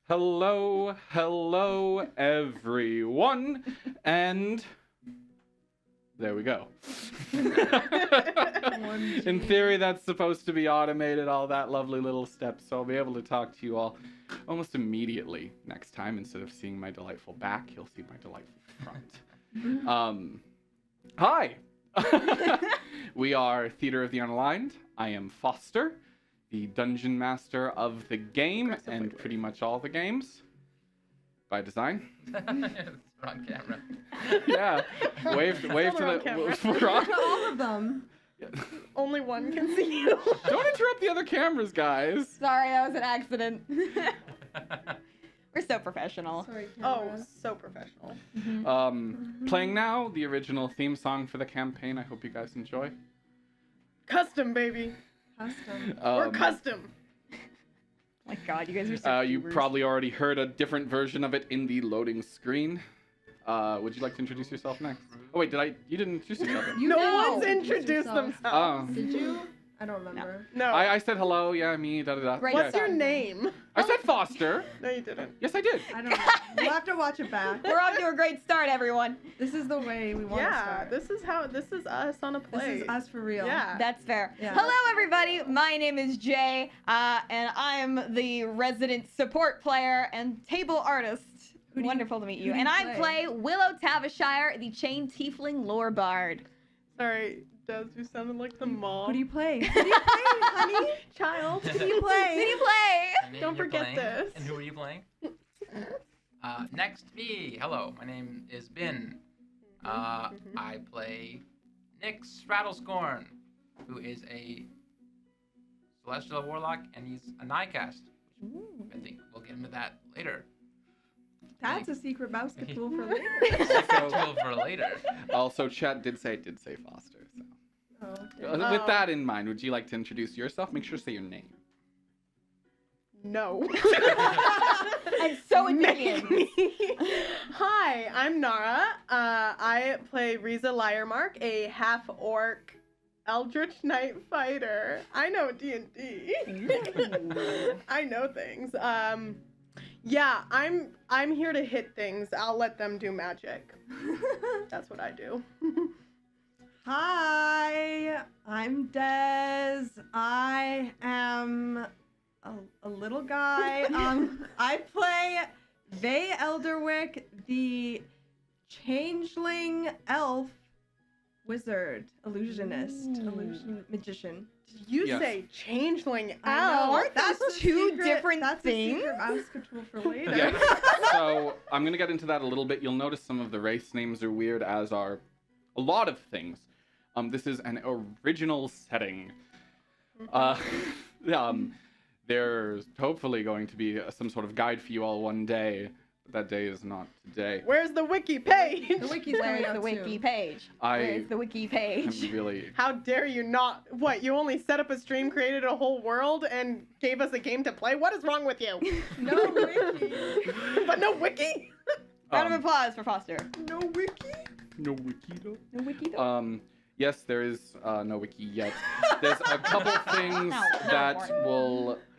Hello, hello, everyone, and there we go. In theory, that's supposed to be automated, all that lovely little steps, so I'll be able to talk to you all almost immediately next time. Instead of seeing my delightful back, you'll see my delightful front. Hi! We are Theater of the Unaligned. I am Foster, the dungeon master of the game and pretty much all the games by design. We're on camera. Yeah, wave to the we're on. All of them. Yeah. Only one can see you. Don't interrupt the other cameras, guys. Sorry, that was an accident. We're so professional. Sorry, Oh, cameras. so professional. Playing now the original theme song for the campaign. I hope you guys enjoy. Custom, baby. Custom. We're custom. My God, you guys are so You cubers. probably already heard a different version of it in the loading screen. Would you like to introduce yourself next? Oh wait, you didn't introduce yourself yet. You No did one's introduced yourself. themselves. Oh. Did you? I don't remember. No. I said hello, yeah, me, da-da-da. Great. What's Yeah. your name? I said Foster. No, you didn't. Yes, I did. I don't know. We'll have to watch it back. We're off to a great start, everyone. This is the way we want to Yeah, start. this is us on a play. This is us for real. Yeah. That's fair. Yeah. Hello, everybody. My name is Jay, and I'm the resident support player and table artist. Who do you- Wonderful to meet who you. do And you I play? play Willow Tavishire, the chain tiefling lore bard. Sorry, Des, you sounded like the mom. Who do you play? Who do you play, honey? Child. Who do you Who play? do you play? And then Don't you're forget playing. this. And who are you playing? Next, me. Hello, my name is Bin. I play Nyx Rattlescorn, who is a celestial warlock, and he's a Nightcast. I think we'll get into that later. That's a secret mouse tool for later. Tool for later. Also, chat did say Foster. So. Oh, okay. With that in mind, would you like to introduce yourself? Make sure to say your name. No. And so it begins. Hi, I'm Nara. I play Riza Lyremark, a half-orc Eldritch Knight fighter. I know D&D. I know things. Yeah, I'm here to hit things. I'll let them do magic. That's what I do. Hi, I'm Des. I am a little guy. I play Vay Elderwick, the changeling elf wizard, illusionist, magician. You Yes. say changeling I know. elf. That's a two secret- different that's things? a secret mouse tool for later. Yeah. So I'm gonna get into that a little bit. You'll notice some of the race names are weird, as are a lot of things. This is an original setting. There's hopefully going to be some sort of guide for you all one day, but that day is not today. Where's the wiki page? The wiki's coming Where's out the wiki soon. page? Where's the wiki I'm page? really. How dare you not? What, you only set up a stream, created a whole world, and gave us a game to play? What is wrong with you? No wiki. But no wiki? Round of applause for Foster. No wiki? No wiki though. No wiki though. Yes, there is no wiki yet. There's a couple things that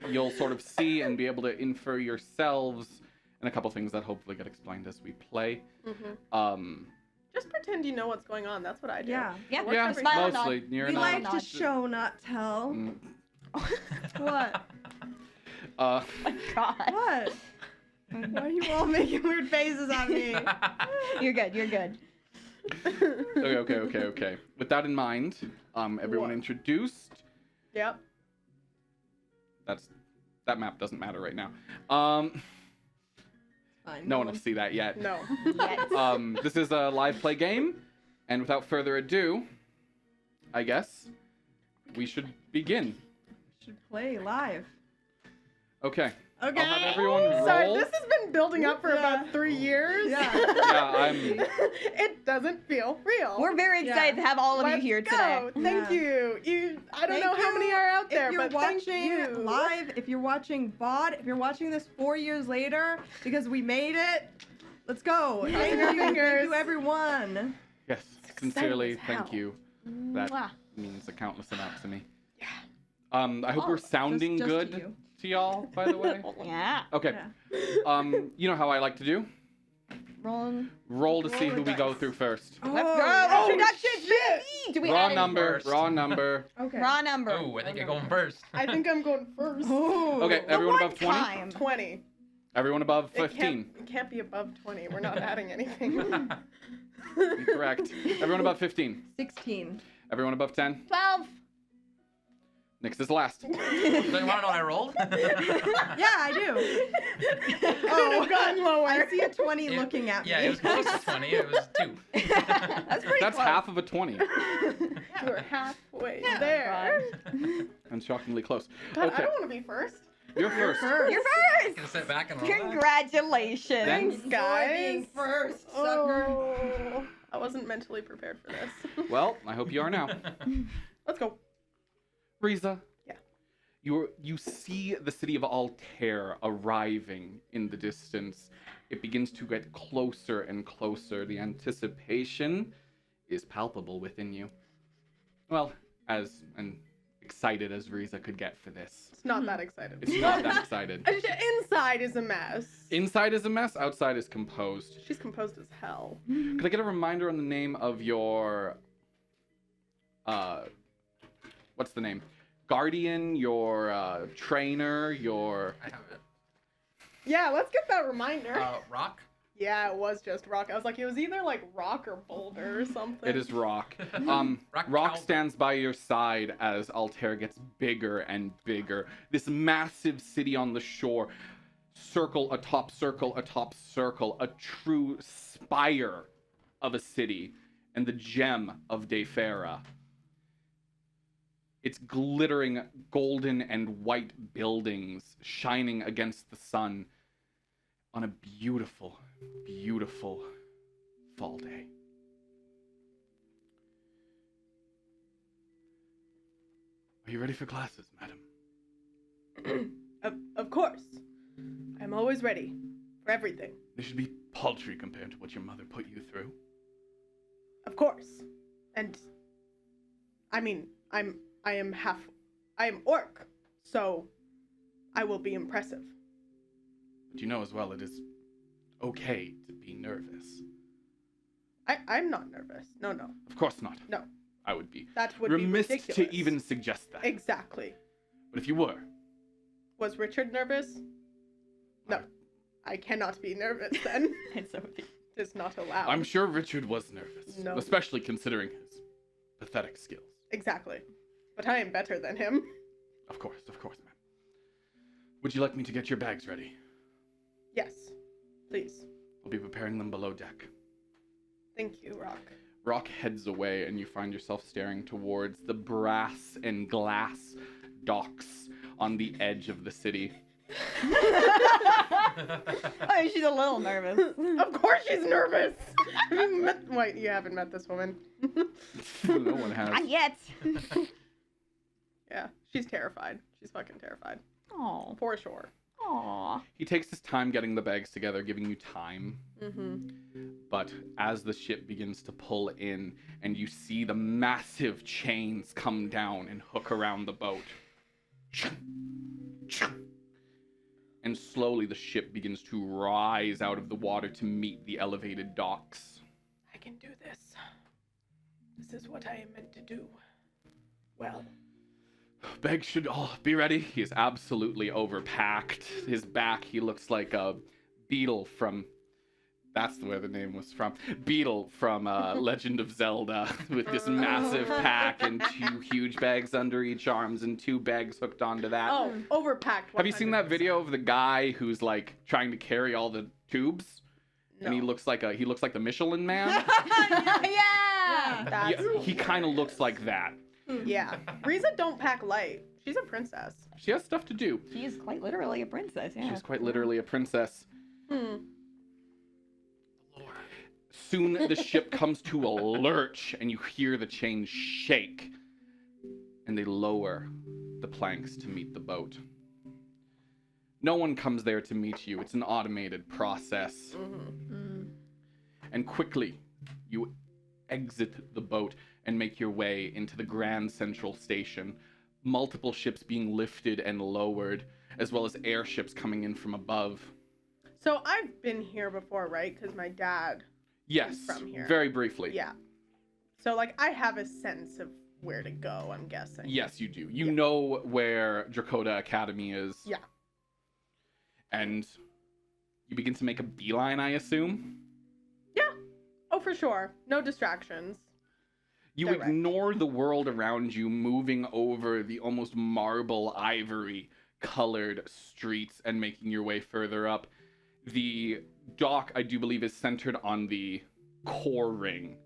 you'll sort of see and be able to infer yourselves, and a couple things that hopefully get explained as we play. Just pretend you know what's going on. That's what I do. Yeah. Yeah, Yeah, smile and nod. mostly. You're We not. like to nod. show, not tell. Mm, What? uh, God. What? Why are you all making weird faces at me? You're good. You're good. okay. With that in mind, everyone What? introduced. Yep. That map doesn't matter right now. Fine. No one will see that yet. No. Yes. This is a live play game, and without further ado, I guess we should begin. Should play live. Okay. Okay. I'll have everyone roll. Sorry, this has been building up for Yeah. about 3 years. Yeah. Yeah, It doesn't feel real. We're very excited to have all of you Let's here go. today. Thank Yeah. you. I don't Thank know how you. many are out If there, you're but thank watching you. live, if you're watching VOD, if you're watching this 4 years later because we made it, let's go. Thank you, Fingers. everyone. Yes, sincerely, exciting as thank hell. you. That Mwah. means a countless amount to me. Yeah. I hope we're Oh, sounding just good. To you. to y'all, by the way? Yeah. Okay. Yeah. You know how I like to do? Rolling. Roll to Roll see the who we go dice. through first. Let's go. Oh, Introductions, baby. Do we Raw add any number, first? raw number. Okay. Raw number. Oh, I think you're going first. I think I'm going first. Oh. Okay, everyone above 20? Time. 20. Everyone above It 15. can't be above 20. We're not adding anything. Correct. Everyone above 15. 16. Everyone above 10. 12. Nix is last. Do you want to know what I rolled? Yeah, I do. Oh, gotten lower. I see a 20 looking at me. Yeah, it was close to 20. It was 2. That's pretty That's close. half of a 20. We're halfway Yeah. there. And shockingly close. God, I Okay, don't want to be first. you're first. You're Gonna first. sit back and roll that. Congratulations. Then- Enjoy Guys. being first, sucker. Oh, I wasn't mentally prepared for this. Well, I hope you are now. Let's go. Riza. Yeah. You see the city of Altear arriving in the distance. It begins to get closer and closer. The anticipation is palpable within you. Well, as excited as Riza could get for this. It's not that excited. It's not that excited. Inside is a mess. Inside is a mess, outside is composed. She's composed as hell. Could I get a reminder on the name of your what's the name? Guardian, your trainer, your I have it. Yeah, let's get that reminder. Rock? Yeah, it was just rock. I was like, it was either like rock or boulder or something. It is Rock. Rock Rock Calvin. stands by your side as Altair gets bigger and bigger. This massive city on the shore, circle atop circle atop circle, a true spire of a city, and the gem of Defera. Its glittering golden and white buildings shining against the sun on a beautiful, beautiful fall day. Are you ready for classes, madam? Of course. I'm always ready for everything. They should be paltry compared to what your mother put you through. Of course. And I mean, I am orc, so I will be impressive. But you know as well it is okay to be nervous. I'm not nervous. No. Of course not. No. I would be That would remiss be ridiculous. to even suggest that. Exactly. But if you were, Was Richard nervous? No. I cannot be nervous then. It's so deep. It's not allowed. I'm sure Richard was nervous. No. Especially considering his pathetic skills. Exactly. But I am better than him. Of course, ma'am. Would you like me to get your bags ready? Yes. Please. I'll be preparing them below deck. Thank you, Rock. Rock heads away, and you find yourself staring towards the brass and glass docks on the edge of the city. Oh, she's a little nervous. Of course she's nervous. Wait, you haven't met this woman. No one has. Not yet. Yeah, she's terrified. She's fucking terrified. Oh. For sure. Aw. He takes his time getting the bags together, giving you time. Mm-hmm. But as the ship begins to pull in, and you see the massive chains come down and hook around the boat. And slowly the ship begins to rise out of the water to meet the elevated docks. I can do this. This is what I am meant to do. Well, Beg should all be ready. He is absolutely overpacked. His back, he looks like a beetle from... That's where the name was from. Beetle from Legend of Zelda, with this massive pack and 2 huge bags under each arms and 2 bags hooked onto that. oh, overpacked. Have you seen that 100%. video of the guy who's like trying to carry all the tubes? No. And he looks like the Michelin Man? Yeah. That's Yeah, he kind of looks like that. Yeah. Riza don't pack light. She's a princess. She has stuff to do. She is quite literally a princess, yeah. She's quite literally a princess. Hmm. Lord. Soon the ship comes to a lurch, and you hear the chains shake, and they lower the planks to meet the boat. No one comes there to meet you. It's an automated process. Mm-hmm. And quickly, you exit the boat and make your way into the Grand Central Station. Multiple ships being lifted and lowered, as well as airships coming in from above. So I've been here before, right? Because my dad. Yes, From here. very briefly. Yeah. So like I have a sense of where to go, I'm guessing. Yes, you do. You know where Dakota Academy is. Yeah. And you begin to make a beeline, I assume? Oh, for sure. No distractions. You Direct. ignore the world around you, moving over the almost marble ivory colored streets and making your way further up. The dock, I do believe, is centered on the core ring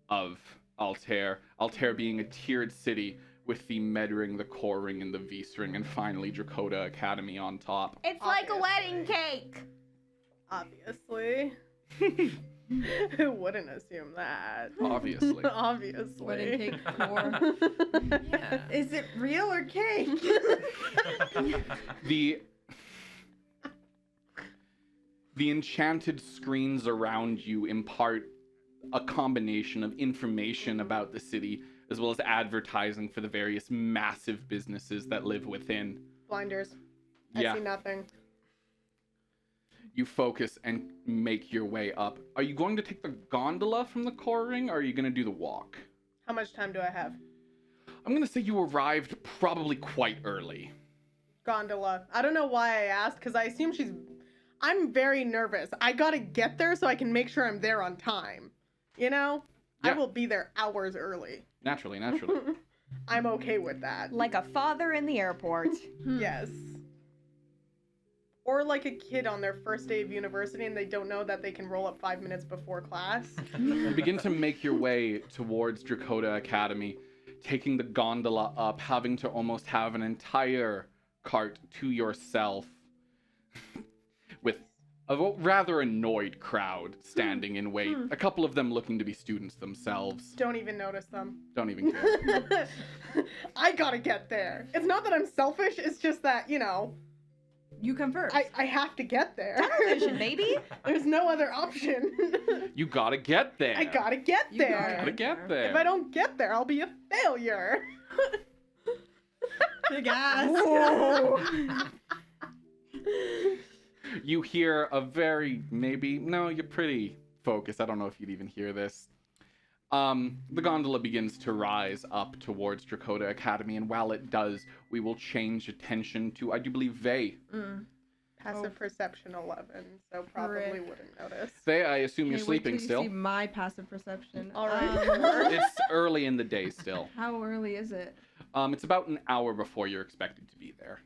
of Altear. Altear being a tiered city with the Med ring, the core ring, and the Vice ring, and finally Dakota Academy on top. It's like a wedding cake. Obviously. Who wouldn't assume that? Obviously. Obviously. Wedding cake for. Yeah. Is it real or cake? The enchanted screens around you impart a combination of information about the city, as well as advertising for the various massive businesses that live within. Blinders. Yeah. I see nothing. You focus and make your way up. Are you going to take the gondola from the core ring, or are you going to do the walk? How much time do I have? I'm going to say you arrived probably quite early. Gondola. I don't know why I asked, because I assume I'm very nervous. I gotta get there so I can make sure I'm there on time. You know? Yeah. I will be there hours early. Naturally. I'm okay with that. Like a father in the airport. Yes. Or like a kid on their first day of university and they don't know that they can roll up 5 minutes before class. You begin to make your way towards Dakota Academy, taking the gondola up, having to almost have an entire cart to yourself, with a rather annoyed crowd standing in wait. A couple of them looking to be students themselves. Don't even notice them. Don't even care. I gotta get there. It's not that I'm selfish, it's just that, you know, You come first. I have to get there. Television, baby. There's no other option. You gotta get there. I gotta get You there. Gotta get there. If I don't get there, I'll be a failure. Big ass. You hear a very, you're pretty focused. I don't know if you'd even hear this. The gondola begins to rise up towards Dakota Academy, and while it does, we will change attention to, I do believe, Vey. Passive perception 11, so probably Rip. wouldn't notice. Vey, I assume you're Hey, wait sleeping till you still. See my passive perception. All right. It's early in the day still. How early is it? It's about an hour before you're expected to be there.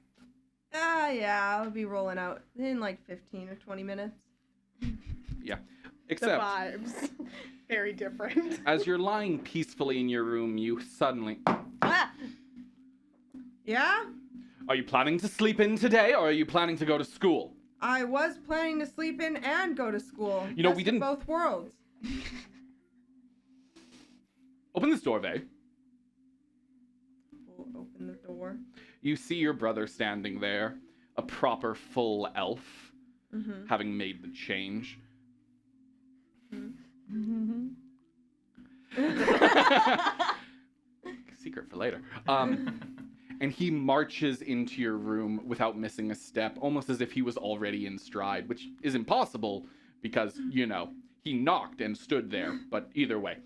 Yeah, I'll be rolling out in like 15 or 20 minutes. Yeah. The Except, vibes. Very different. as you're lying peacefully in your room, you suddenly... Ah, Yeah? Are you planning to sleep in today, or are you planning to go to school? I was planning to sleep in and go to school. You know, Best we of didn't- both worlds. Open this door, Vey. We'll open the door. You see your brother standing there, a proper full elf, having made the change. Secret for later. And he marches into your room without missing a step, almost as if he was already in stride, which is impossible because, you know, he knocked and stood there, but either way.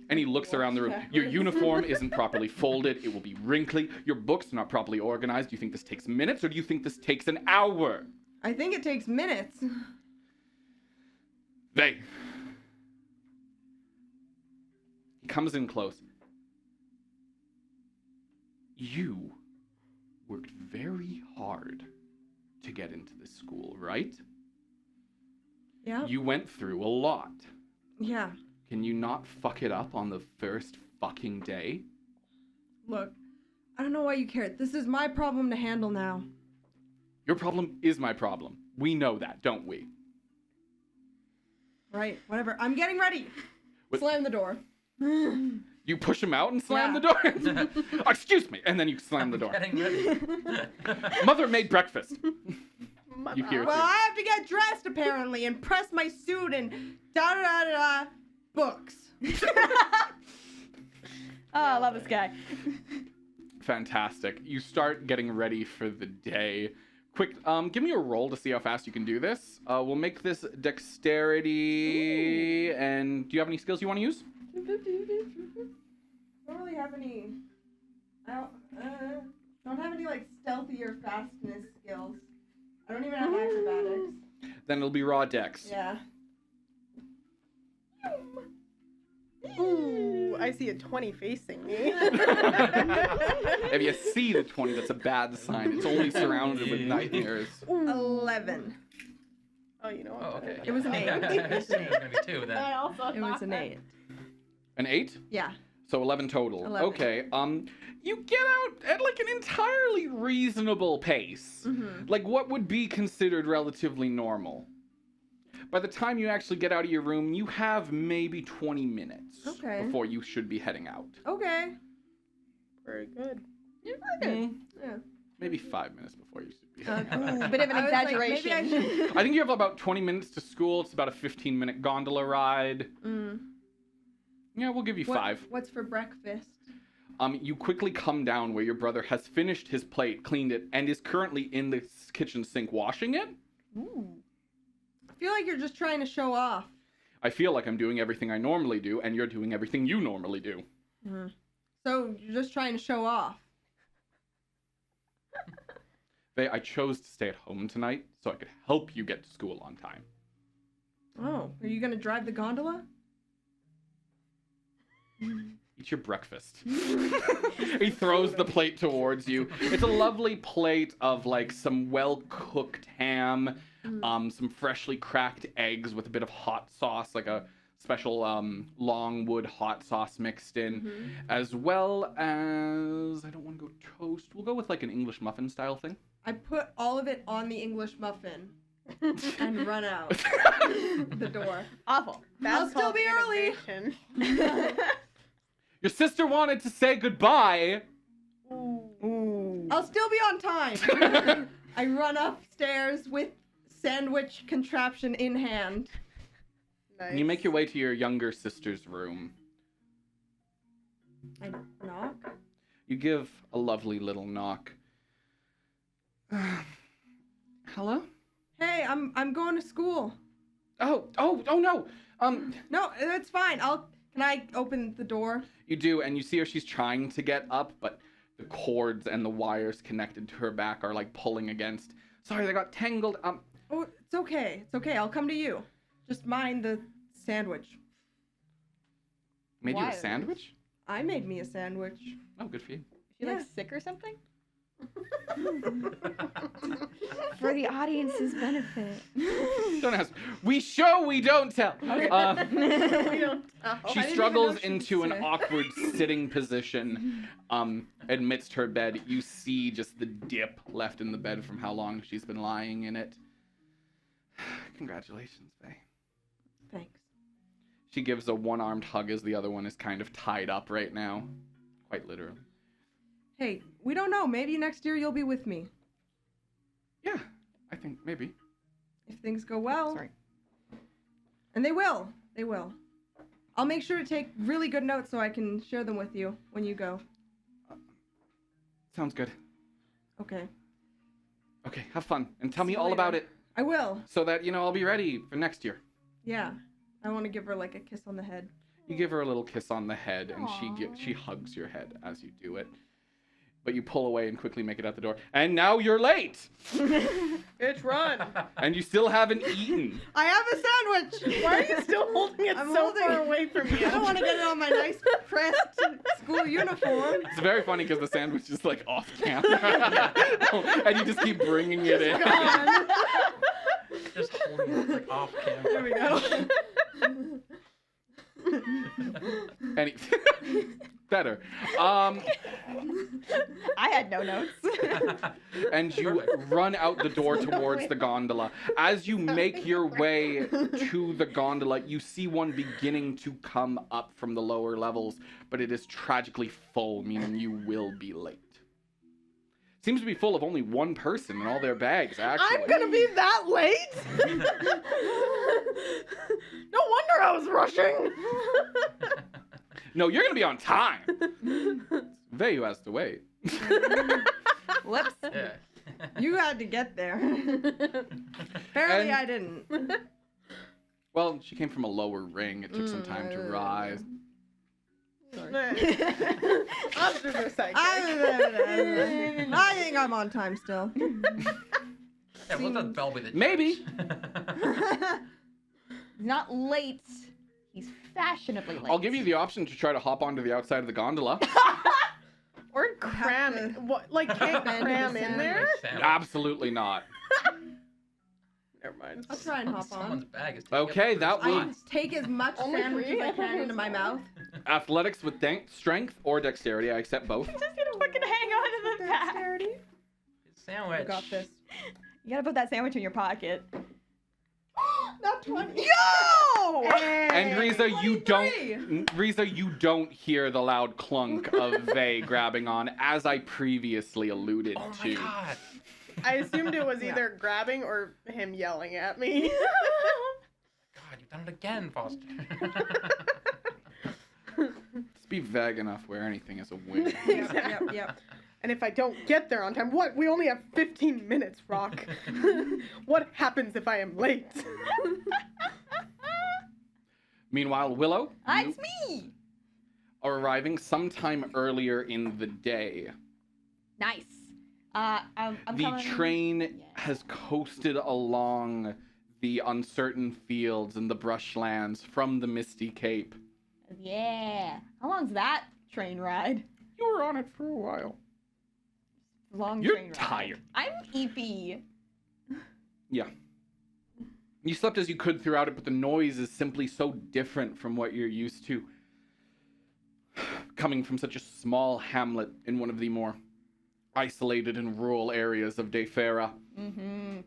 And he looks around the room. Your uniform isn't properly folded. It will be wrinkly. Your books are not properly organized. Do you think this takes minutes, or do you think this takes an hour? I think it takes minutes. Vey. He comes in close. You worked very hard to get into this school, right? Yeah. You went through a lot. Yeah. Can you not fuck it up on the first fucking day? Look, I don't know why you care. This is my problem to handle now. Your problem is my problem. We know that, don't we? Right, whatever. I'm getting ready. What- Slam the door. You push him out and slam Yeah. the door? Oh, excuse me. And then you slam the door. Getting ready. Mother made breakfast. You hear it Well, too. I have to get dressed apparently and press my suit and da-da-da-da books. oh, I love this guy. Fantastic. You start getting ready for the day. Quick, give me a roll to see how fast you can do this. We'll make this dexterity. And do you have any skills you want to use? I don't really have any. I don't have any like stealthy or fastness skills. I don't even have acrobatics. Then it'll be raw dex. Yeah. Ooh, I see a 20 facing me. If you see the 20, that's a bad sign. It's only surrounded with nightmares. 11. Oh, you know what? Oh, okay. It was an 8. It's gonna be 2 then. I also It was an 8. An 8? Yeah. So 11 total. 11. Okay. You get out at like an entirely reasonable pace. Mm-hmm. Like what would be considered relatively normal. By the time you actually get out of your room, you have maybe 20 minutes Okay. before you should be heading out. Okay. Very good. You're good. Maybe 5 minutes before you should be heading out. Ooh, bit of an I was like, maybe exaggeration. I should- I think you have about 20 minutes to school. It's about a 15-minute gondola ride. Mm. Yeah, we'll give you 5. What's for breakfast? You quickly come down where your brother has finished his plate, cleaned it, and is currently in the kitchen sink washing it. Ooh. I feel like you're just trying to show off. I feel like I'm doing everything I normally do, and you're doing everything you normally do. Mm. So you're just trying to show off. Faye, I chose to stay at home tonight so I could help you get to school on time. Oh, are you gonna drive the gondola? Eat your breakfast. He throws the plate towards you. It's a lovely plate of like some well-cooked ham, some freshly cracked eggs with a bit of hot sauce, like a special Longwood hot sauce mixed in, as well as, I don't want to go toast. We'll go with like an English muffin style thing. I put all of it on the English muffin and run out the door. Awful. I'll still be early. Your sister wanted to say goodbye. Ooh. I'll still be on time. I run upstairs with sandwich contraption in hand. Nice. And you make your way to your younger sister's room. I knock. You give a lovely little knock. Hello? Hey, I'm going to school. Oh no. No, that's fine. Can I open the door? You do, and you see her. She's trying to get up, but the cords and the wires connected to her back are like pulling against. Sorry, they got tangled. Oh, it's okay. It's okay. I'll come to you. Just mind the sandwich. Made you a Wires. sandwich? I made me a sandwich. Oh, good for you. You Yeah. like sick or something? For the audience's benefit. Don't ask. We show, we don't tell. We don't tell. She I didn't struggles even know she into was an sick. awkward sitting position amidst her bed. You see just the dip left in the bed from how long she's been lying in it. Congratulations, Faye. Thanks. She gives a one-armed hug as the other one is kind of tied up right now. Quite literally. Hey, we don't know. Maybe next year you'll be with me. Yeah, I think maybe. If things go well. Sorry. And they will. They will. I'll make sure to take really good notes so I can share them with you when you go. Sounds good. Okay. Okay, have fun. And tell See me you all about later. it I will. so that, I'll be ready for next year. Yeah. I want to give her like a kiss on the head. You give her a little kiss on the head, and Aw. she hugs your head as you do it. But you pull away and quickly make it out the door. And now you're late! Bitch, run. And you still haven't eaten. I have a sandwich! Why are you still holding it I'm so holding far it. away from me? I don't want to get it on my nice pressed school uniform. It's very funny because the sandwich is like off camera. And you just keep bringing it in. Gone. Just holding it like off camera. There we go. Any better. I had no notes. And you run out the door towards the gondola. As you make your way to the gondola, you see one beginning to come up from the lower levels, but it is tragically full, meaning you will be late. Seems to be full of only one person and all their bags, actually. I'm gonna be that late? No wonder I was rushing. No, you're gonna be on time. It's Vey who has to wait. Whoops. Yeah. You had to get there. Apparently, And- I didn't. Well, she came from a lower ring. It took some time to rise. Monsters are psychic. I think I'm on time still. Yeah, we'll let Bell be the judge. Maybe. He's not late. He's fashionably late. I'll give you the option to try to hop onto the outside of the gondola. Or cram to it. What? Like can't bend cram the in sand. there? Absolutely not. Never mind. I'll try and hop Someone's on. bag is taking Okay, up that the will- I take as much Only sandwich three? as I can into my mouth. Athletics with strength or dexterity. I accept both. He's just gonna fucking hang on to the back. sandwich. You got this. You gotta put that sandwich in your pocket. Not 20. Yo! And Riza, you 23. you don't hear the loud clunk of Vey grabbing on, as I previously alluded Oh my to. god. I assumed it was either grabbing or him yelling at me. God, you've done it again, Foster. Just be vague enough where anything is a win. Yep. And if I don't get there on time, what? We only have 15 minutes, Rock. What happens if I am late? Meanwhile, Willow, you It's me! are arriving sometime earlier in the day. Nice. I'm The coming. train Yeah. has coasted along the uncertain fields and the brushlands from the Misty Cape. Yeah. How long's that train ride? You were on it for a while. Long You're train ride. tired. I'm eepy. Yeah. You slept as you could throughout it, but the noise is simply so different from what you're used to. Coming from such a small hamlet in one of the more isolated and rural areas of Defera. Mm-hmm.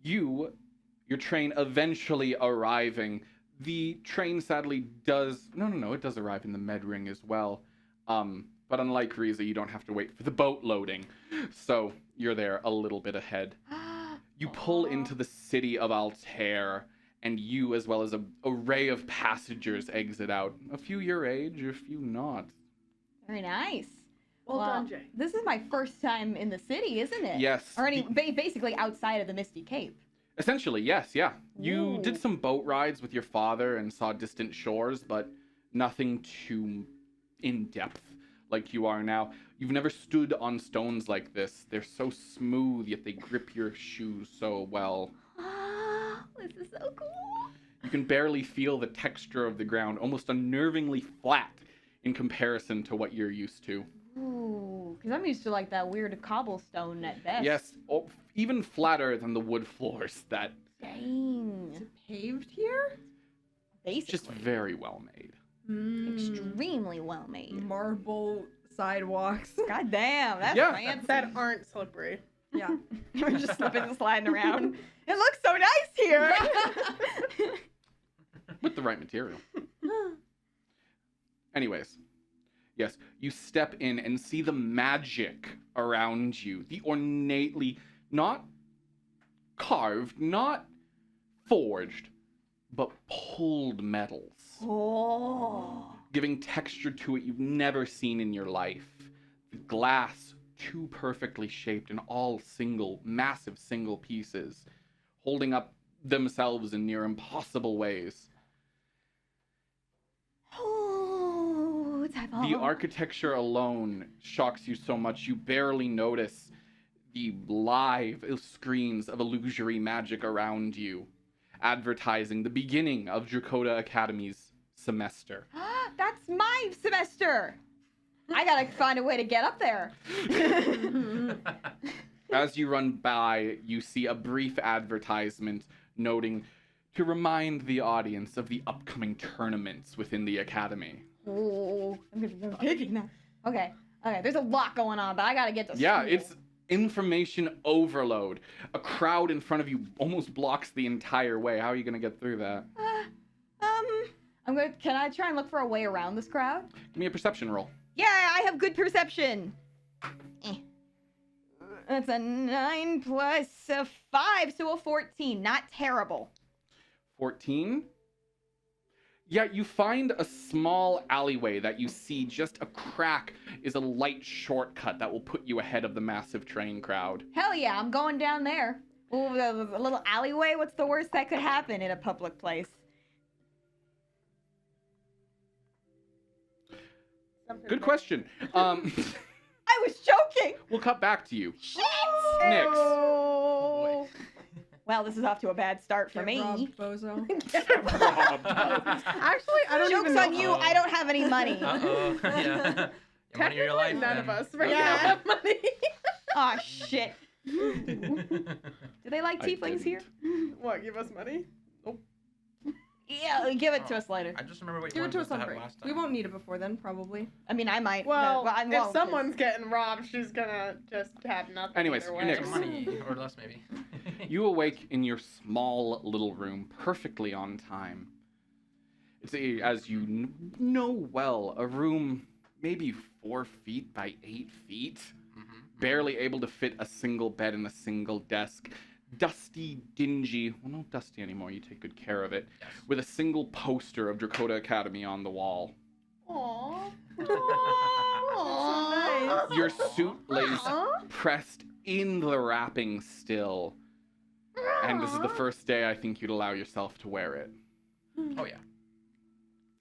Your train eventually arriving. The train sadly does... No, it does arrive in the Med Ring as well. But unlike Riza, you don't have to wait for the boat loading. So you're there a little bit ahead. You pull into the city of Altear, and you, as well as an array of passengers, exit out. A few your age, a few not. Very nice. Well done, Jay. This is my first time in the city, isn't it? Yes. Or basically outside of the Misty Cape. Essentially, yes, yeah. You Ooh. did some boat rides with your father and saw distant shores, but nothing too in-depth like you are now. You've never stood on stones like this. They're so smooth, yet they grip your shoes so well. Oh, this is so cool. You can barely feel the texture of the ground, almost unnervingly flat in comparison to what you're used to. Ooh, because I'm used to like that weird cobblestone at best. Yes, even flatter than the wood floors that Dang. Paved here? Basically. just very well made. Extremely well made. Marble sidewalks. God damn, that's Yeah. fancy. That aren't slippery. Yeah. We're just slipping and sliding around. It looks so nice here. With the right material. Anyways, yes, you step in and see the magic around you. The ornately, not carved, not forged, but pulled metals. Oh. Giving texture to it you've never seen in your life. The glass, too perfectly shaped in all massive single pieces, holding up themselves in near impossible ways. Oh, type The architecture alone shocks you so much you barely notice the live screens of illusory magic around you, advertising the beginning of Dracoda Academy's semester. That's my semester. I gotta find a way to get up there. As you run by, you see a brief advertisement noting to remind the audience of the upcoming tournaments within the academy. Oh, I'm gonna go taking that. Okay, there's a lot going on, but I gotta get to Yeah, school. it's information overload. A crowd in front of you almost blocks the entire way. How are you going to get through that? Can I try and look for a way around this crowd? Give me a perception roll. Yeah, I have good perception. That's a 9 plus a 5, so a 14. Not terrible. 14. Yeah, you find a small alleyway that you see just a crack is a light shortcut that will put you ahead of the massive train crowd. Hell yeah, I'm going down there. Ooh, a little alleyway. What's the worst that could happen in a public place? Good question. I was joking. We'll cut back to you. Shit. Nix. Oh. Well, this is off to a bad start for Get me. robbed, bozo. Actually, I don't Joke's even know. on you. I don't have any money. Uh-oh. Yeah. Your money or your life, None then. of us right Yeah. now have money. Aw, shit. Do they like I tieflings here? What, give us money? Yeah, give it to us later. I just remember what you Give it wanted to us us to on have break. last time. We won't need it before then, probably. I mean, I might. Well, I if won't, 'cause- someone's getting robbed, she's gonna just have nothing. Anyways, either you're way. next. Some money, or less maybe. You awake in your small little room, perfectly on time. It's as you know well, a room maybe 4 feet by 8 feet, barely able to fit a single bed and a single desk. Dusty, dingy, well, not dusty anymore, you take good care of it, Yes. with a single poster of Dakota Academy on the wall. Aww. Nice. Your suit lays Aw. pressed in the wrapping still, and this is the first day I think you'd allow yourself to wear it. Oh yeah.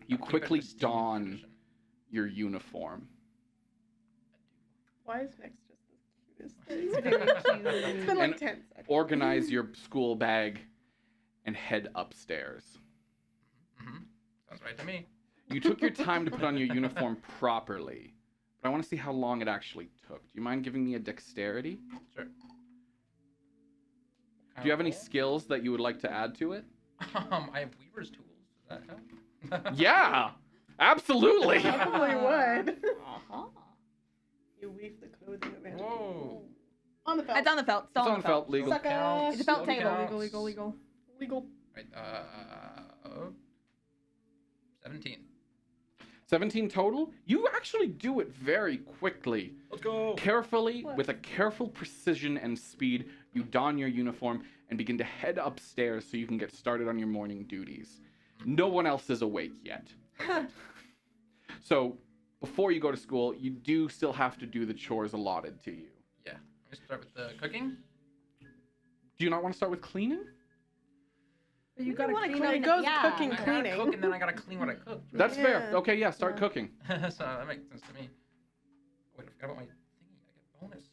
You Keep it quickly pristine don condition. your uniform. Why is Nick's just the cutest thing? It's very cute. It's been like And 10 seconds. Organize your school bag and head upstairs. Sounds right to me. You took your time to put on your uniform properly, but I want to see how long it actually took. Do you mind giving me a dexterity? Sure. Do you have any skills that you would like to add to it? I have weaver's tools. Does that help? Yeah, absolutely. Probably would. Uh-huh. You weave the clothing of animals. Whoa. On the felt. It's on the felt. Still It's on on the felt. felt legal. Sucker. Counts, It's a felt still table. counts. Legal. Legal. Right. 17. 17 total? You actually do it very quickly. Let's go. Carefully, What? with a careful precision and speed, you don your uniform and begin to head upstairs so you can get started on your morning duties. No one else is awake yet. So, before you go to school, you do still have to do the chores allotted to you. Yeah. Let's start with the cooking. Do you not want to start with cleaning? But you We gotta wanna clean clean up. It goes Yeah. cooking, I gotta cleaning. cook and then I gotta clean what I cooked. That's fair. Yeah. Okay, yeah, start Yeah. cooking. So that makes sense to me. Wait, I forgot about my thingy. I get bonus to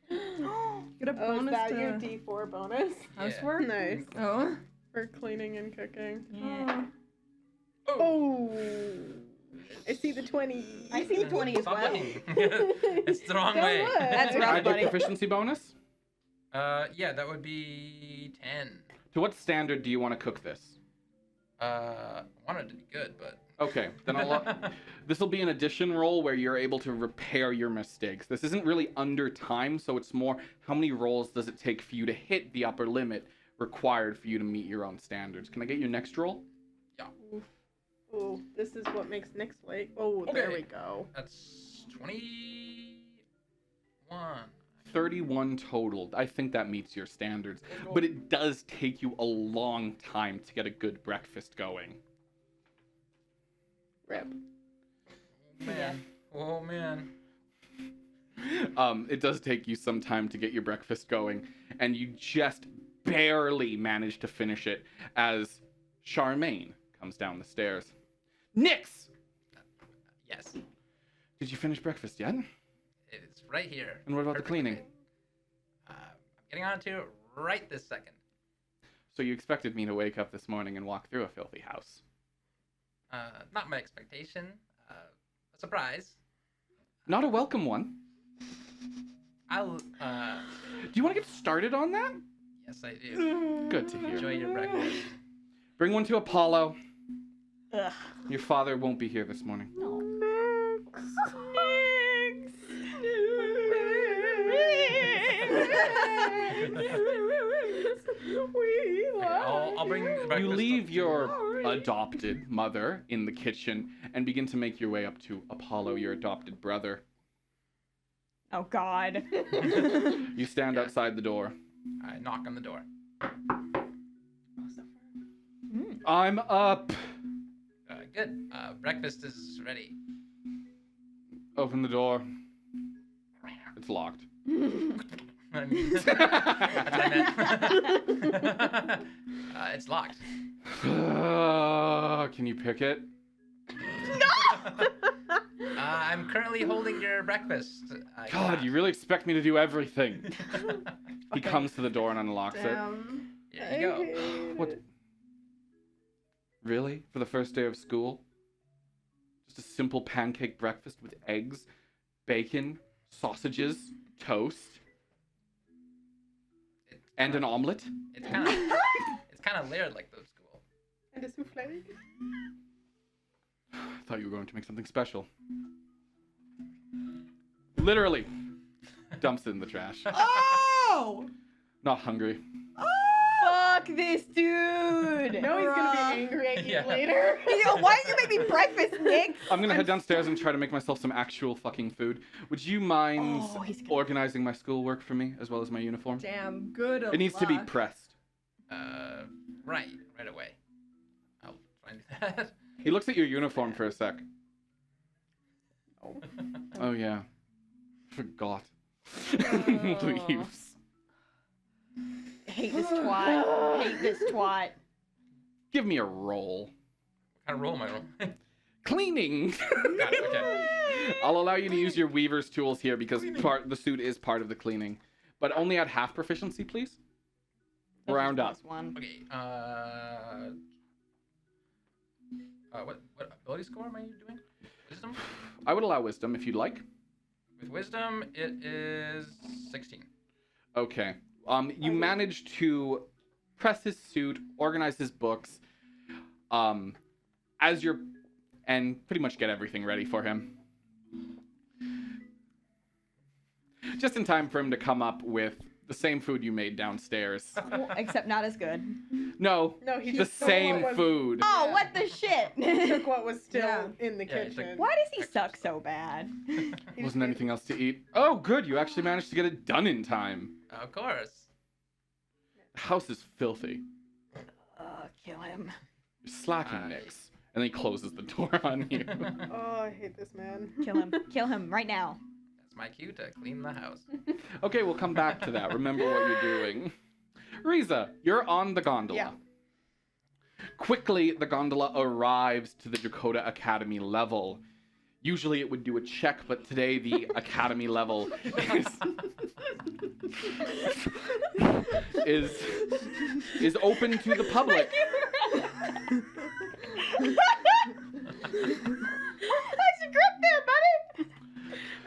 cooking. Get a Oh, is bonus that to your D4 bonus? housework. Nice. Oh. For cleaning and cooking. Yeah. Oh. I see the 20. I see the 20 as Stop well. looking. It's the wrong Don't way. look. That's rough, Add your buddy. proficiency bonus. Yeah, that would be 10. To what standard do you want to cook this? Wanted to be good, but Okay, then this will be an addition roll where you're able to repair your mistakes. This isn't really under time, so it's more how many rolls does it take for you to hit the upper limit required for you to meet your own standards. Can I get your next roll? Oh, this is what makes Nick's late. Oh, there Okay. we go. that's 21. 31 total. I think that meets your standards. But it does take you a long time to get a good breakfast going. Rip. Man. Oh man. It does take you some time to get your breakfast going, and you just barely manage to finish it as Charmaine comes down the stairs. Nix! Yes. Did you finish breakfast yet? It's right here. And what about the cleaning? I'm getting on to it right this second. So you expected me to wake up this morning and walk through a filthy house. Not my expectation. A surprise. Not a welcome one. I'll, Do you want to get started on that? yes, I do. Good to hear. Enjoy your breakfast. Bring one to Apollo. Ugh. Your father won't be here this morning. No. I'll bring the breakfast You up leave to- your adopted mother in the kitchen and begin to make your way up to Apollo, your adopted brother. Oh God. You stand Yeah. outside the door. I knock on the door. I'm up. Good. Breakfast is ready. Open the door. It's locked. I mean, that's what I meant. It's locked. Can you pick it? I'm currently holding your breakfast. God, you really expect me to do everything. He Okay. comes to the door and unlocks Damn. Here you go. it. What? Really? For the first day of school? Just a simple pancake breakfast with eggs, bacon, sausages, toast, and an omelet? It's kind of layered like those school. And a souffle. I thought you were going to make something special. Literally. Dumps it in the trash. Oh! Not hungry. Fuck this dude! No, he's gonna be angry at you Yeah. later. Why didn't you make me breakfast, Nick? I'm gonna head downstairs and try to make myself some actual fucking food. Would you mind Oh, he's gonna- organizing my schoolwork for me as well as my uniform? Damn good. It needs to be pressed. Right away. I'll try and do that. He looks at your uniform for a sec. Oh yeah. Forgot. Leaves. Hate this twat. Hate this twat. Give me a roll. What kind of roll am I rolling? Cleaning. Got it, okay. I'll allow you to use your weaver's tools here because the suit is part of the cleaning. But only at half proficiency, please. Round up. +1. Okay, what ability score am I doing? Wisdom? I would allow wisdom if you'd like. With wisdom, it is 16. Okay. You managed to press his suit, organize his books, and pretty much get everything ready for him. Just in time for him to come up with the same food you made downstairs. Except not as good. No, No, he the just took same what was- food. Oh, what the shit? He took what was still Yeah. in the Yeah, it's like- kitchen. Why does he suck so bad? Wasn't anything else to eat. Oh, good. You actually managed to get it done in time. Of course. The house is filthy. Kill him. You're slacking, Nix. And then he closes the door on you. Oh, I hate this man. Kill him. Kill him right now. That's my cue to clean the house. Okay, we'll come back to that. Remember what you're doing. Riza, you're on the gondola. Yeah. Quickly, the gondola arrives to the Dakota Academy level. Usually it would do a check, but today the Academy level is open to the public. Nice grip there, buddy.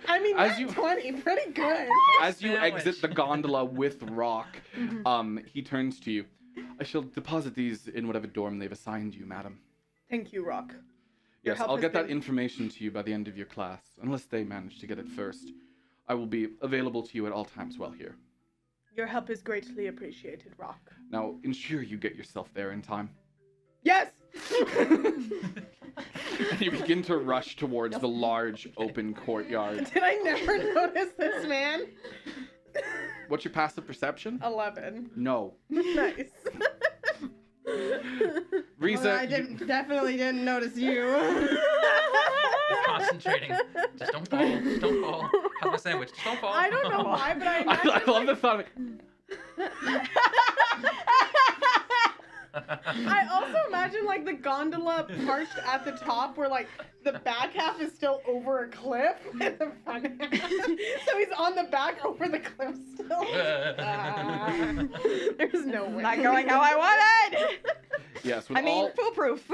I mean, As that's you- 20, pretty good. As you Sandwich. exit the gondola with Rock, he turns to you. I shall deposit these in whatever dorm they've assigned you, madam. Thank you, Rock. Yes, help I'll has get that been- information to you by the end of your class, unless they manage to get it first. I will be available to you at all times while here. Your help is greatly appreciated, Rock. Now, ensure you get yourself there in time. Yes! And you begin to rush towards the large open courtyard. Did I never notice this man? What's your passive perception? 11. No. Nice. Riza, I definitely didn't notice you. He's concentrating. Just don't fall. Just don't fall. Have a sandwich. Just don't fall. I don't know why, but I imagine, I love the thought of I also imagine like the gondola perched at the top where like the back half is still over a cliff and the front half. So he's on the back over the cliff still. There's no way. Not going how I wanted. Yes, I mean, foolproof.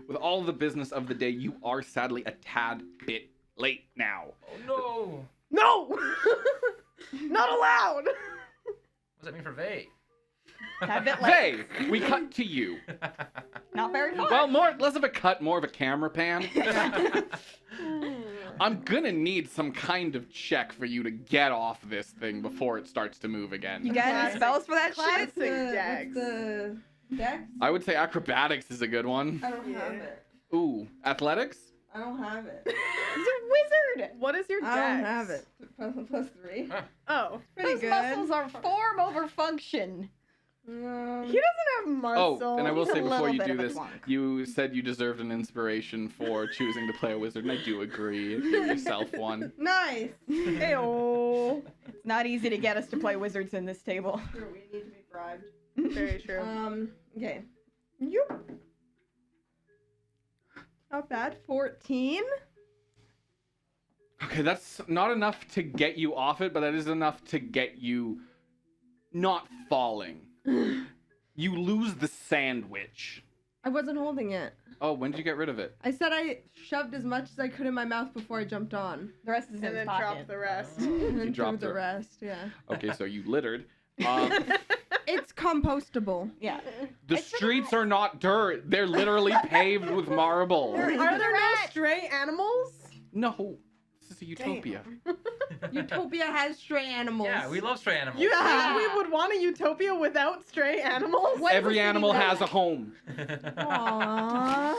with all the business of the day, you are sadly a tad bit late now. Oh no. No! Not allowed! What does that mean for Vay? Have it like Vay, we cut to you. not very far. Well, less of a cut, more of a camera pan. I'm gonna need some kind of check for you to get off this thing before it starts to move again. You got any Classic- spells for that classic shit? Dex. The Dex? I would say acrobatics is a good one. I don't have Yeah. it. Ooh, athletics? I don't have it. He's a wizard. What is your dex? I don't have it. +3. Oh. Pretty Those good. muscles are form over function. He doesn't have muscle. Oh, and I will He's a say before little you bit do of a this, twonk. you said you deserved an inspiration for choosing to play a wizard, and I do agree. Give yourself one. Nice. Ew. It's not easy to get us to play wizards in this table. Sure, we need to be bribed. Very true. Okay. Yep. Not bad. 14. Okay, that's not enough to get you off it, but that is enough to get you not falling. You lose the sandwich. I wasn't holding it. Oh, when did you get rid of it? I said I shoved as much as I could in my mouth before I jumped on. The rest is in And his then drop pocket. the rest. And then dropped threw the her. rest, yeah. Okay, so you littered. It's compostable. Yeah. The It's for the streets are not dirt. They're literally paved with marble. Are there no stray animals? No, this is a utopia. Utopia has stray animals. Yeah, we love stray animals. You Yeah. think we would want a utopia without stray animals? What Every was the animal name of has a home. Aww.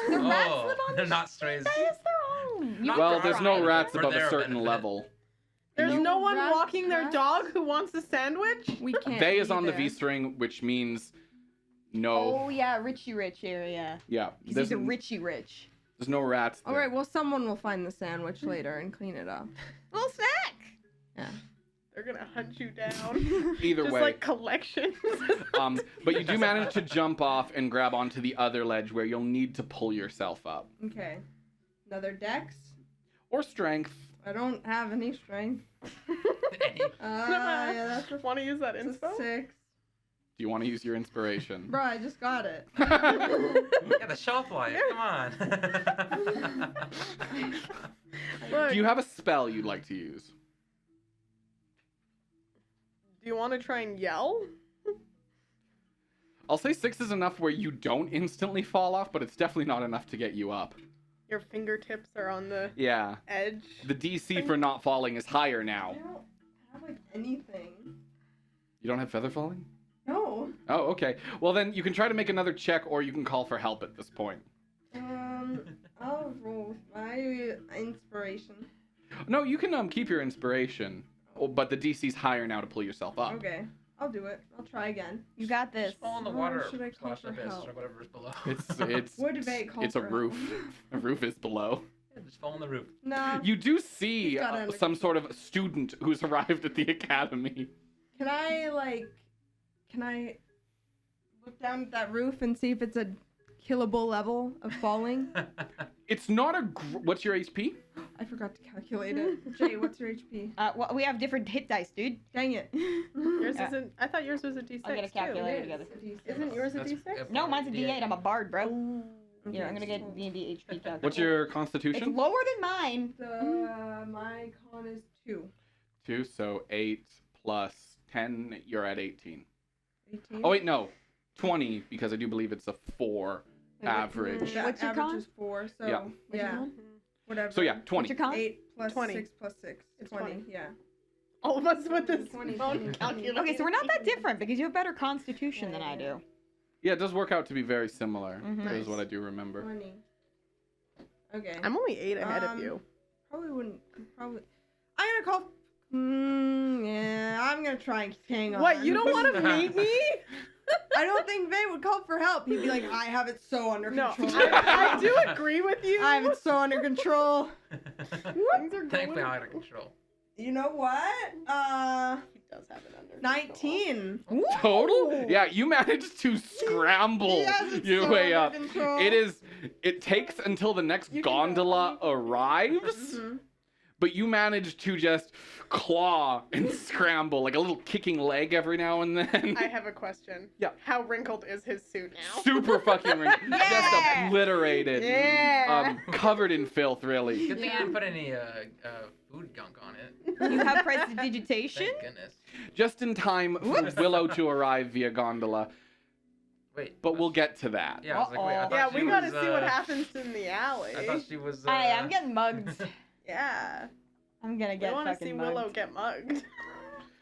The rats Oh, live on they're the not strays. That is their own. Not Well, for there's our no benefit, rats for above a their certain benefit. level. There's You- no one Rats, walking their rats. dog who wants a sandwich? We can't. They is be on the there. V string, which means no. Oh yeah, Richie Rich area. Yeah, Because there's, he's a Richie Rich. there's no rats there. All right, well, someone will find the sandwich later and clean it up. Little snack. They're gonna hunt you down. Either Just way, like collections. but you do manage to jump off and grab onto the other ledge where you'll need to pull yourself up. Okay. Another dex. Or strength. I don't have any strength. Yeah, that's a, Want to use that that's a inspo? 6. Do you want to use your inspiration? Bro, I just got it. Yeah, the shelf life. Come on. Look, Do you have a spell you'd like to use? do you want to try and yell? I'll say 6 is enough where you don't instantly fall off, but it's definitely not enough to get you up. Your fingertips are on the Yeah. edge. The DC for not falling is higher I now. don't have, like, anything. You don't have feather falling? No. Oh, okay. Well, then you can try to make another check, or you can call for help at this point. I'll roll with my inspiration. No, you can keep your inspiration, but the DC's higher now to pull yourself up. Okay. I'll do it. I'll try again. You got this. Just fall in the Oh, water should I call slash for abyss help? or whatever is below. It's Would they call it's a for roof. help? A roof is below. Yeah, just fall in the roof. Nah. You do see He's got it under some sort of student who's arrived at the academy. Can I look down at that roof and see if it's a killable level of falling? It's not a. What's your HP? I forgot to calculate it. Jay, what's your HP? Well, we have different hit dice, dude. Dang it. Yours Yeah. isn't. I thought yours was a D6 I'll get a too. calculator. It together. is. Isn't yours a That's- D6? No, mine's a D8. I'm a bard, bro. Okay, Yeah, I'm gonna get so D&D HP calculator. What's your It's constitution? lower than mine. my con is 2. 2, so 8 plus 10, you're at 18. 18. Oh, wait, no. 20, because I do believe it's a 4 average. The What's your average con? is 4, so Yeah. What's your yeah, con? whatever. So, yeah, 20. What's your con? 8 plus 20. 6 plus 6. It's 20, 20. yeah. All of us with this 20, phone 20. calculator. Okay, so we're not that different because you have better constitution than I do. Yeah, it does work out to be very similar. Mhm. That is Nice. what I do remember. 20. Okay. I'm only 8 ahead of you. Probably wouldn't. Probably. I'm gonna call. Yeah, I'm gonna try and hang on. What? You don't want to meet me? I don't think Vay would call for help. He'd be like, I have it so under No, control. I do agree with you. I have it so under control. Things are Thankfully, going. out of control. You know what? He does have it under 19. Total? Yeah, you managed to scramble He has it your so way under up. control. It takes until the next You can go. gondola arrives, Mhm. but you manage to just claw and scramble, like a little kicking leg every now and then. I have a question. Yeah. How wrinkled is his suit now? Super fucking wrinkled. Just Yeah. obliterated. Yeah. Covered in filth, really. Good thing I didn't put any food gunk on it. You have prestidigitation? Thank goodness. Just in time for Whoops. Willow to arrive via gondola, Wait. but we'll get to that. Yeah, I was like, wait. I Uh-oh. thought Yeah, she we gotta was, see what happens in the alley. I thought she was. I'm getting mugged. Yeah. I'm gonna We get want to fucking see mugged. Willow get mugged.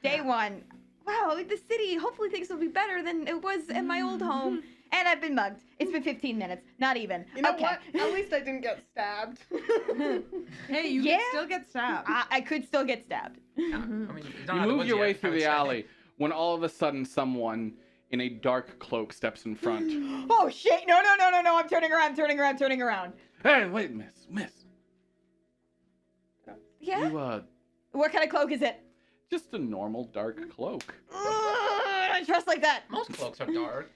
Day one. Wow, the city. Hopefully things will be better than it was in my old home. And I've been mugged. It's been 15 minutes. Not even. You know okay. what? At least I didn't get stabbed. Hey, you Yeah. can still get stabbed. I could still get stabbed. I mean, You move your way through the alley when all of a sudden someone in a dark cloak steps in front. Oh shit! No! I'm turning around. Hey, wait, miss. Yeah. You, What kind of cloak is it? just a normal dark cloak. I don't trust like that. Most cloaks are dark.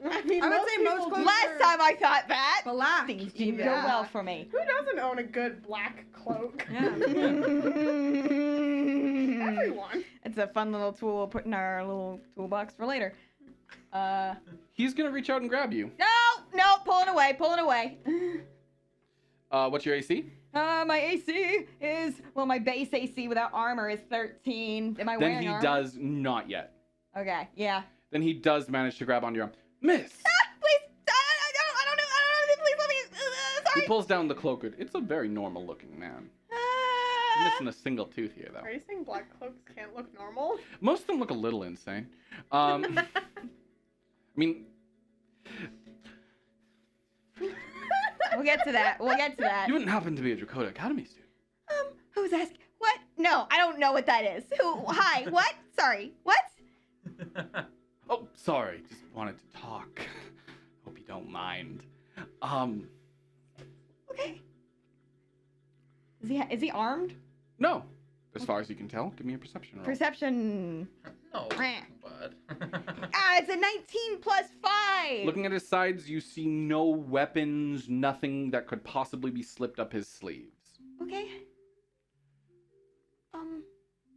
I mean, I would say most people clothes do. Last time I thought that. Black. Things didn't go Yeah. well for me. Who doesn't own a good black cloak? Yeah. Everyone. It's a fun little tool we'll put in our little toolbox for later. He's gonna reach out and grab you. No, pulling away. What's your AC? My AC is, well, my base AC without armor is 13. Am I Then wearing he armor? does not yet. Okay, yeah. Then he does manage to grab onto your arm. Miss! Please, I don't know, please let me, He sorry. pulls down the cloak. It's a very normal looking man. Missing a single tooth here, though. Are you saying black cloaks can't look normal? Most of them look a little insane. I mean, We'll get to that. you wouldn't happen to be a Dakota Academy student. Who's asking? What? No, I don't know what that is. Who? Hi, what? Sorry, what? Oh, sorry. Just wanted to talk. Hope you don't mind. Okay. Is he armed? No. As far as you can tell, give me a perception roll. Perception. No, Meh. bud. It's a 19 plus 5. Looking at his sides, you see no weapons, nothing that could possibly be slipped up his sleeves. Okay.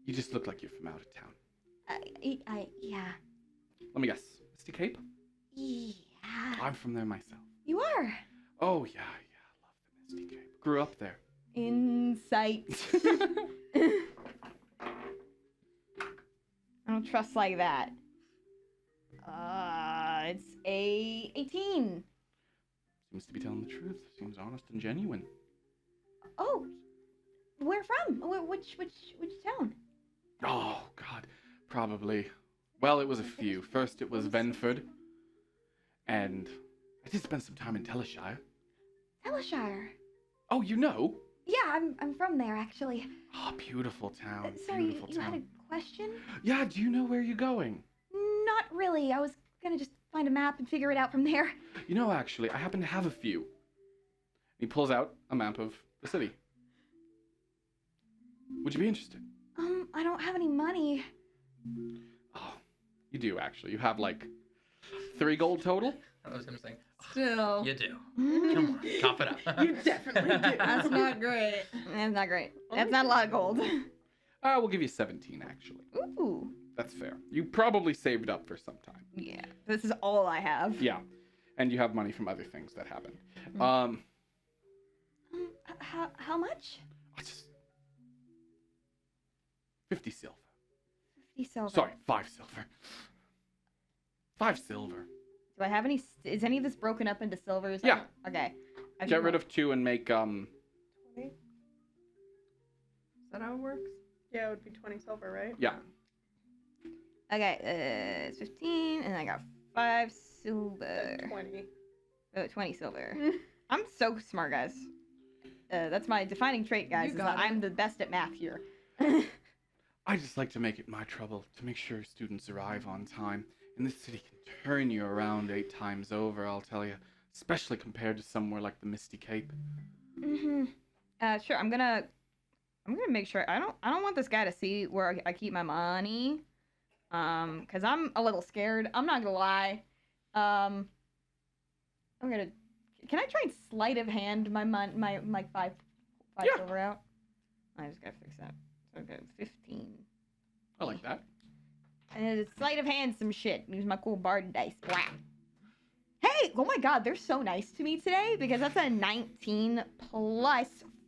You just look like you're from out of town. Yeah. Let me guess. Misty Cape? Yeah. I'm from there myself. You are. Oh, yeah. I love the Misty Cape. Grew up there. Insight. I don't trust like that. It's a 18. Seems to be telling the truth. Seems honest and genuine. Oh, where from? Which town? Oh, God. Probably. Well, it was a few. First, it was Venford. And I did spend some time in Telishire. Telishire. Oh, you know? Yeah, I'm from there actually. Oh, beautiful town. Sorry, Beautiful you town. had a question? Yeah, do you know where you're going? Not really. I was gonna just find a map and figure it out from there. You know, actually, I happen to have a few. He pulls out a map of the city. Would you be interested? I don't have any money. Oh, you do, actually. You have, like, 3 gold total? That was him saying, Still. you do. Come on, cough it up. You definitely do. That's not great. That's not great. That's not a lot of gold. We'll give you 17, actually. Ooh. That's fair. You probably saved up for some time. Yeah. This is all I have. Yeah. And you have money from other things that happened. How much? Just 50 silver. 50 silver. Sorry, 5 silver. 5 silver. Do I have any? Is any of this broken up into silvers? Yeah. Okay. Get rid of 2 and make 20? Is that how it works? Yeah, it would be 20 silver, right? yeah. Okay. It's 15, and I got 5 silver. 20. 20 silver. I'm so smart, guys. That's my defining trait, guys. You Is got that it. I'm the best at math here. I just like to make it my trouble to make sure students arrive on time. And this city can turn you around 8 times over, I'll tell you. Especially compared to somewhere like the Misty Cape. Sure. I'm gonna make sure. I don't want this guy to see where I keep my money. Cause I'm a little scared. I'm not gonna lie. I'm gonna. Can I try and sleight of hand my 5 Yeah. silver out? I just gotta fix that. So I've got 15. I like that. And it's sleight of hand some shit. Use my cool bard dice. Wow. Hey! Oh my god, they're so nice to me today because that's a 19 plus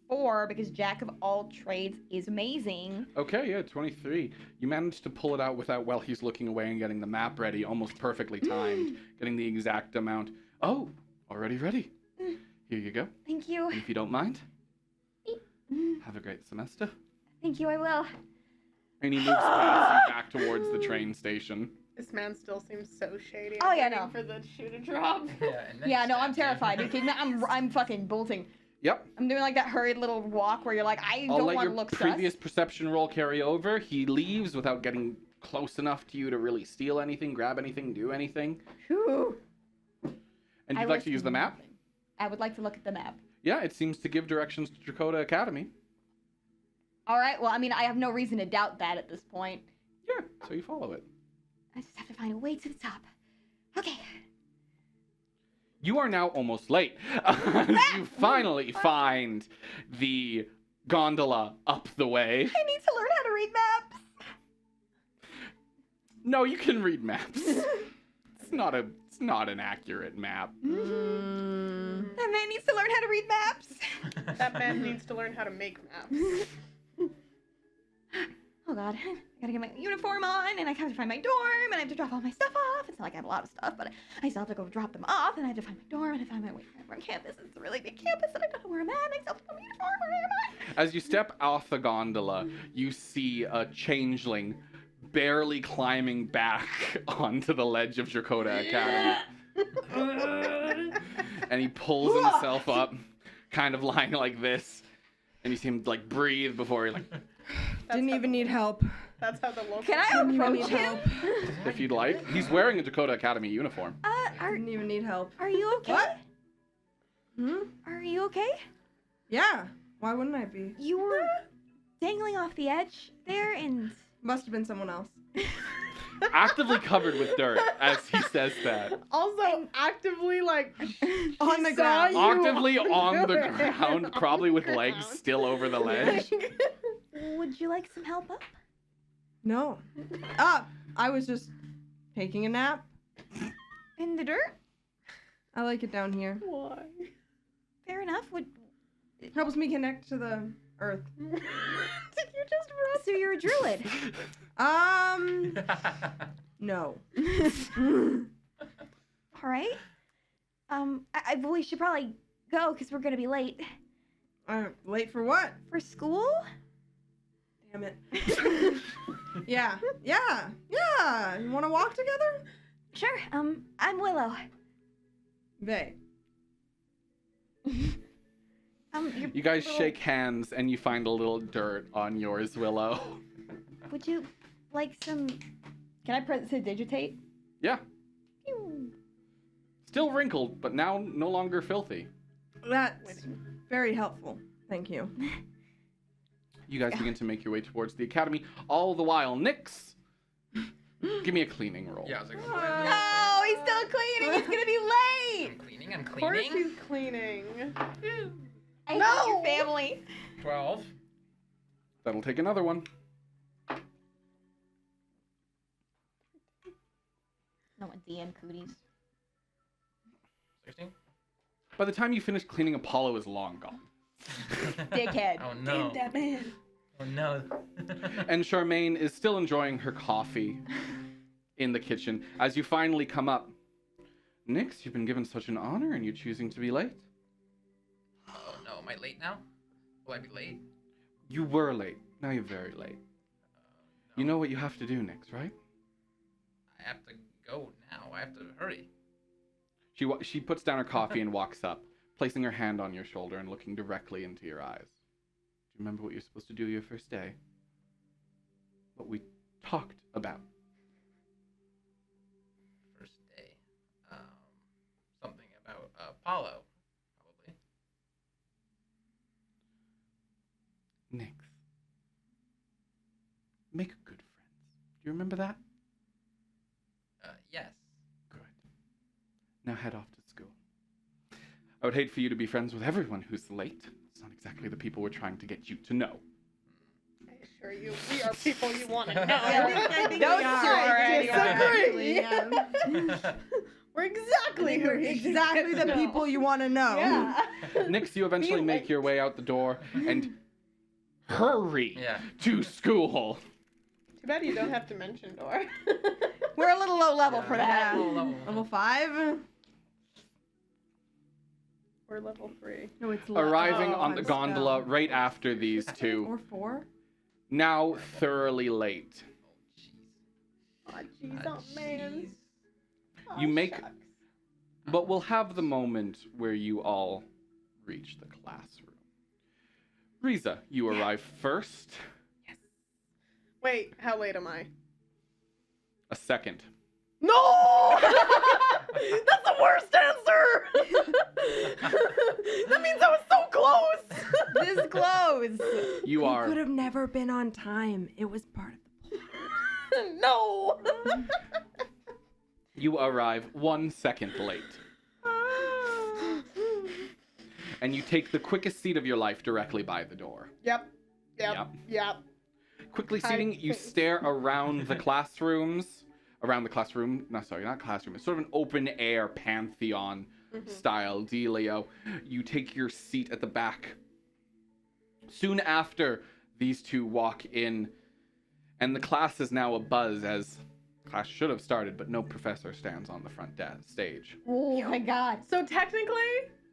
4 because Jack of all trades is amazing. Okay, yeah, 23. You managed to pull it out without, while he's looking away and getting the map ready, almost perfectly timed, getting the exact amount. Oh, already ready. Here you go. Thank you. And if you don't mind, have a great semester. Thank you, I will. And he moves past you back towards the train station. This man still seems so shady. Oh, I'm yeah, waiting no. for the shoe to drop. Yeah, and then Yeah, he no, I'm stabs you. terrified. You kidding me? I'm fucking bolting. Yep. I'm doing like that hurried little walk where you're like, I I'll don't let want your to look previous sus. perception roll carry over. He leaves without getting close enough to you to really steal anything, grab anything, do anything. Whew. And I you'd like wish to use the map? I would like to look at the map. Yeah, it seems to give directions to Dakota Academy. All right. Well, I mean, I have no reason to doubt that at this point. Yeah, so you follow it. I just have to find a way to the top. Okay. You are now almost late. You finally find the gondola up the way. I need to learn how to read maps. No, you can read maps. It's not an accurate map. That man needs to learn how to read maps. That man needs to learn how to make maps. Oh god, I gotta get my uniform on, and I have to find my dorm, and I have to drop all my stuff off. It's not like I have a lot of stuff, but I still have to go drop them off, and I have to find my dorm, and I find my way around campus. It's a really big campus, and I don't know where I'm at, and I still have to find my uniform. Where am I? As you step off the gondola, you see a changeling barely climbing back onto the ledge of Dakota Academy. And he pulls himself up, kind of lying like this. And you see him like breathe before he like, Didn't even need help. That's how the local. Can I Didn't even approach need him? help. if you'd like. He's wearing a Dakota Academy uniform. Didn't even need help. Are you okay? What? Hmm? Are you okay? Yeah. Why wouldn't I be? You were dangling off the edge there, and Must have been someone else. Actively covered with dirt as he says that. Also, actively like On the saw ground. you Actively on the ground. ground, probably with legs Ground. still over the ledge. would you like some help up? No. I was just taking a nap. In the dirt? I like it down here. Why? Fair enough. Helps me connect to the earth. Did you just run? So you're a druid? No. All right. We should probably go because we're gonna be late Late for what? for school. Damn it. Yeah. You want to walk together? Sure. I'm Willow. Bae. You guys shake hands and you find a little dirt on yours, Willow. Would you like some? Can I press to digitate? Yeah. Pew. Still wrinkled, but now no longer filthy. That's very helpful. Thank you. You guys begin to make your way towards the academy. All the while, Nyx, give me a cleaning roll. Yeah, I was like, No, he's still cleaning. He's gonna be late. I'm cleaning, I'm Of course cleaning. he's cleaning. I hate No. your family. 12. That'll take another one. No one DM cooties. 16. By the time you finish cleaning, Apollo is long gone. Dickhead. Oh no. That man. Oh no. And Charmaine is still enjoying her coffee in the kitchen as you finally come up. Nyx, you've been given such an honor and you're choosing to be late. Oh no, am I late now? Will I be late? You were late. Now you're very late. You know what you have to do, Nyx, right? I have to go now. I have to hurry. She puts down her coffee and walks up, placing her hand on your shoulder and looking directly into your eyes. Do you remember what you're supposed to do your first day? What we talked about. First day. Something about Apollo, probably. Nyx. Make good friends. Do you remember that? Yes. Good. Now head off to school. I would hate for you to be friends with everyone who's late. It's not exactly the people we're trying to get you to know. I assure you, we are people you want to know. I think Don't we are. disagree. Actually, yeah. We're exactly who We're you exactly get to the know. people you want to know. Yeah. Nyx, you eventually make your way out the door and hurry Yeah. to school. Too bad you don't have to mention door. We're a little low level for that. Level, Level 5? We're level 3. No, it's Arriving oh, on the I'm gondola spelled. right after these Or two, 4? now thoroughly late. Oh, jeez. Aw, jeez, oh man. Jeez. Aw, You make- shucks. But we'll have the moment where you all reach the classroom. Riza, you arrive first. Wait, how late am I? A second. No! That's the worst answer! That means I was so close! This close. You He are could have never been on time. It was part of the No! you arrive 1 second late. And you take the quickest seat of your life directly by the door. Yep. Quickly Hi, seating, you thanks. stare around the classrooms. Around the classroom. No, sorry, not classroom. It's sort of an open air Pantheon style dealio. You take your seat at the back. Soon after, these two walk in, and the class is now abuzz as class should have started, but no professor stands on the front stage. Oh my god. So technically,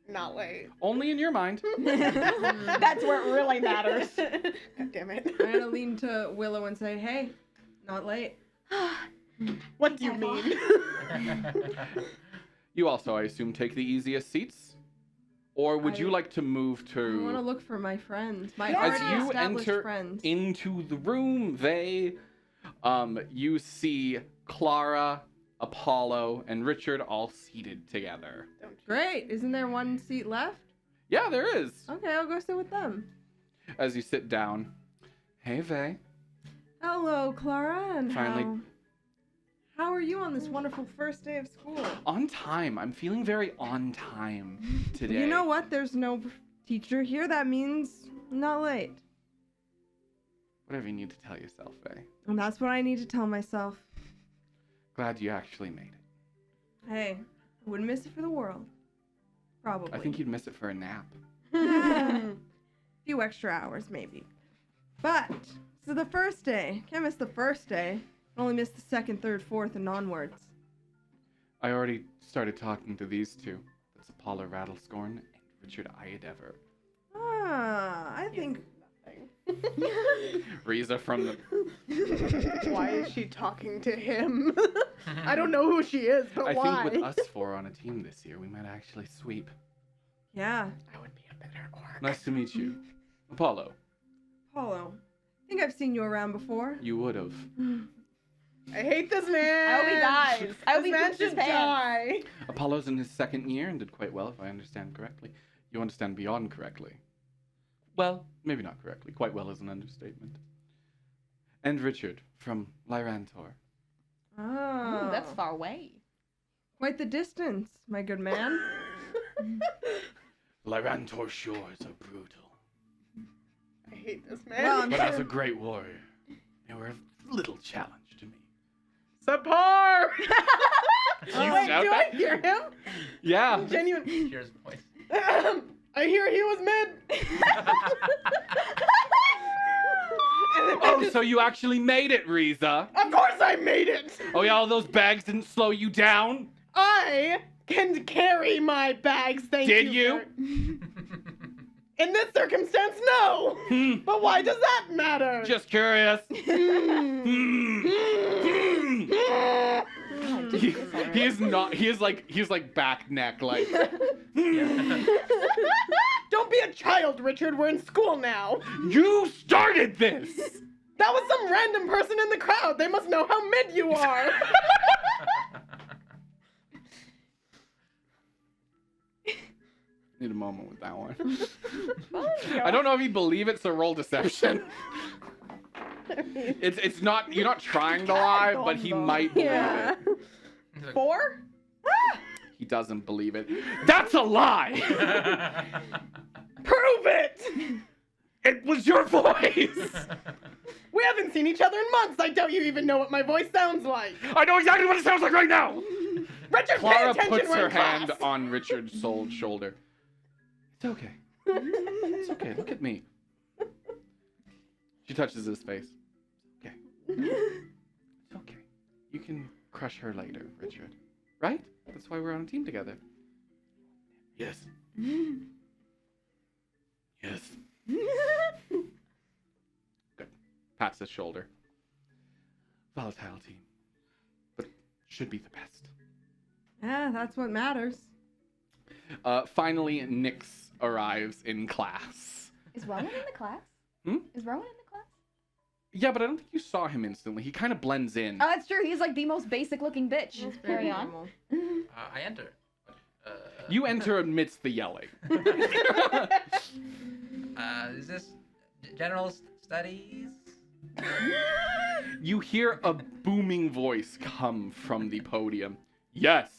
not late. Only in your mind. That's where it really matters. God damn it. I'm gonna lean to Willow and say, "Hey, not late." What do you mean? You also, I assume, take the easiest seats? Or would you like to move I want to to... look for my friends, my Yeah. As already you established enter friends. into the room, you see Clara, Apollo, and Richard all seated together. Great. Isn't there one seat left? Yeah, there is. Okay, I'll go sit with them. As you sit down. Hey, Vay. Hello, Clara, and Finally- how are you on this wonderful first day of school? On time. I'm feeling very on time today. You know what? There's no teacher here. That means not late. Whatever you need to tell yourself, Vay. And that's what I need to tell myself. Glad you actually made it. Hey, I wouldn't miss it for the world. Probably. I think you'd miss it for a nap. A few extra hours, maybe. But, so the first day. Can't miss the first day. Only miss the second, third, fourth, and onwards. I already started talking to these two. That's Apollo Rattlescorn and Richard Iadever. Ah, I think... Riza from the... Why is she talking to him? I don't know who she is, but I why? think with us four on a team this year, we might actually sweep. Yeah. I would be a better orc. Nice to meet you. Apollo, Apollo. I think I've seen you around before. you would have. I hate this man. I hope he dies. I hope This he man poops his should pants. die. Apollo's in his second year and did quite well, if I understand correctly. You understand beyond correctly. Well, maybe not correctly. Quite well is an understatement. And Richard from Lyrantor. Oh. Ooh, that's far away. Quite the distance, my good man. Lyrantor shores are brutal. I hate this man. Well, I'm But as a sure. great warrior, they were of little challenge to me. Subpar! You Wait, shout do I that? hear him? Yeah. Genuine. Cheers, voice. I hear he was mid. And then I Oh, just- so you actually made it, Riza. Of course I made it! Oh yeah, all those bags didn't slow you down? I can carry my bags, thank you. Did you? In this circumstance, no! Hmm, But why does that matter? just curious. Hmm. Hmm. He is not, he is like back neck, like. Don't be a child, Richard. We're in school now. You started this! That was some random person in the crowd. They must know how mid you are. Need a moment with that one. I don't know if you believe it, so roll deception. It's not, you're not trying to lie, but he might believe Yeah. it. He's like, 4? He doesn't believe it. That's a lie! Prove it! It was your voice! We haven't seen each other in months. I doubt you even know what my voice sounds like. I know exactly what it sounds like right now! Richard, Clara pay attention. puts we're her in hand class. on Richard's shoulder. It's okay. It's okay. Look at me. She touches his face. Okay. It's okay. You can crush her later, Richard. Right? That's why we're on a team together. Yes. Yes. Good. Pats his shoulder. Volatile team. But should be the best. Yeah, that's what matters. Finally, Nyx arrives in class. Is Rowan in the class? Hmm? Is Rowan in the class? Yeah, but I don't think you saw him instantly. He kind of blends in. Oh, that's true. He's like the most basic looking bitch. That's Carry very on. normal. I enter. You enter amidst the yelling. Is this general studies? You hear a booming voice come from the podium. Yes!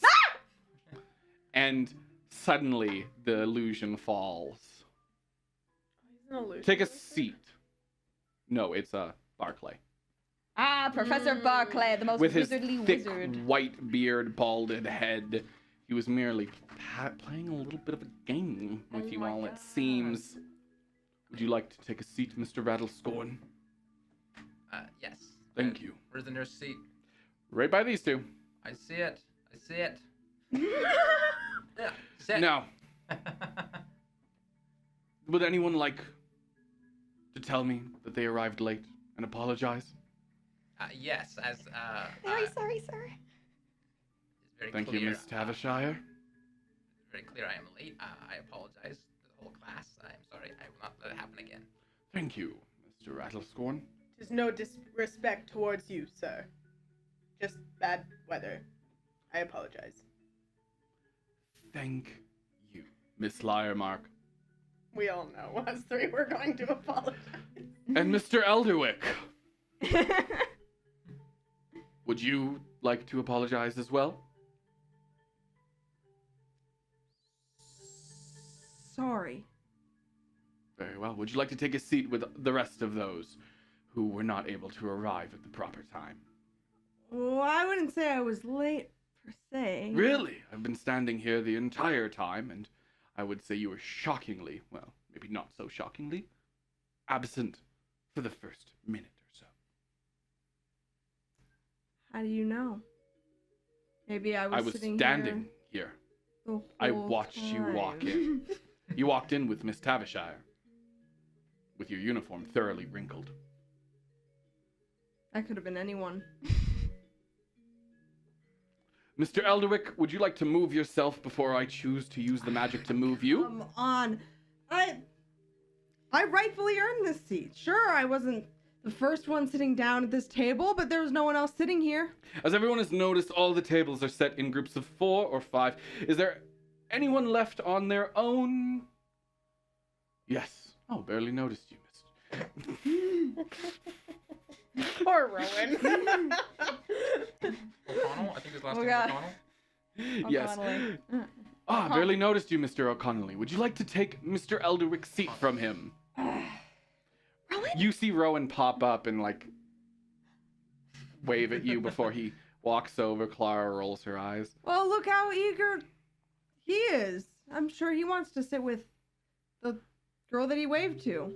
And suddenly the illusion falls. He's an illusion. Take a seat. No, it's Barclay. Ah, Professor Barclay, the most With his wizardly thick wizard. white beard, balded head. He was merely playing a little bit of a game with Oh you my all, God. it seems. Would you like to take a seat, Mr. Rattlescorn? Yes. Thank you. Where's the nurse seat? Right by these two. I see it. I see it. Yeah. Sit. Now, would anyone like to tell me that they arrived late and apologize? Yes, as Very sorry, sir. it's very Thank clear. you, Miss Tavish. Very clear. I am late. I apologize to the whole class. I am sorry. I will not let it happen again. Thank you, Mr. Rattlescorn. There's no disrespect towards you, sir. Just bad weather. I apologize. Thank you, Miss Lyremark. We all know us three were going to apologize. And Mr. Elderwick. Would you like to apologize as well? Sorry. Very well. Would you like to take a seat with the rest of those who were not able to arrive at the proper time? Well, I wouldn't say I was late per se. Really? I've been standing here the entire time, and I would say you were shockingly, well, maybe not so shockingly, absent for the first minute or so. How do you know? Maybe I was, I was sitting standing here. here the I whole watched you walk time. in. You walked in with Miss Tavishire, with your uniform thoroughly wrinkled. That could have been anyone. Mr. Elderwick, would you like to move yourself before I choose to use the magic to move you? Come on. I rightfully earned this seat. Sure, I wasn't the first one sitting down at this table, but there was no one else sitting here. As everyone has noticed, all the tables are set in groups of 4 or 5. Is there anyone left on their own? Yes. Oh, barely noticed you, mister. Poor Rowan. O'Connell? I think his last Oh, name God. was O'Connell. Yes. O'Connelly. Ah, barely noticed you, Mr. O'Connelly. Would you like to take Mr. Elderwick's seat from him? Rowan? You see Rowan pop up and, like, wave at you before he walks over. Clara rolls her eyes. Well, look how eager he is. I'm sure he wants to sit with the girl that he waved to.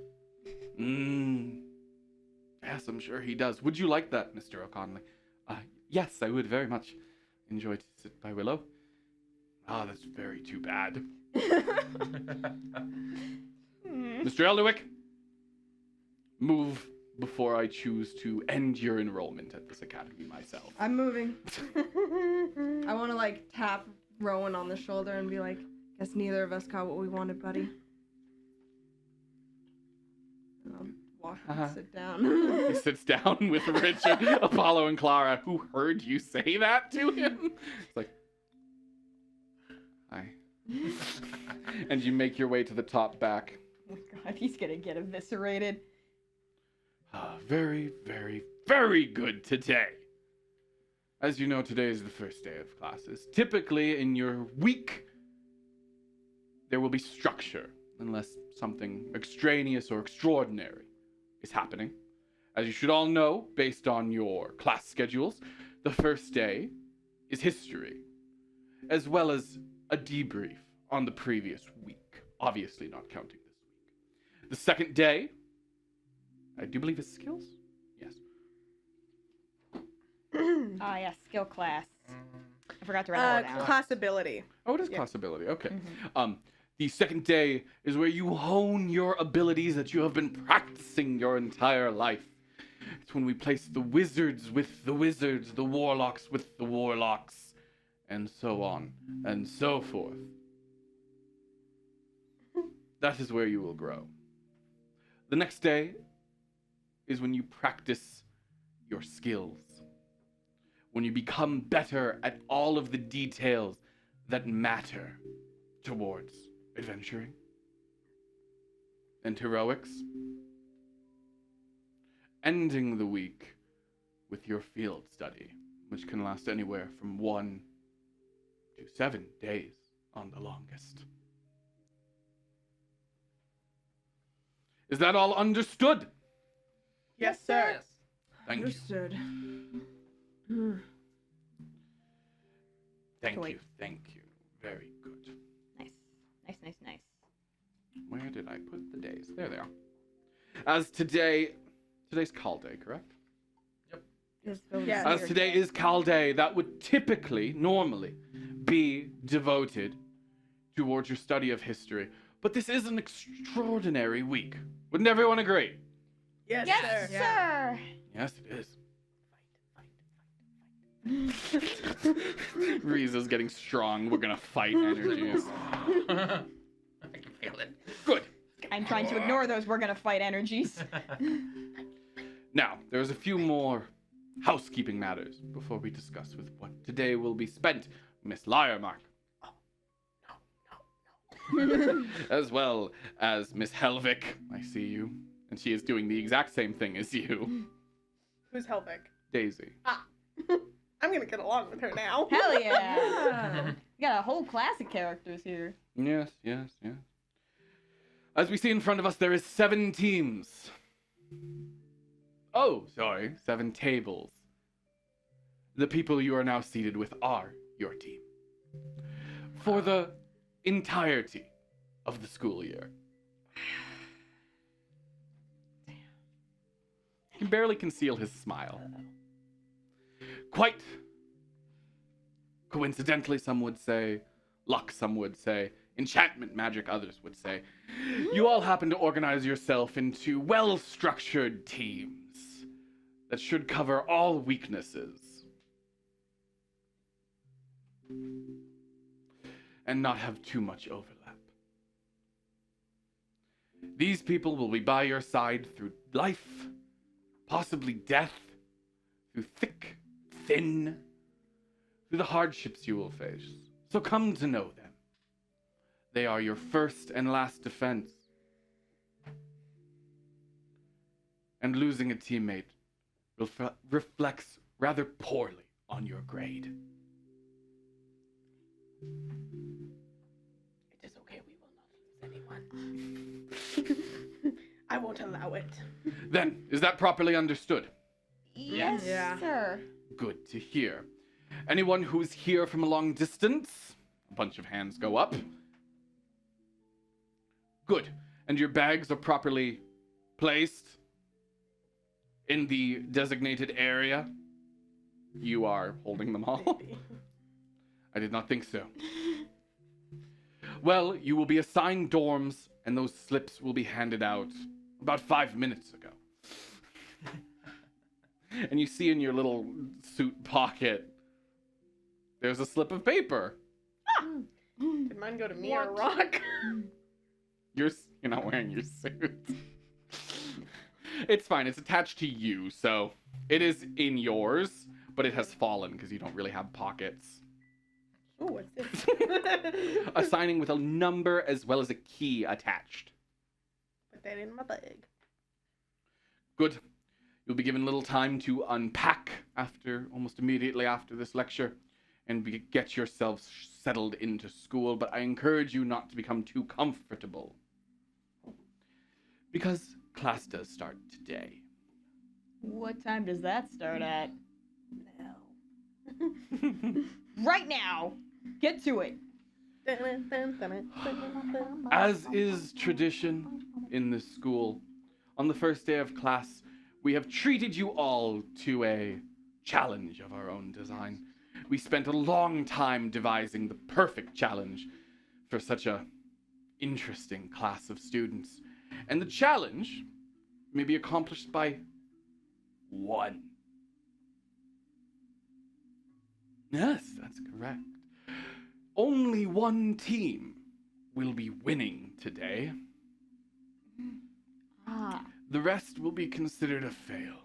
Yes, I'm sure he does. Would you like that, Mr. O'Connelly? Yes, I would very much enjoy to sit by Willow. Ah, that's very too bad. Mr. Elderwick, move before I choose to end your enrollment at this academy myself. I'm moving. I want to, like, tap Rowan on the shoulder and be like, guess neither of us got what we wanted, buddy. And I'll walk and sit down. He sits down with Richard, Apollo, and Clara, who heard you say that to him. It's like, hi. And you make your way to the top back. Oh my god, he's gonna get eviscerated. Very, very, very good today. As you know, today is the first day of classes. Typically, in your week, there will be structure, unless something extraneous or extraordinary is happening. As you should all know, based on your class schedules, the first day is history, as well as a debrief on the previous week, obviously not counting this week. The second day, I do believe is skills? Yes. Ah, yes, skill class. I forgot to write that down. Class ability. Oh, it is Yeah. possibility. Okay. Mhm. The second day is where you hone your abilities that you have been practicing your entire life. It's when we place the wizards with the wizards, the warlocks with the warlocks, and so on and so forth. That is where you will grow. The next day is when you practice your skills. When you become better at all of the details that matter towards adventuring and heroics. Ending the week with your field study, which can last anywhere from 1 to 7 days on the longest. Is that all understood? Yes, sir. Yes. Thank you. Understood. Thank Joy. you. Thank you. Very good. Nice. Where did I put the days? There they are. As today's call day, correct? Yes. As today is Cal Day, that would typically, normally, be devoted towards your study of history. But this is an extraordinary week. Wouldn't everyone agree? Yes, Yes, sir. sir. Yes, it is. Riza's getting strong. We're gonna fight energies. I can feel it. Good. I'm trying to ignore those we're gonna fight energies. Now, there's a few more housekeeping matters before we discuss with what today will be spent, Miss Lyremark. As well as Miss Helvik. I see you. And she is doing the exact same thing as you. Who's Helvik? Daisy. I'm gonna get along with her now. Hell yeah. We got a whole class of characters here. Yes. As we see in front of us, there is 7 teams. Oh, sorry, 7 tables. The people you are now seated with are your team. For the entirety of the school year. He can barely conceal his smile. Quite coincidentally, some would say, luck, some would say, enchantment magic, others would say, you all happen to organize yourself into well-structured teams that should cover all weaknesses and not have too much overlap. These people will be by your side through life, possibly death, through thick, thin, through the hardships you will face. So come to know them. They are your first and last defense. And losing a teammate reflects rather poorly on your grade. It is okay, we will not lose anyone. I won't allow it. Then, is that properly understood? Yes, Yeah. sir. Good to hear. Anyone who's here from a long distance? A bunch of hands go up. Good. And your bags are properly placed in the designated area? You are holding them all? Maybe. I did not think so. Well, you will be assigned dorms, and those slips will be handed out about 5 minutes ago. And you see in your little suit pocket, there's a slip of paper. Did mine go to me or Rock? You're not wearing your suit. It's fine. It's attached to you, so it is in yours, but it has fallen because you don't really have pockets. Oh, what's this? Assigning with a number as well as a key attached. Put that in my bag. Good. You'll be given a little time to unpack almost immediately after this lecture and get yourselves settled into school, but I encourage you not to become too comfortable. Because class does start today. What time does that start at? No. Right now. Get to it. As is tradition in this school, on the first day of class, we have treated you all to a challenge of our own design. We spent a long time devising the perfect challenge for such a interesting class of students. And the challenge may be accomplished by 1. Yes, that's correct. Only 1 team will be winning today. Ah. The rest will be considered a fail.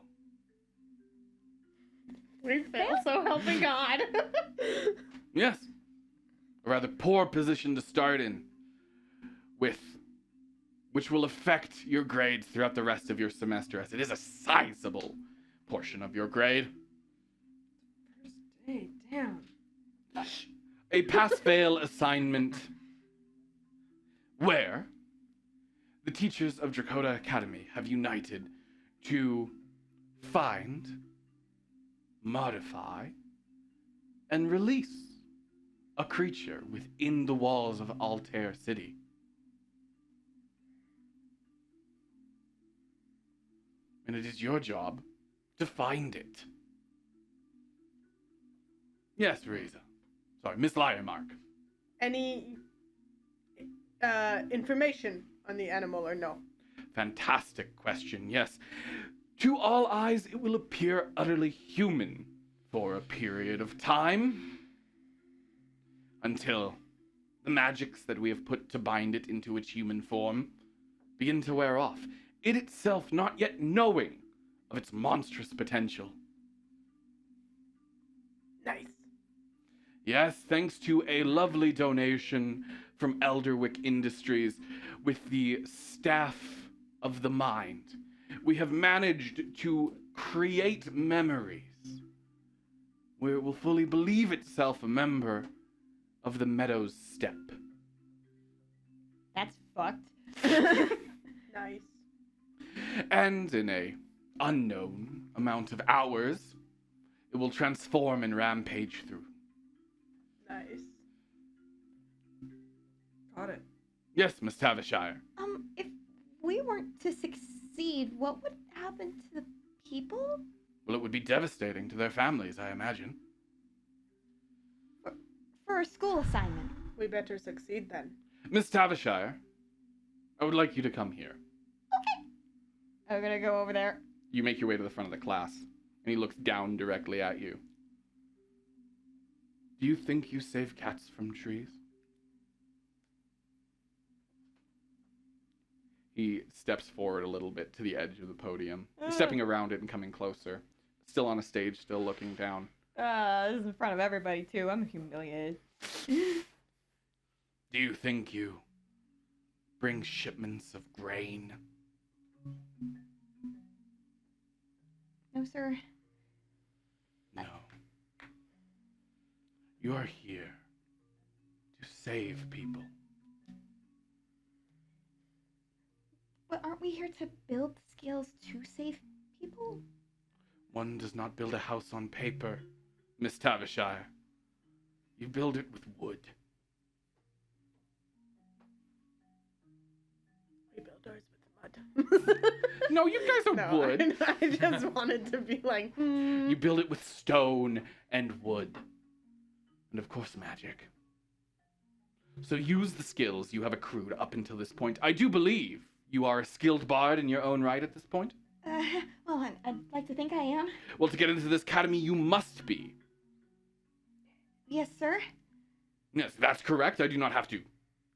We fail, so helping God. Yes. A rather poor position to start in, which will affect your grades throughout the rest of your semester, as it is a sizable portion of your grade. Hey, damn. A pass-fail assignment where the teachers of Dracota Academy have united to find, modify, and release a creature within the walls of Altear City. And it is your job to find it. Yes, Riza. Sorry, Miss Liarmark. Any information on the animal or no? Fantastic question, yes. To all eyes, it will appear utterly human for a period of time, until the magics that we have put to bind it into its human form begin to wear off, it itself not yet knowing of its monstrous potential. Nice. Yes, thanks to a lovely donation from Elderwick Industries with the staff of the mind, we have managed to create memories where it will fully believe itself a member of the Meadow's step. That's fucked. Nice. And in a unknown amount of hours, it will transform and rampage through. Nice. Got it. Yes, Miss Tavisshire. If we weren't to succeed, what would happen to the people? Well, it would be devastating to their families, I imagine. For a school assignment. We better succeed then. Miss Tavisshire, I would like you to come here. I'm gonna go over there. You make your way to the front of the class, and he looks down directly at you. Do you think you save cats from trees? He steps forward a little bit to the edge of the podium, stepping around it and coming closer. Still on a stage, still looking down. This is in front of everybody too. I'm humiliated. Do you think you bring shipments of grain? No, sir. No. You are here to save people. But aren't we here to build skills to save people? One does not build a house on paper, Miss Tavisshire. You build it with wood. We build ours with mud. No, you guys are No, wood. I just wanted to be like, You build it with stone and wood. And of course, magic. So use the skills you have accrued up until this point. I do believe you are a skilled bard in your own right at this point. Well, I'd like to think I am. Well, to get into this academy, you must be. Yes, sir. Yes, that's correct. I do not have to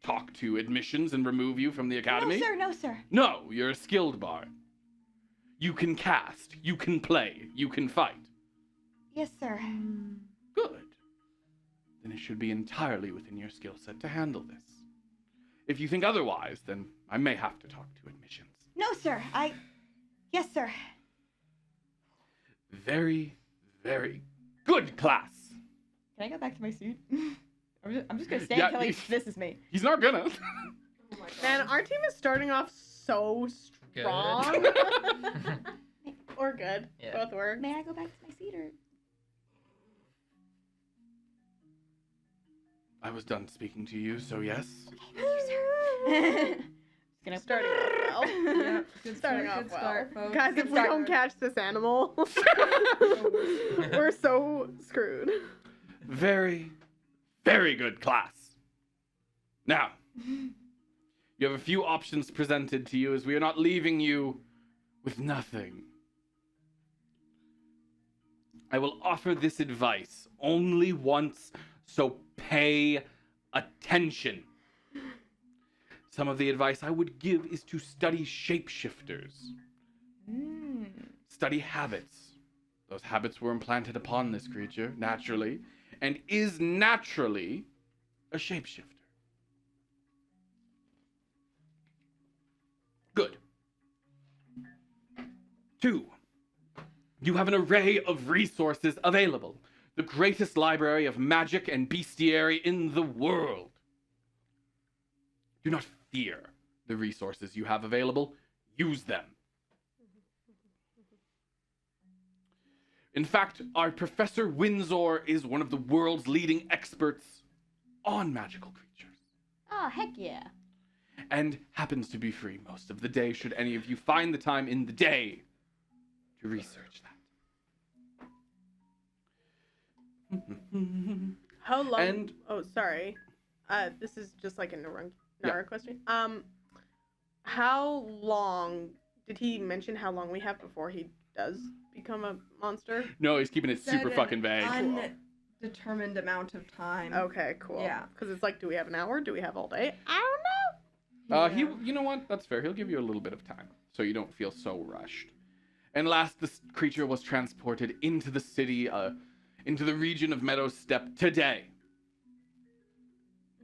talk to admissions and remove you from the academy. No, sir. No, sir. No, you're a skilled bard. You can cast, you can play, you can fight. Yes, sir. Good. Then it should be entirely within your skill set to handle this. If you think otherwise, then I may have to talk to admissions. No, sir. Yes, sir. Very, very good class. Can I go back to my seat? I'm just gonna stay Yeah, until he dismisses me. He's not gonna. Oh my god. man, our team is starting off so Good. strong. Or good. Yeah. Both work. May I go back to my seat or? I was done speaking to you, so yes. Thank you, sir. Gonna Starting off well. Yeah, good Starting start, off good well. start, folks. Guys, Good if we start. don't catch this animal, we're so screwed. Very, very good class. Now, you have a few options presented to you as we are not leaving you with nothing. I will offer this advice only once, so pay attention. Some of the advice I would give is to study shapeshifters, Study habits. Those habits were implanted upon this creature, naturally, and is naturally a shapeshifter. Good. 2. You have an array of resources available. The greatest library of magic and bestiary in the world. Do not fear the resources you have available. Use them. In fact, our Professor Windsor is one of the world's leading experts on magical creatures. Oh, heck yeah. And happens to be free most of the day, should any of you find the time in the day to research that. How long? And- Oh, sorry. This is just like a Nara Yeah. question. How long did he mention how long we have before he does become a monster? No, he's keeping it super Said fucking vague. Undetermined amount of time. Okay, cool. Yeah. Because it's like, do we have an hour? Do we have all day? I don't know. You know what? That's fair. He'll give you a little bit of time, so you don't feel so rushed. And last, this creature was transported into the city, into the region of Meadow Steppe today.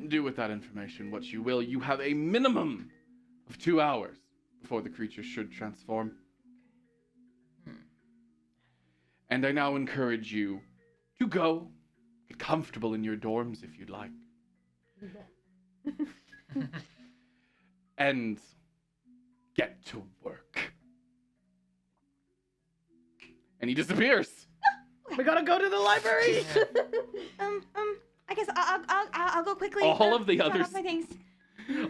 Do with that information what you will. You have a minimum of 2 hours before the creature should transform. And I now encourage you to go, get comfortable in your dorms if you'd like. And get to work. And he disappears. We gotta go to the library. I guess I'll go quickly. All of the drop others- off my things.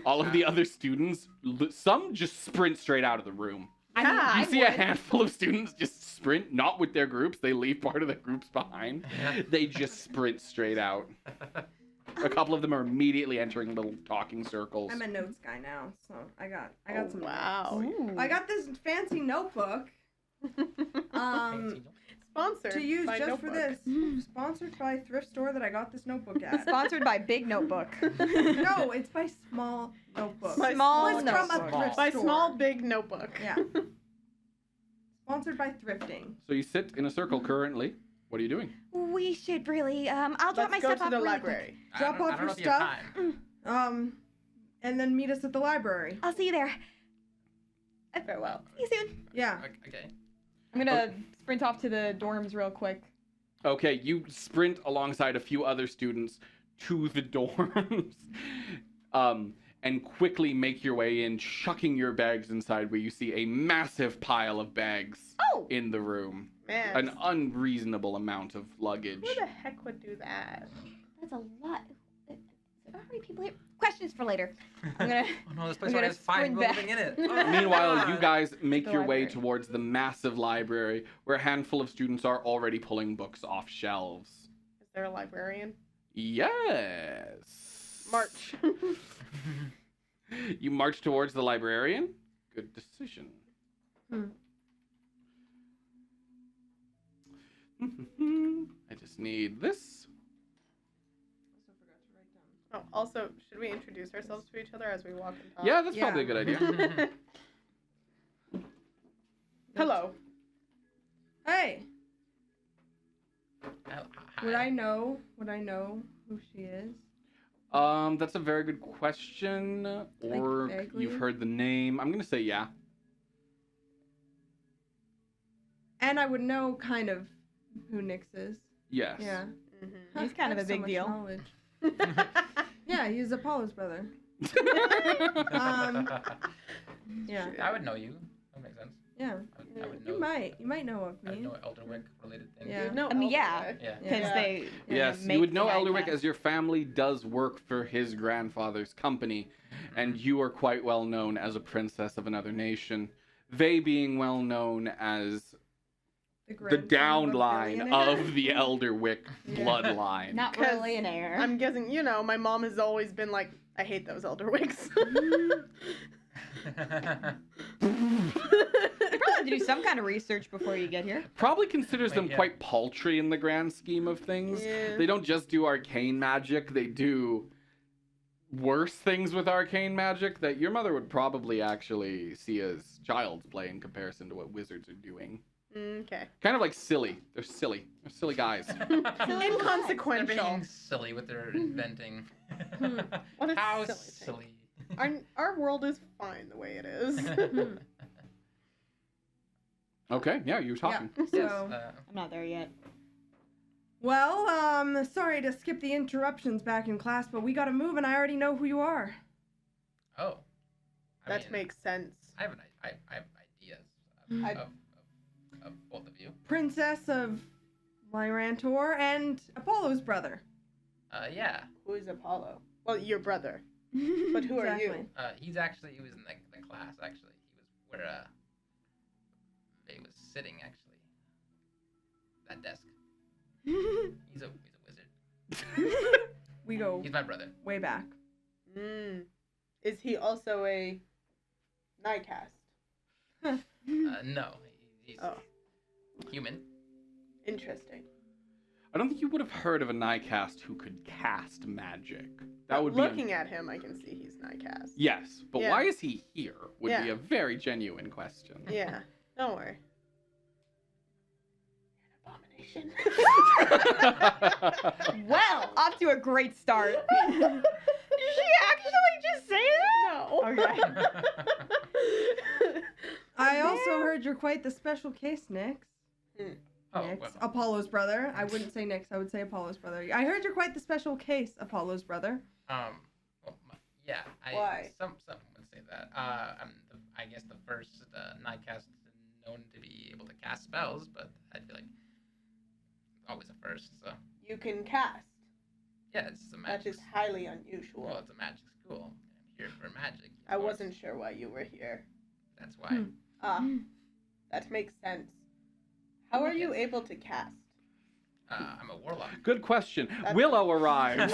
All of the other students, some just sprint straight out of the room. Yeah, You see a handful of students just sprint, not with their groups. They leave part of their groups behind. They just sprint straight out. A couple of them are immediately entering little talking circles. I'm a notes guy now, so I got Oh, some. wow. Ooh. I got this fancy notebook. Sponsored To use by just for Notebook. this. Sponsored by thrift store that I got this notebook at. Sponsored by Big Notebook. No, it's by Small Notebook. By Small It's from a Notebook. thrift By store. Small Big Notebook. Yeah. Sponsored by thrifting. So you sit in a circle currently. What are you doing? We should really. I'll drop my Let's go stuff to off the really library. Drop off your stuff. And then meet us at the library. Quick. I'll see you there. Farewell. See you soon. Yeah. Okay. I'm gonna sprint off to the dorms real quick. Okay, you sprint alongside a few other students to the dorms. And quickly make your way in, chucking your bags inside where you see a massive pile of bags Oh! in the room. Man. An unreasonable amount of luggage. Who the heck would do that? That's a lot. How many people here? Questions for later. I'm gonna. Oh no, this place I'm already gonna has 5 sprint people back. living in it. Meanwhile, you guys make The your way library. towards the massive library where a handful of students are already pulling books off shelves. Is there a librarian? Yes. March. You march towards the librarian. Good decision. I just need this. Oh, also, should we introduce ourselves to each other as we walk and talk? Yeah, that's Yeah. probably a good idea. Hello. Hey. Oh, Would hi. I know who she is? That's a very good question. Or vaguely? you've heard the name. I'm gonna say yeah. And I would know kind of who Nyx is. Yes. Yeah. Mm-hmm. He's kind I of have a big much deal. knowledge. Yeah, he's Apollo's brother. Yeah. I would know you. That makes sense. Yeah. I would know. You might know of I would me. know Elderwick related things. Yeah. No, I mean, yeah. Yeah. Because Yeah. they. Yes, make you would know the Elderwick iPad. as your family does work for his grandfather's company, and you are quite well known as a princess of another nation. They being well known as the grandson downline billionaire. of the Elderwick Yeah. bloodline. Not 'Cause really an heir. I'm guessing, my mom has always been like, I hate those Elderwicks. You probably have to do some kind of research before you get here. Probably considers them Yeah. quite paltry in the grand scheme of things. Yeah. They don't just do arcane magic, they do worse things with arcane magic that your mother would probably actually see as child's play in comparison to what wizards are doing. Okay. Kind of like silly. They're silly. They're silly guys. They're Inconsequential. being silly what they're inventing. What a How silly silly. Our world is fine the way it is. Okay, yeah, you were talking. Yeah. Yes, So, I'm not there yet. well, sorry to skip the interruptions back in class, but we gotta move, and I already know who you are. oh. I That mean, makes sense. I have ideas of both of you. Princess of Lyrantor and Apollo's brother. Yeah. Who is Apollo? Well, your brother. But who are you? He was in the class, actually. He was where, they was sitting, actually. That desk. He's a wizard. We go He's my brother. way back. Is he also a Nightcast? No. He's Oh, human. interesting. I don't think you would have heard of a Nightcast who could cast magic. That would be Looking at him, I can see he's Nightcast. Yes, but Yeah. why is he here would be Yeah. a very genuine question. Yeah, don't worry. An abomination. Well, off to a great start. Did she actually just say that? No. Okay. I also heard you're quite the special case, Nyx. Oh, Nyx, well, Apollo's brother. I wouldn't say Nyx, I would say Apollo's brother. I heard you're quite the special case, Apollo's brother. yeah. Why? Some would say that. I guess the first Nightcast known to be able to cast spells, but I feel like it's always a first. So You can cast. yeah, it's a That magic. is highly unusual. Well, it's a magic school. I'm here for magic. of I course. wasn't sure why you were here. That's why. Ah, that makes sense. How are you Yes. able to cast? I'm a warlock. Good question. That's- Willow arrives.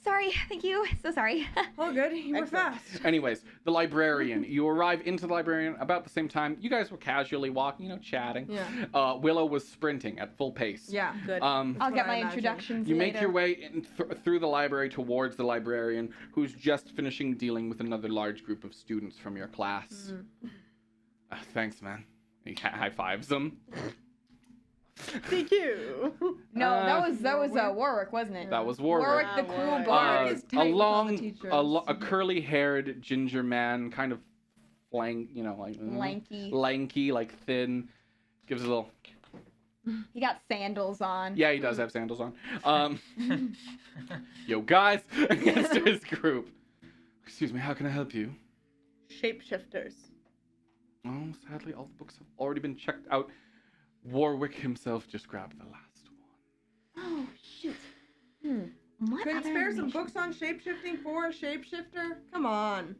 Sorry, thank you. So sorry. Oh, good. You were Excellent. fast. Anyways, the librarian. You arrive into the librarian about the same time. You guys were casually walking, chatting. Yeah. Willow was sprinting at full pace. Yeah. Good. I'll what get I my imagined. introductions You later. make your way through the library towards the librarian, who's just finishing dealing with another large group of students from your class. Thanks, man. He high fives them. Thank you. No, Uh, that was Warwick, wasn't it? That was Warwick. Warwick the Ah, cool Warwick. bard. is A tight with all the long, teachers. a curly-haired ginger man, kind of lanky, like thin. Gives a little. He got sandals on. Yeah, he does have sandals on. Yo, guys, against his group. Excuse me, how can I help you? Shapeshifters. Oh, sadly, all the books have already been checked out. Warwick himself just grabbed the last Oh, shoot. What Couldn't other spare some information? books on shapeshifting for a shapeshifter? Come on.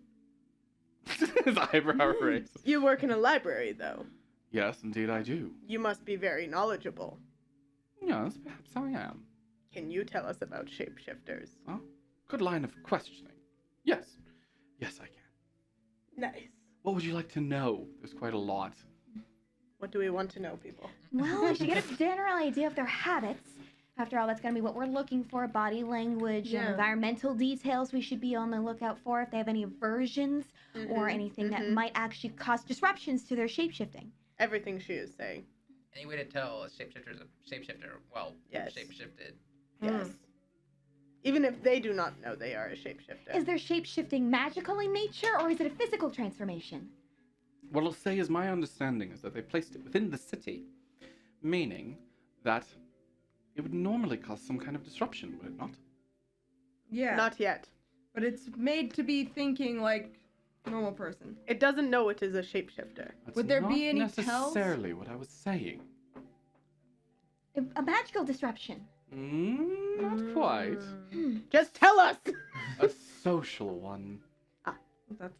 one. His eyebrow raised. You work in a library, though. Yes, indeed, I do. You must be very knowledgeable. Yes, perhaps I am. Can you tell us about shapeshifters? Good line of questioning. Yes. Yes, I can. Nice. What would you like to know? There's quite a lot. What do we want to know, people? Well, I should get a general idea of their habits. After all, that's going to be what we're looking for. Body language, Yeah. environmental details we should be on the lookout for. If they have any aversions or Mhm, anything that mhm. might actually cause disruptions to their shapeshifting. Everything she is saying. Any way to tell a shapeshifter is a shapeshifter? Well, Yes. shapeshifted. Yes. Even if they do not know they are a shapeshifter. Is their shapeshifting magical in nature or is it a physical transformation? What I'll say is my understanding is that they placed it within the city, meaning that it would normally cause some kind of disruption, would it not? Yeah. Not yet. But it's made to be thinking like a normal person. It doesn't know it is a shapeshifter. That's Would there not be any tells? necessarily what I was saying. A magical disruption. Not quite. Just tell us! A social one. That's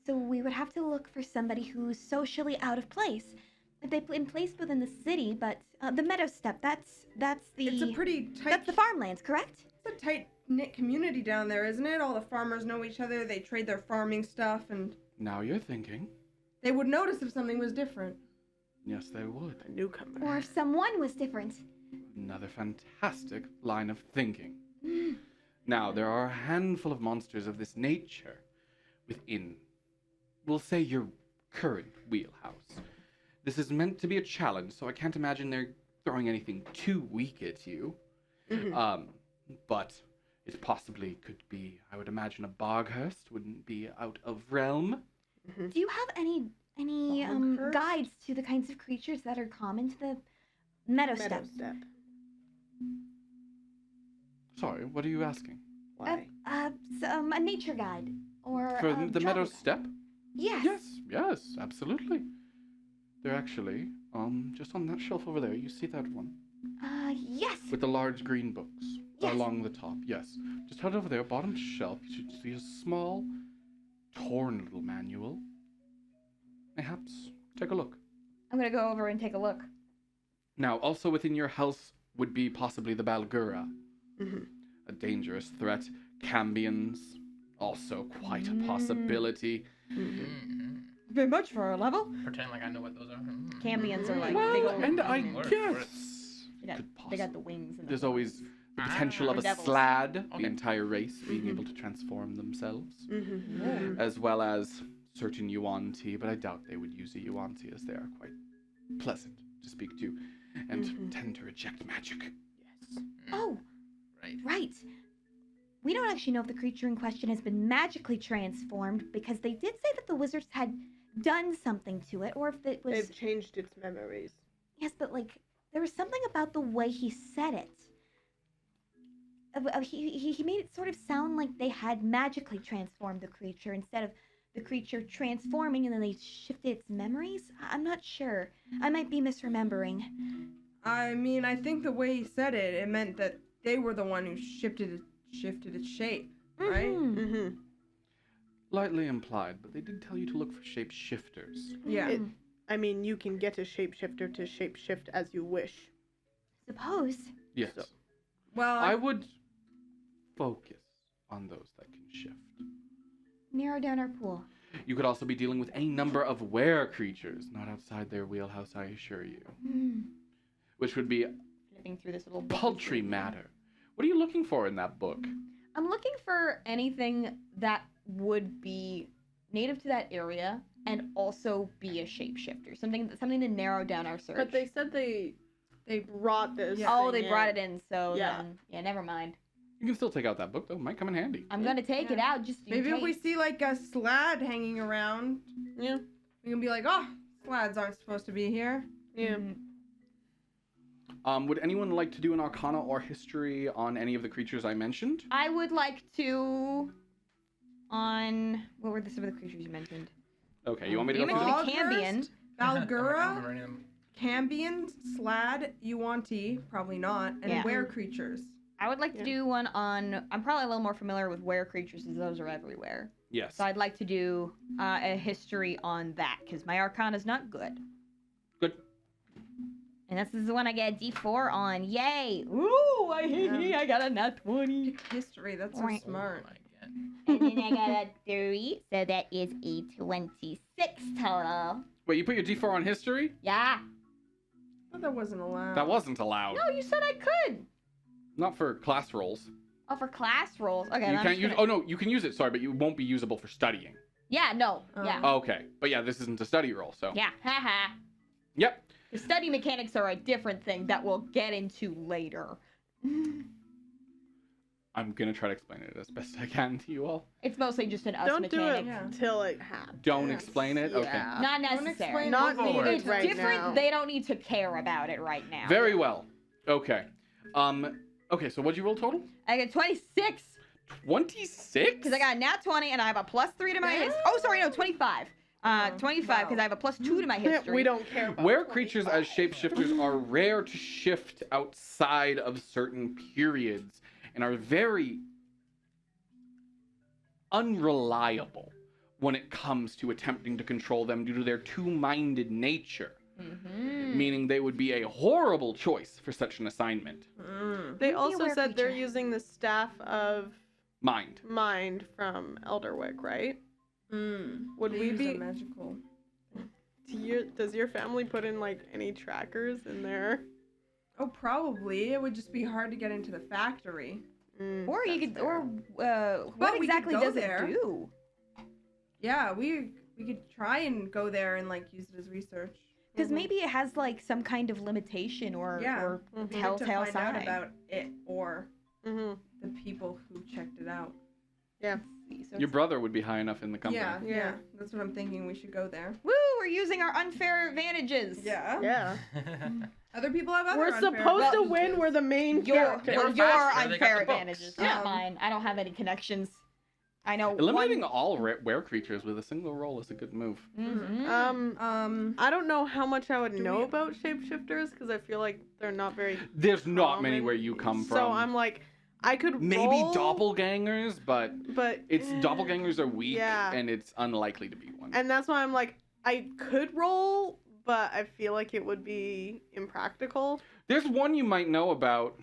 So we would have to look for somebody who's socially out of place. If they've been placed within the city, but the Meadow Step, that's the It's a pretty tight. that's the farmlands, correct? It's a tight knit community down there, isn't it? All the farmers know each other. They trade their farming stuff, and Now you're thinking. they would notice if something was different. Yes, they would. A newcomer. Or if someone was different. Another fantastic line of thinking. Now, there are a handful of monsters of this nature within, we'll say, your current wheelhouse. This is meant to be a challenge, so I can't imagine they're throwing anything too weak at you. But it possibly could be, I would imagine, a Boghurst wouldn't be out of realm. Do you have any Boghurst? guides to the kinds of creatures that are common to the Meadow Steppe? Sorry, what are you asking? Why? A nature guide or For a the Meadow travel guide. Steppe? Yes. Yes, absolutely. They're actually, just on that shelf over there. You see that one? Yes. With the large green books Yes. along the top, yes. Just head over there, bottom shelf. You should see a small, torn little manual. Perhaps take a look. I'm gonna go over and take a look. Now, also within your house would be possibly the Balgura. A dangerous threat. Cambions, also quite a possibility. Very much for our level. Pretend like I know what those are. Cambions are like Well, big old. and I Word, guess They got, could they got possibly. the wings. And There's the always the potential of Or a devils. slad, Okay. the entire race being able to transform themselves, Mm-hmm. as well as certain Yuan-Ti, but I doubt they would use a Yuan-Ti as they are quite pleasant to speak to and tend to reject magic. Oh, Right. right. We don't actually know if the creature in question has been magically transformed because they did say that the wizards had done something to it, or if it was. They've changed its memories. Yes, but like there was something about the way he said it. He made it sort of sound like they had magically transformed the creature instead of the creature transforming and then they shifted its memories. I'm not sure. I might be misremembering. I mean, I think the way he said it, it meant that they were the one who shifted its shape, right? Mhm. Mm-hmm. Lightly implied, but they did tell you to look for shapeshifters. Yeah. It- I mean, you can get a shapeshifter to shapeshift as you wish. Suppose. Yes. So- Well, I would focus on those that can shift. Narrow down our pool. You could also be dealing with a number of were creatures, not outside their wheelhouse, I assure you. Which would be flipping through this little book. paltry matter. What are you looking for in that book? I'm looking for anything that would be native to that area and also be a shapeshifter. Something to narrow down our search. But they said they brought this. Yeah. Oh, thing they brought in. it in, so Yeah. then, never mind. You can still take out that book, though. It might come in handy. I'm gonna take it out just in maybe if we case. see like a slad hanging around, Yeah. we can be like, oh, slads aren't supposed to be here. Yeah. Mhm. Would anyone like to do an Arcana or History on any of the creatures I mentioned? I would like to. On what were some of the creatures you mentioned? Okay, you want me to You go through mentioned them? the Cambion. I don't remember Balgura, any of them. Cambion, slad, Yuan-Ti, probably not, and Yeah. were creatures. I would like to Yeah. do one on. I'm probably a little more familiar with were creatures, as those are everywhere. Yes. So I'd like to do a history on that because my Arcana's not good. Good. And this is the one I get a D4 on. Yay! Ooh, I got a nat 20. History, that's so Right. smart. Oh my God. And then I got a 3, so that is a 26 total. Wait, you put your D4 on History? Yeah. But that wasn't allowed. That wasn't allowed. No, you said I could. Not for class rolls. Oh, for class rolls. Okay. You then I'm can't just use. gonna- Oh no, you can use it. Sorry, but you won't be usable for studying. Yeah. No. Oh. Yeah. Okay, but yeah, this isn't a study roll, so. Yeah. Haha. Yep. The study mechanics are a different thing that we'll get into later. I'm gonna try to explain it as best I can to you all. It's mostly just an us Don't do mechanic. it Yeah. till it happens. Don't explain it. Okay. Yeah. Not Don't necessary. explain Not Go for needed it. It's right different. now. They don't need to care about it right now. Very well. Okay. Okay. So what'd you roll total? I got 26 26. because I got a nat 20 and I have a +3 to my history. Oh, sorry, no, 25. 25 because I have a +2 to my history. We don't care about Where creatures as shapeshifters are rare to shift outside of certain periods and are very unreliable when it comes to attempting to control them due to their two-minded nature, Mhm. meaning they would be a horrible choice for such an assignment. Mm. They Maybe a also were said they're creature. using the staff of Mind. mind from Elderwick, right? Mm. Would They we use be? a magical? Does your family put in like any trackers in there? Oh, probably. It would just be hard to get into the factory. Or you That's could, or But what we could exactly go does there. it do? Yeah, we could try and go there and like use it as research. Because maybe it has like some kind of limitation or Yeah. Mhm. We need telltale to find sign. out about it or Mm-hmm. the people who checked it out. So Your brother would be high enough in the company. Yeah. That's what I'm thinking. We should go there. woo! We're using our unfair advantages. Yeah. Yeah. Other people have other We're unfair supposed to advantages. win. We're the main Your character. We're your faster, they got unfair the books. advantages, Yeah. not mine. I don't have any connections. I know. Eliminating all were creatures with a single roll is a good move. Mhm. I don't know how much I would Do know we- about shapeshifters because I feel like they're not very. There's not many common. where you come from. So I'm like, I could maybe roll, doppelgangers, but but it's doppelgangers are weak, Yeah. and it's unlikely to be one. And that's why I'm like, I could roll, but I feel like it would be impractical. There's one you might know about.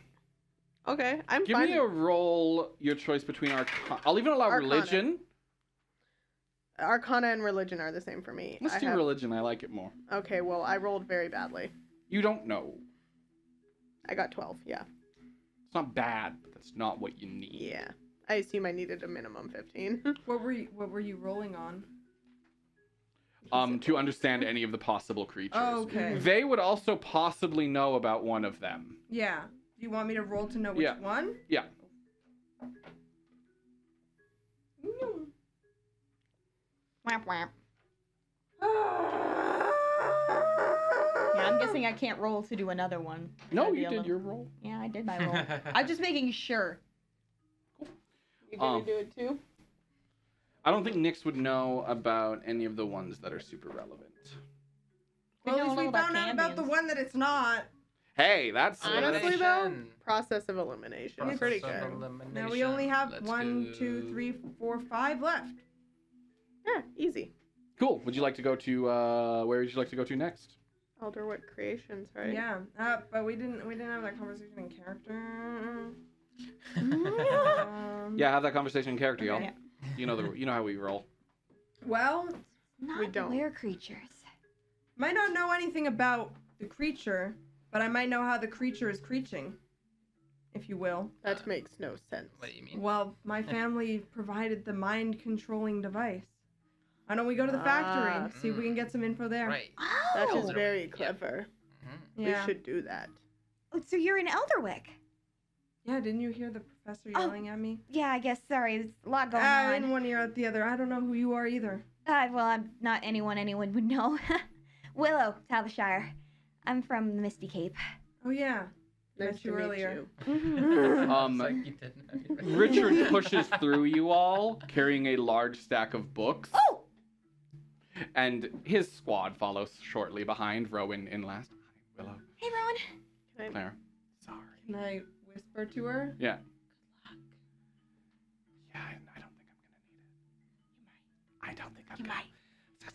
Okay, I'm Give fine. me a roll, your choice between I'll even allow Arcana. religion. Arcana and religion are the same for me. Let's I do have- religion. I like it more. Okay, well, I rolled very badly. You don't know. I got 12. Yeah. It's not bad, but that's not what you need. Yeah. I assume I needed a minimum 15. What were you rolling on? To understand any of the possible creatures. Oh, okay. They would also possibly know about one of them. Yeah. Do you want me to roll to know which Yeah. one? Yeah. Whap, whap. Yeah, I'm guessing I can't roll to do another one. No, That'd be you a did little- your roll. Yeah, I did my roll. I'm just making sure. You gonna Um, do it too? I don't think Nyx would know about any of the ones that are super relevant. Well, We at know least a we little about found out about the Cambions. one that it's not. Hey, that's Honestly, though, Elimination. process of elimination. Process Pretty of good. elimination. Now we only have Let's 1, 2, go. 3, 4, 5 left. Yeah, easy. cool. Would you like to go to where would you like to go to next? Elderwick Creations, right? Yeah. But we didn't have that conversation in character. Yeah, have that conversation in character, y'all. Yeah. You know how we roll. Well, Not We don't. were creatures. might not know anything about the creature, but I might know how the creature is creating, if you will. That makes no sense. What do you mean? Well, my family provided the mind controlling device. Why don't we go to the factory? Ah. See if we can get some info there. Right. That Oh, is very Yeah. clever. Mhm. Yeah. We should do that. Oh, so you're in Elderwick. Yeah, didn't you hear the professor Oh. yelling at me? Yeah, I guess. Sorry, there's a lot going In on. one ear out the other. I don't know who you are either. Well, I'm not anyone would know. Willow, Talishire. I'm from the Misty Cape. Oh yeah. Nice Met you to meet earlier. Um, It's like you didn't know you were- Richard pushes through you all, carrying a large stack of books. Oh! And his squad follows shortly behind, Rowan in last. Hi, Willow. Hey, Rowan. Claire. Sorry. Can I whisper to her? Yeah. Yeah, I don't think I'm gonna need it. I don't think I'm You gonna. might.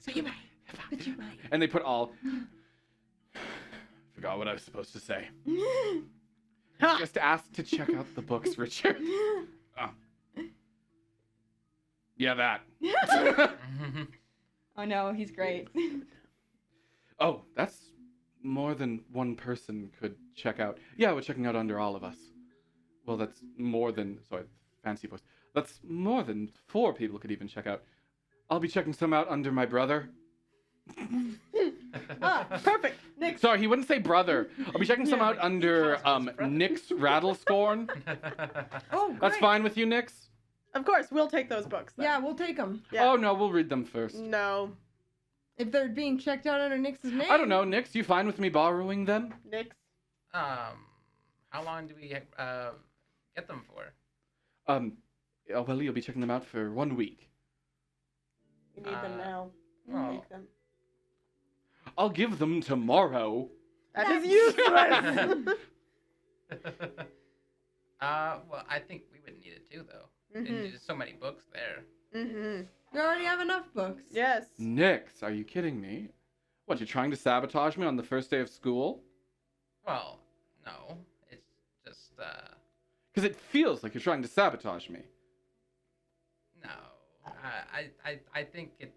But you might. But you might. And they put all. Forgot what I was supposed to say. Just ask to check out the books, Richard. Oh. Yeah, that. Oh no, he's great. Oh, that's more than one person could check out. Yeah, we're checking out under all of us. Well, that's more than. Sorry, fancy voice. That's more than 4 people could even check out. I'll be checking some out under my brother. Ah, perfect. Nick. Sorry, he wouldn't say brother. I'll be checking some Yeah, out under Nyx Rattlescorn. Oh, great. That's fine with you, Nyx? Of course, we'll take those books. Then. Yeah, we'll take them. Yeah. Oh no, we'll read them first. No. If they're being checked out under Nyx's name. I don't know, Nyx, you fine with me borrowing them? Nick's. How long do we get them for? Oh, well, you'll be checking them out for 1 week. We need them now. well- Take them. I'll give them tomorrow. That is useless. Well, I think we would need it too, though. And Mhm. there's so many books there. Mhm. We already have enough books. Yes. Nyx, are you kidding me? What, you're trying to sabotage me on the first day of school? Well, no, it's just Because it feels like you're trying to sabotage me. no. I think it.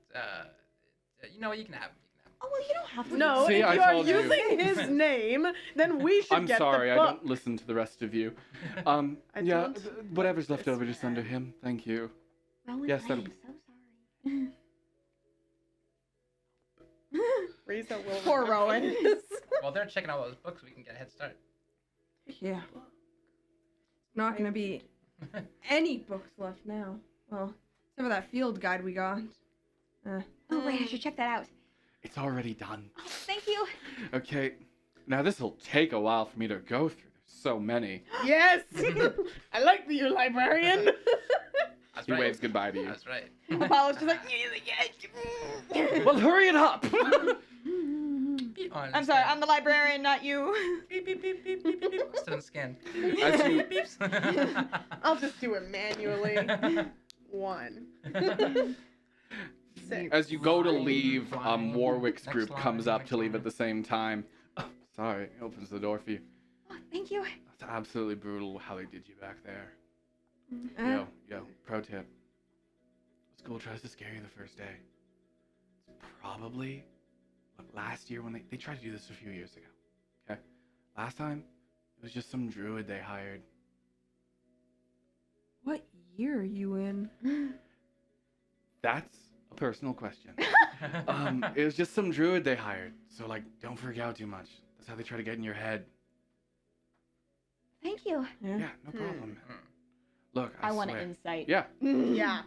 You know, you can have them. Oh well, you don't have to. No, See, if I you are told you. using his name, then we should I'm get sorry, the I book. don't listen to the rest of you. I Yeah, don't whatever's like left this over just under man. him. Thank you. Rowan, Yes, I that'll am be- so sorry. Riza will Poor remember Rowan. this. While they're checking out all those books, we can get a head start. Yeah. Not gonna be any books left now. Well, except for that field guide we got. Oh right, I should check that out. It's already done. Oh, thank you. Okay, now this will take a while for me to go through. There's so many. Yes! I like you, librarian. That's He right. waves goodbye to you. That's right. Apollo's just like, Well, hurry it up! Beep on I'm sorry, scan. I'm the librarian, not you. Beep, beep, beep, beep, beep, beep, beep. Still in scan. As you- Beep, beeps. I'll just do it manually. 1. 6. As you go to leave, Flying. Warwick's Next group line, comes up next to leave line. at the same time. Oh, sorry, he opens the door for you. Oh, thank you. That's absolutely brutal how they did you back there. Uh, Yo, pro tip. School tries to scare you the first day. It's probably look, last year when they tried to do this a few years ago. Okay? Last time, it was just some druid they hired. what year are you in? That's a personal question. It was just some druid they hired. So like, don't freak out too much. That's how they try to get in your head. Thank you. Yeah, no problem. man. Look, I want swear. an insight. Yeah. Yeah.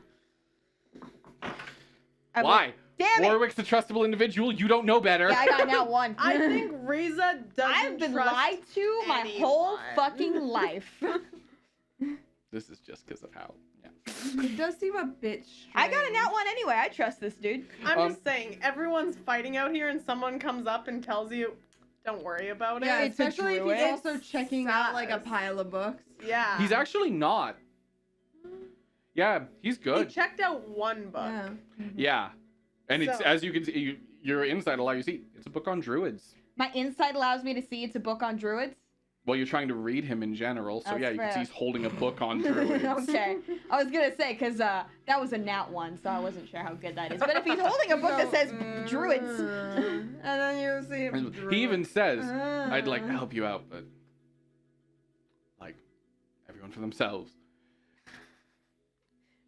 I'm Why? like, damn it! Warwick's a trustable individual. You don't know better. Yeah, I got now one. I think Riza doesn't I've been trust lied to my whole anyone. fucking life. This is just because of how. Yeah. It does seem a bit strange. I got a nat one anyway. I trust this dude. I'm Um, just saying, everyone's fighting out here and someone comes up and tells you, don't worry about it. Yeah, It's a especially if he's druid. also checking out like a sus. pile of books. Yeah. He's actually not. Yeah, he's He good. checked out one book. Yeah. Yeah. And it's So- as you can see, your insight allow you to see it's a book on druids. My insight allows me to see it's a book on druids. Well, you're trying to read him in general, so That's yeah, you can see fair. he's holding a book on druids. Okay. I was gonna say, cause that was a nat one, so I wasn't sure how good that is. But if he's holding a book that says druids, And then you see him. And he even says, "I'd like to help you out, but like everyone for themselves."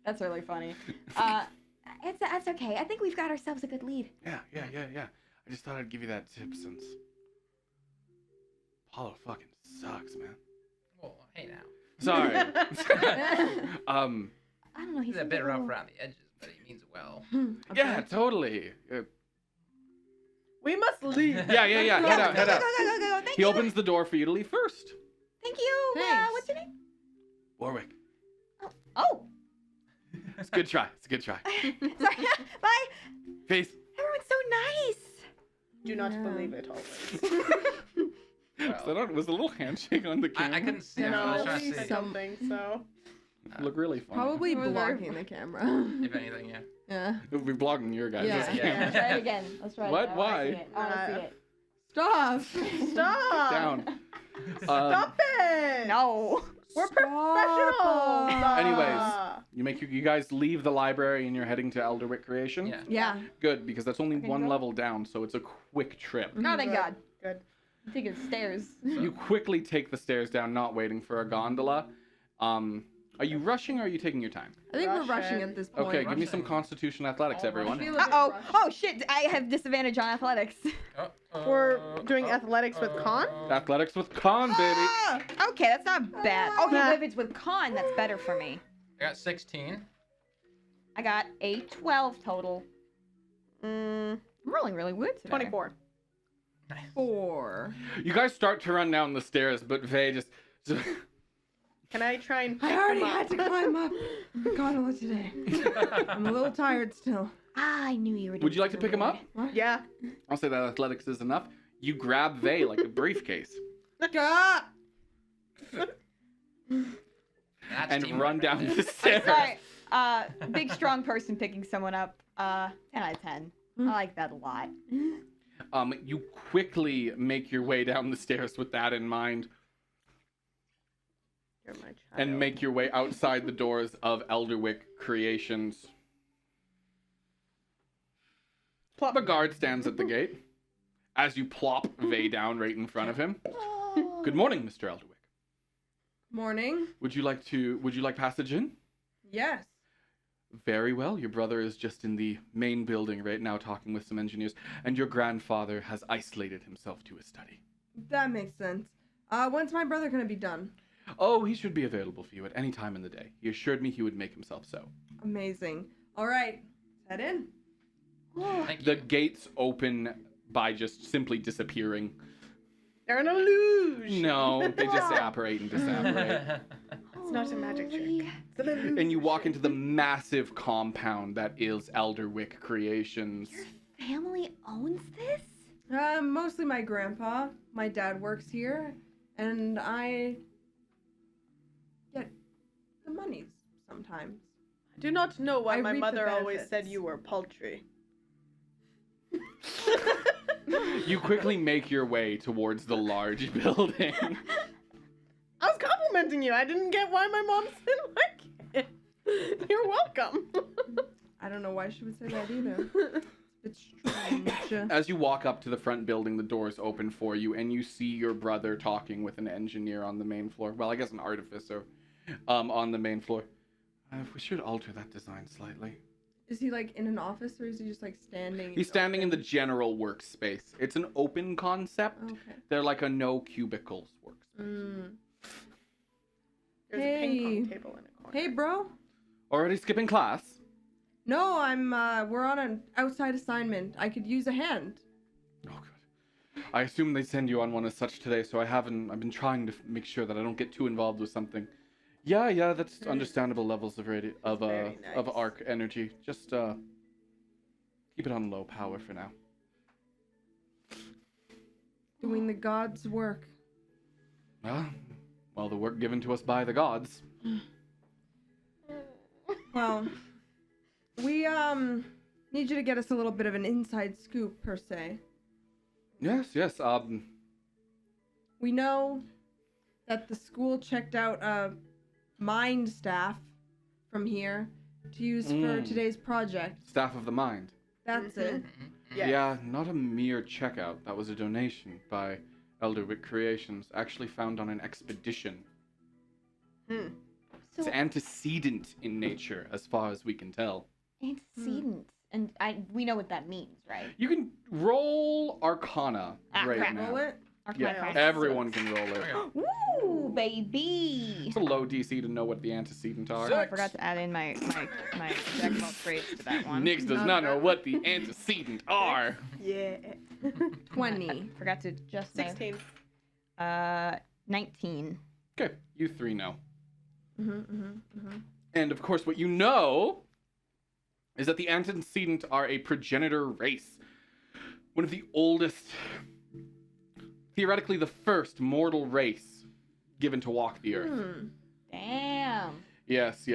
that's really funny. That's okay. I think we've got ourselves a good lead. Yeah. I just thought I'd give you that tip since Apollo fucking sucks, man. Well, hey now. Sorry. I don't know. He's a bit rough around the edges, but he means it well. Yeah, totally. We must leave. Yeah. Yeah, Head out. go. Thank He you. opens the door for you to leave first. Thank you. Thanks. What's your name? Warwick. Oh, It's a good try. sorry. Bye. Peace. Everyone's so nice. Do not Yeah. believe it always. Was a little handshake on the camera? I couldn't see him. I was No, trying to I see. don't think so. Look really funny. Probably It was very blocking the camera. If anything, yeah. Yeah. It would be blocking your guys. Yeah. Yeah, try it again. Let's try it What? again. Why? I want to see it. Stop. Stop. Down. Stop it. No. We're professionals. Anyways. You guys leave the library and you're heading to Elderwick Creation? Yeah. Yeah. Good, because that's only Okay, one go. level down, so it's a quick trip. Oh, thank Good. God. Good. I'm taking stairs. You quickly take the stairs down, not waiting for a gondola. Are you rushing or are you taking your time? I think we're Rush rushing it. at this point. Okay, give me some rushing. Constitution Athletics, All everyone. I feel a bit Uh-oh. rushed. Oh, shit. I have disadvantage on athletics. We're doing athletics with con? Athletics with con, baby. Ah! Okay, that's not bad. Okay, Nah. but if it's with con, that's better for me. I got 16. I got a 12 total. Mm, I'm rolling really good today. 24. 4. You guys start to run down the stairs, but Vay just Can I try and pick I already him up? had to climb up the gondola today. I'm a little tired still. I knew you were. Would you like to pick him up? Yeah. I'll say that athletics is enough. You grab Vay like a briefcase Ah! That's and teamwork run right down there. the stairs. Sorry. Big strong person picking someone up. 10 out of 10. I like that a lot. You quickly make your way down the stairs with that in mind You're my child. and make your way outside the doors of Elderwick Creations. Plop. The guard stands at the gate. As you plop Vay down right in front of him. Good morning, Mr. Elderwick. Morning. Would you like passage in? Yes. Very well. Your brother is just in the main building right now talking with some engineers, and your grandfather has isolated himself to his study. That makes sense. When's my brother gonna be done? Oh, he should be available for you at any time in the day. He assured me he would make himself so. Amazing. All right. Head in. Thank The you. gates open by just simply disappearing. They're an illusion. No, they just apparate and disapparate. It's not a magic trick. Holy- It's an illusion. And you walk into the massive compound that is Elderwick Creations. Your family owns this? Mostly my grandpa. My dad works here, and I get the monies sometimes. I do not know why I my reap the mother always benefits. said you were paltry. You quickly make your way towards the large building. I was complimenting you. I didn't get why my mom said like it. You're welcome. I don't know why she would say that either. It's strange. As you walk up to the front building, the doors open for you, and you see your brother talking with an engineer on the main floor. Well, I guess an artificer on the main floor. We should alter that design slightly. Is he like in an office, or is he just like standing? He's standing in the open? general workspace. It's an open concept. Okay. They're like a no cubicles workspace. Mm. There's a ping Hey. pong table in a corner. Hey, bro. Already skipping class? No, we're on an outside assignment. I could use a hand. Oh, good. I assume they send you on one as such today, so I've been trying to make sure that I don't get too involved with something. Yeah, that's understandable levels of Very of nice. arc energy. Just keep it on low power for now. Doing the gods' work. Well, the work given to us by the gods. Well, we need you to get us a little bit of an inside scoop, per se. Yes. We know that the school checked out mind staff from here to use for Mm. today's project. Staff of the mind. That's it. Yes. Yeah, not a mere checkout. That was a donation by Elderwick Creations, actually found on an expedition. It's So antecedent in nature, as far as we can tell. antecedents, and we know what that means, right? You can roll Arcana right crap. now. Roll it. Yeah, Arcana. everyone can roll There it. we go. Woo, baby! It's a low DC to know what the antecedent are. Oh, I forgot to add in my jack of all trades to that one. Nix does not know what the antecedent are. Yeah. 20. Forgot to just my 16. 19. Okay, you three know. Mm-hmm. And of course, what you know is that the antecedent are a progenitor race. One of the oldest, theoretically the first mortal race given to walk the earth. Damn. Yes.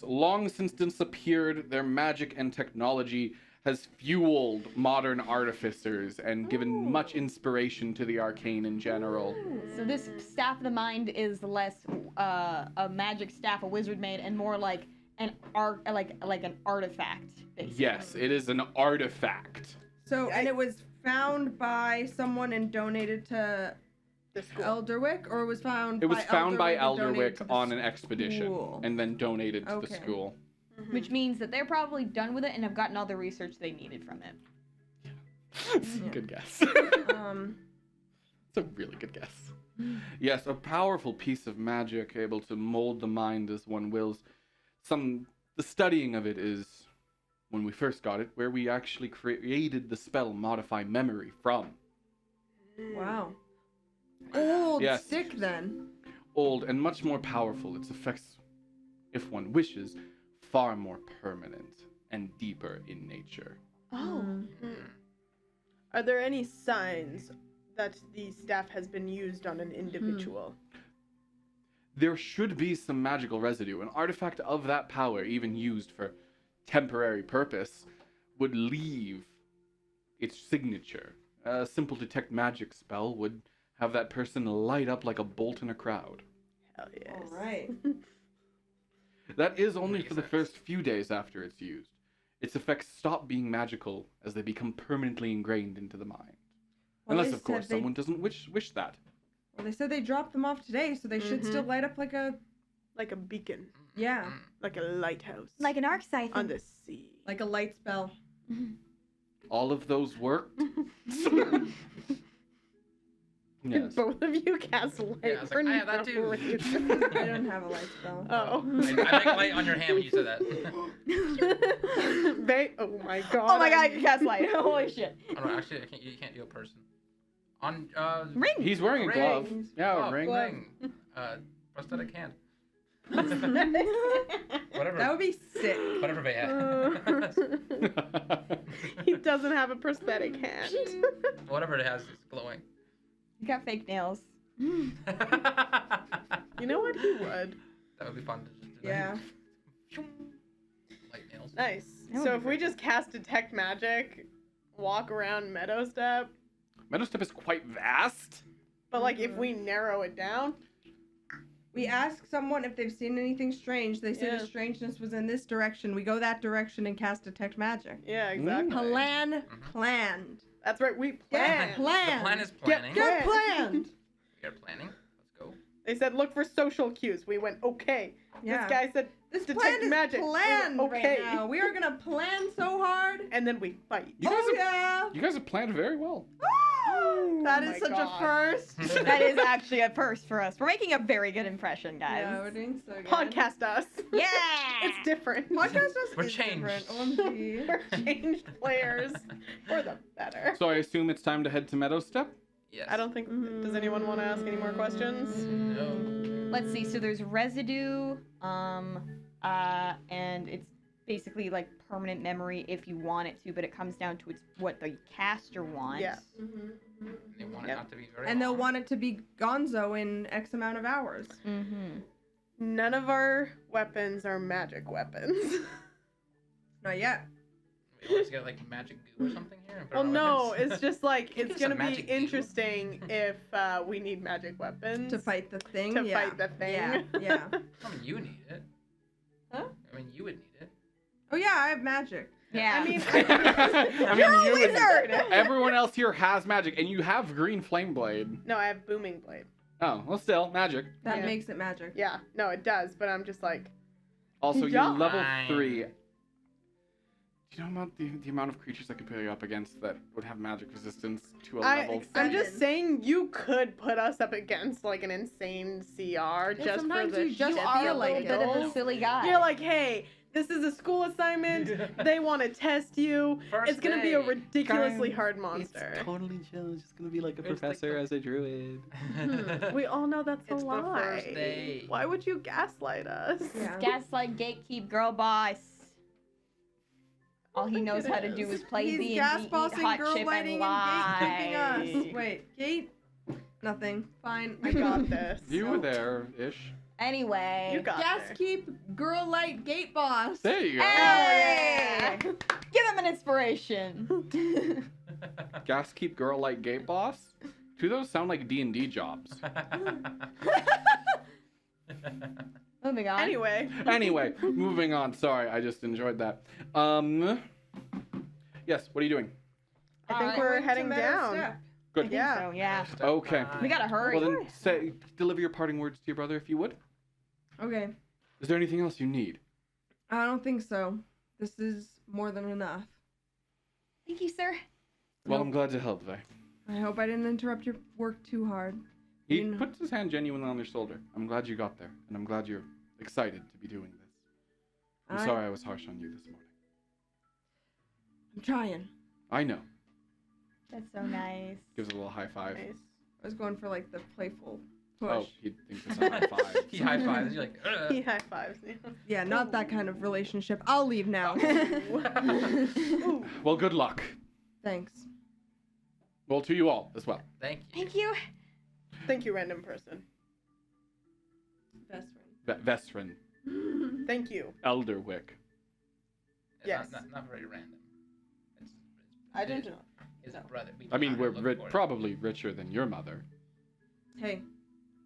Long since disappeared, their magic and technology has fueled modern artificers and given much inspiration to the arcane in general. So this staff of the mind is less a magic staff a wizard made and more like an like an artifact, basically. Yes, it is an artifact. So, and it was found by someone and donated to The school. Elderwick, or it was found It was found by and donated Elderwick to the on an expedition school. and then donated to the Okay. school. Which means that they're probably done with it and have gotten all the research they needed from it. Good guess. Um, It's a really good guess. Yes, a powerful piece of magic able to mold the mind as one wills. The studying of it is, when we first got it, where we actually created the spell Modify Memory from. wow. Old Yes. stick then. Old and much more powerful. Its effects, if one wishes, far more permanent and deeper in nature. Oh, Are there any signs that the staff has been used on an individual? There should be some magical residue. An artifact of that power, even used for temporary purpose, would leave its signature. A simple detect magic spell would have that person light up like a bolt in a crowd. Hell yes. All right. That is only Makes for the sense. first few days after it's used. its effects stop being magical as they become permanently ingrained into the mind. Well, Unless, they of course, said they- someone doesn't wish that. Well, they said they dropped them off today, so they should still light up like a Like a beacon, yeah, like a lighthouse, Like an arc on siphon. the sea. like a light spell. All of those worked? Yes. Both of you cast light Yeah, I was for like, I have that no too. reason. I don't have a light spell. Oh. I make light on your hand when you said that. Oh my god. Oh my god, you cast light. Holy shit. Oh, no, actually, you can't do a person. On Ring. He's wearing a Ring. glove. Yeah, a oh, ring. ring. Prosthetic hand. Whatever. That would be sick. Whatever they had. He doesn't have a prosthetic hand. Whatever it has is glowing. You got fake nails. You know what? He would. That would be fun to just do. Yeah. Light nails. Nice. That would So be if we great. just cast detect magic, walk around Meadow Step, Meadow Step is quite vast. but like if we narrow it down, We ask someone if they've seen anything strange. They say Yeah. the strangeness was in this direction. We go that direction and cast detect magic. yeah, exactly. Planned. That's right. We Yeah, planned. plan. The plan is planning. Get planned. We are planning. Let's go. They said look for social cues. We went okay. Yeah. This guy said This detect plan is magic. We went, planned okay. right now. We are gonna plan so hard. And then we fight. You guys, Oh have, yeah. you guys have planned very well. That Oh is my such God. a first. That is actually a first for us. We're making a very good impression, guys. Yeah, we're doing so good. Podcast us. Yeah. It's different. Podcast us We're is changed. different. OMG. We're changed players for the better. So I assume it's time to head to Meadow Step? Yes. I don't think. Does anyone want to ask any more questions? No. Let's see. So there's residue, and it's basically like permanent memory if you want it to, but it comes down to what the caster wants. Yeah. They want Yep. it not to be very And they'll long. want it to be gonzo in X amount of hours. Mm-hmm. None of our weapons are magic weapons. Not yet. We always get like magic goo or something here. and put Well, on no, weapons. it's just like Give it's us some gonna be magic goo. interesting if we need magic weapons To fight the thing. to yeah. fight the thing. Yeah. Yeah. I mean, you need it. Huh? I mean, you would need it. Oh yeah, I have magic. Yeah. I mean, I mean, You're a you and wizard! everyone else here has magic, and you have green flame blade. no, I have booming blade. Oh, well, still magic. That Yeah. makes it magic. Yeah, no, it does, but I'm just like, Also, Yeah. you're level Fine. 3. Do you know about the amount of creatures I could put you up against that would have magic resistance to a level? I'm just Seven. saying you could put us up against like an insane CR just for sometimes the you just shits feel and like a it. bit of a giggles. silly guy. You're like, hey, this is a school assignment. They want to test you. First It's gonna be a day. ridiculously Guys, hard monster. It's totally chill. It's just gonna be like a It's like professor the- as a druid. We all know that's a It's the lie. first day. Why would you gaslight us? Yeah. Gaslight, gatekeep, girl boss. All he think knows it how to is. do is play He's D&D, gas eat bossing, hot girl chip, lighting, and and gatekeeping lie. us. Wait, gate? Nothing. Fine. I got this. You were there-ish. Anyway. You got Gas there. keep, girl light, gate boss. There you go. Hey! Give him an inspiration. Gas keep girl like gate boss. Do those sound like D&D jobs? Moving on. Anyway, Anyway, moving on. Sorry, I just enjoyed that. Yes. What are you doing? I think Alright. we're Going to heading Meadow down. Step. Good. I think Yeah. so, yeah. Okay. We gotta hurry. Well then, say deliver your parting words to your brother if you would. Okay. Is there anything else you need? I don't think so. This is more than enough. Thank you, sir. Well, I'm glad to help, Vay. I hope I didn't interrupt your work too hard. He You know- puts his hand genuinely on your shoulder. I'm glad you got there, and I'm glad you're excited to be doing this. I'm sorry I was harsh on you this morning. I'm trying. I know. That's so nice. Gives a little high five. Nice. I was going for like the playful push. Oh, he thinks it's a high five. He high fives. You're like, He high fives me. Yeah, not that kind of relationship. I'll leave now. Ooh. Well, good luck. Thanks. Well, to you all as well. Thank you. Thank you. Thank you, random person. Best friend. Vestrin, Thank you. Elderwick. It's Yes. not very random. It's I don't know. His No. brother. We I mean, found we're it, looked for it. probably richer than your mother. Hey,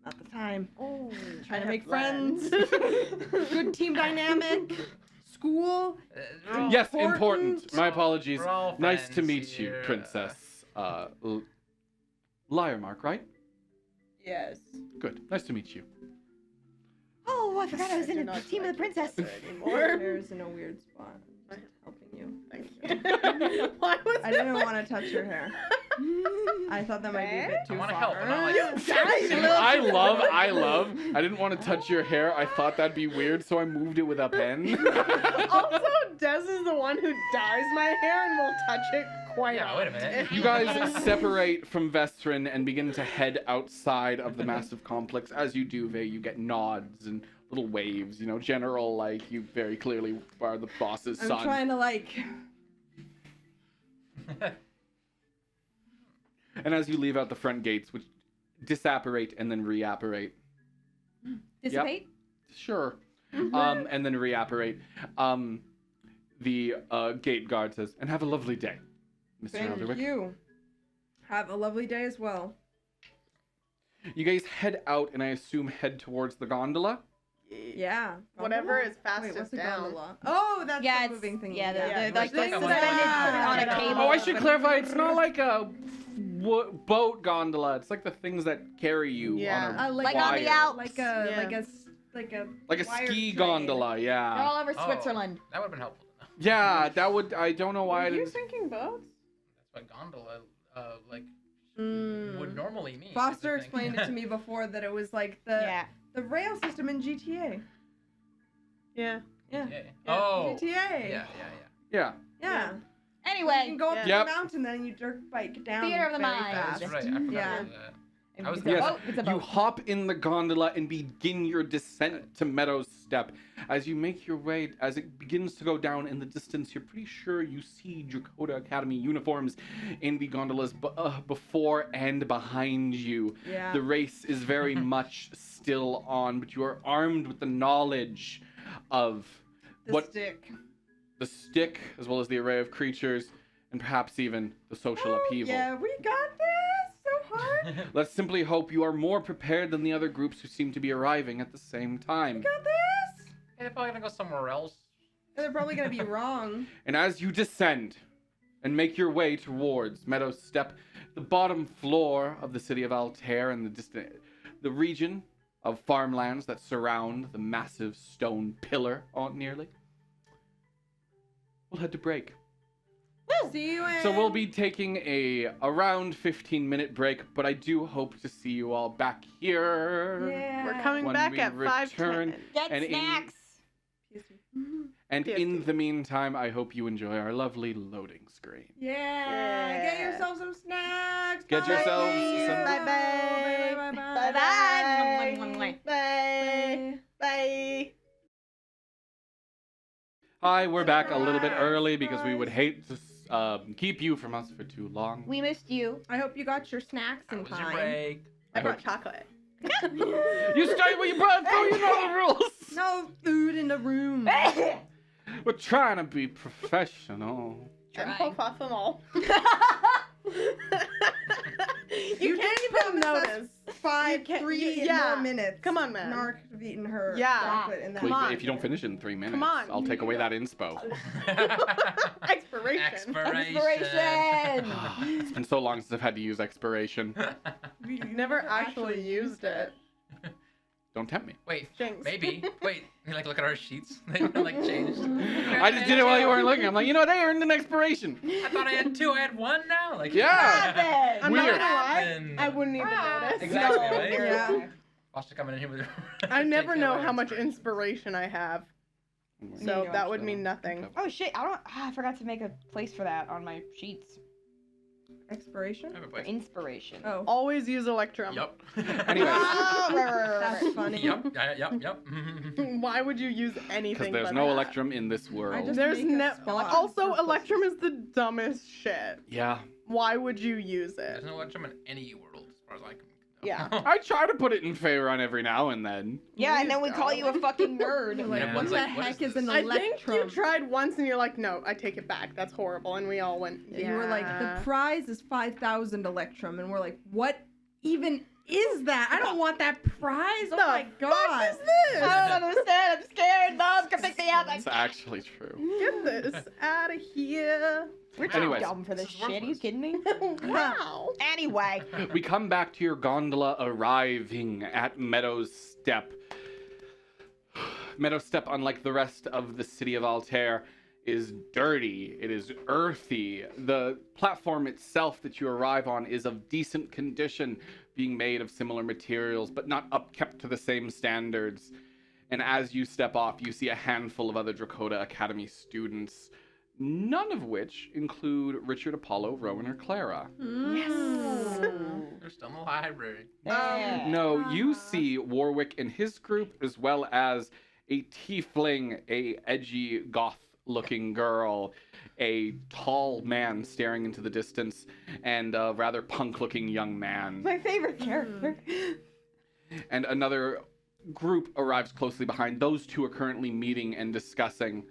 not the time. Oh, Trying to make friends. Good team dynamic. school. Yes, Important. important. My apologies. We're all Nice to friends meet you, here. Princess. Liarmark, right? Yes. Good. Nice to meet you. Oh, I forgot I was I in do a not team of the like princess. it anymore. Hair's in a weird spot. I'm just helping you. Thank you. Why was I didn't want to touch your hair. I thought that might be a bit too I want to far. help. I'm not like, I love. I didn't want to touch your hair. I thought that'd be weird, so I moved it with a pen. Also, Des is the one who dyes my hair and will touch it quite Yeah, wait a minute. You guys separate from Vestrin and begin to head outside of the massive complex. As you do, Vey, you get nods and little waves. You know, general, like, you very clearly are the boss's I'm son. trying to like. And as you leave out the front gates, which disapparate and then reapparate. Dissipate? Sure. And then reapparate. The gate guard says, and have a lovely day, Mr. Thank Elderwick. you. Have a lovely day as well. You guys head out and I assume head towards the gondola. Yeah. Whatever Gondola? is fastest Wait, what's a down. gondola? Oh, that's Yeah, the it's moving thing. yeah, Yeah. the like Like the a suspended on a wow. cable. Oh, I should clarify, it's not like a boat gondola. It's like the things that carry you Yeah. on a Like on the wire. Alps. Like a Yeah. like a Like a wired ski train. gondola, They're yeah. all over Oh. Switzerland. That would have been helpful to know. Yeah, that would, I don't know why Are it you is. thinking boats? That's what gondola like Mm. would normally mean. Foster I think. explained it to me before that it was like the rail system in GTA. Yeah. Yeah. Yeah. Oh. GTA. Yeah. Yeah. Yeah. You Anyway, can go up Yeah. the mountain, then you dirt bike down. Theater of the very mind. fast. That's right. I forgot Yeah. about that. it's I was a Yes, boat. It's a you boat. hop in the gondola and begin your descent to Meadow's Step. As you make your way, as it begins to go down in the distance, you're pretty sure you see Drakota Academy uniforms in the gondolas before and behind you. Yeah. The race is very much still on, but you are armed with the knowledge of The what stick. the stick, as well as the array of creatures, and perhaps even the social upheaval. Yeah, we got this so hard. Let's simply hope you are more prepared than the other groups who seem to be arriving at the same time. Got this. Hey, they're probably gonna go somewhere else. They're probably gonna be wrong. And as you descend and make your way towards Meadow's Step, the bottom floor of the city of Altear and the region of farmlands that surround the massive stone pillar, nearly, we'll head to break. See you in. So we'll be taking a around 15-minute break, but I do hope to see you all back here. Yeah. We're coming When back we at return- 5:10. Get and in- snacks. And PSP. in the meantime, I hope you enjoy our lovely loading screen. Yeah. Get yourself some snacks. Get Bye. yourselves Thank you. some- Bye bye. Bye bye. Bye-bye. Bye. Bye. Hi, we're back a little bit early because we would hate to keep you from us for too long. We missed you. I hope you got your snacks How in was your time. break? I I brought hope- chocolate. You started with your brother, so you know the rules. No food in the room. We're trying to be professional. I'm Trying. professional. You can't didn't even promise us notice. Five, You can't- 3 yeah. more minutes. Come on, man. Narc have eaten her Yeah. chocolate in that. Come on. If you don't finish it in 3 minutes, on. I'll take away that inspo. Expiration. Expiration. It's been so long since I've had to use expiration. We Never actually used it. Don't tempt me. Wait, Jinx. maybe. Wait, you like look at our sheets? They were like changed. I just did it while you weren't looking. I'm like, you know, they earned an expiration. I thought I had 2. I had 1 now. Like Yeah. I'm Weird. not gonna lie. happened? I wouldn't even notice. Exactly, No. right? Yeah. Foster coming in here with. I never taking know away how much inspiration. inspiration I have, Me so neither. that would mean nothing. Oh shit! I forgot to make a place for that on my sheets Expiration? I have a for place. inspiration. Oh. Always use Electrum. Yup. Anyways. Oh, That's funny. Yup. Yup. Why would you use anything? Because there's but no that? Electrum in this I world. just There's make a no. spot Also, for Electrum is the dumbest shit. Yeah. Why would you use There's it? no Electrum in any world, as far as I can. Yeah. I try to put it in Faerun every now and then. Yeah, and then we Please call don't. you a fucking nerd. Like, Yeah. what One's the like, what heck is is an this? I think you Electrum? tried once and you're like, no, I take it back. That's horrible. And we all went. Yeah. You were like, the "Yeah." prize is 5,000 Electrum, and we're like, what even is that? I don't want that prize. Oh The my fuck god. is this? I don't understand. I'm scared. Mom, come pick me up. It's actually true. Get this out of here. We're too Anyways. dumb for this This is shit. Are you worthless. kidding me? Wow. Anyway. We come back to your gondola arriving at Meadow's Step. Meadow's Step, unlike the rest of the city of Altear, is dirty. It is earthy. The platform itself that you arrive on is of decent condition, being made of similar materials, but not upkept to the same standards. And as you step off, you see a handful of other Drakota Academy students, none of which include Richard, Apollo, Rowan, or Clara. They're still in the library. Yeah. No, you see Warwick and his group, as well as a tiefling, a edgy goth-looking girl, a tall man staring into the distance, and a rather punk-looking young man. My favorite character. And another group arrives closely behind. Those two are currently meeting and discussing.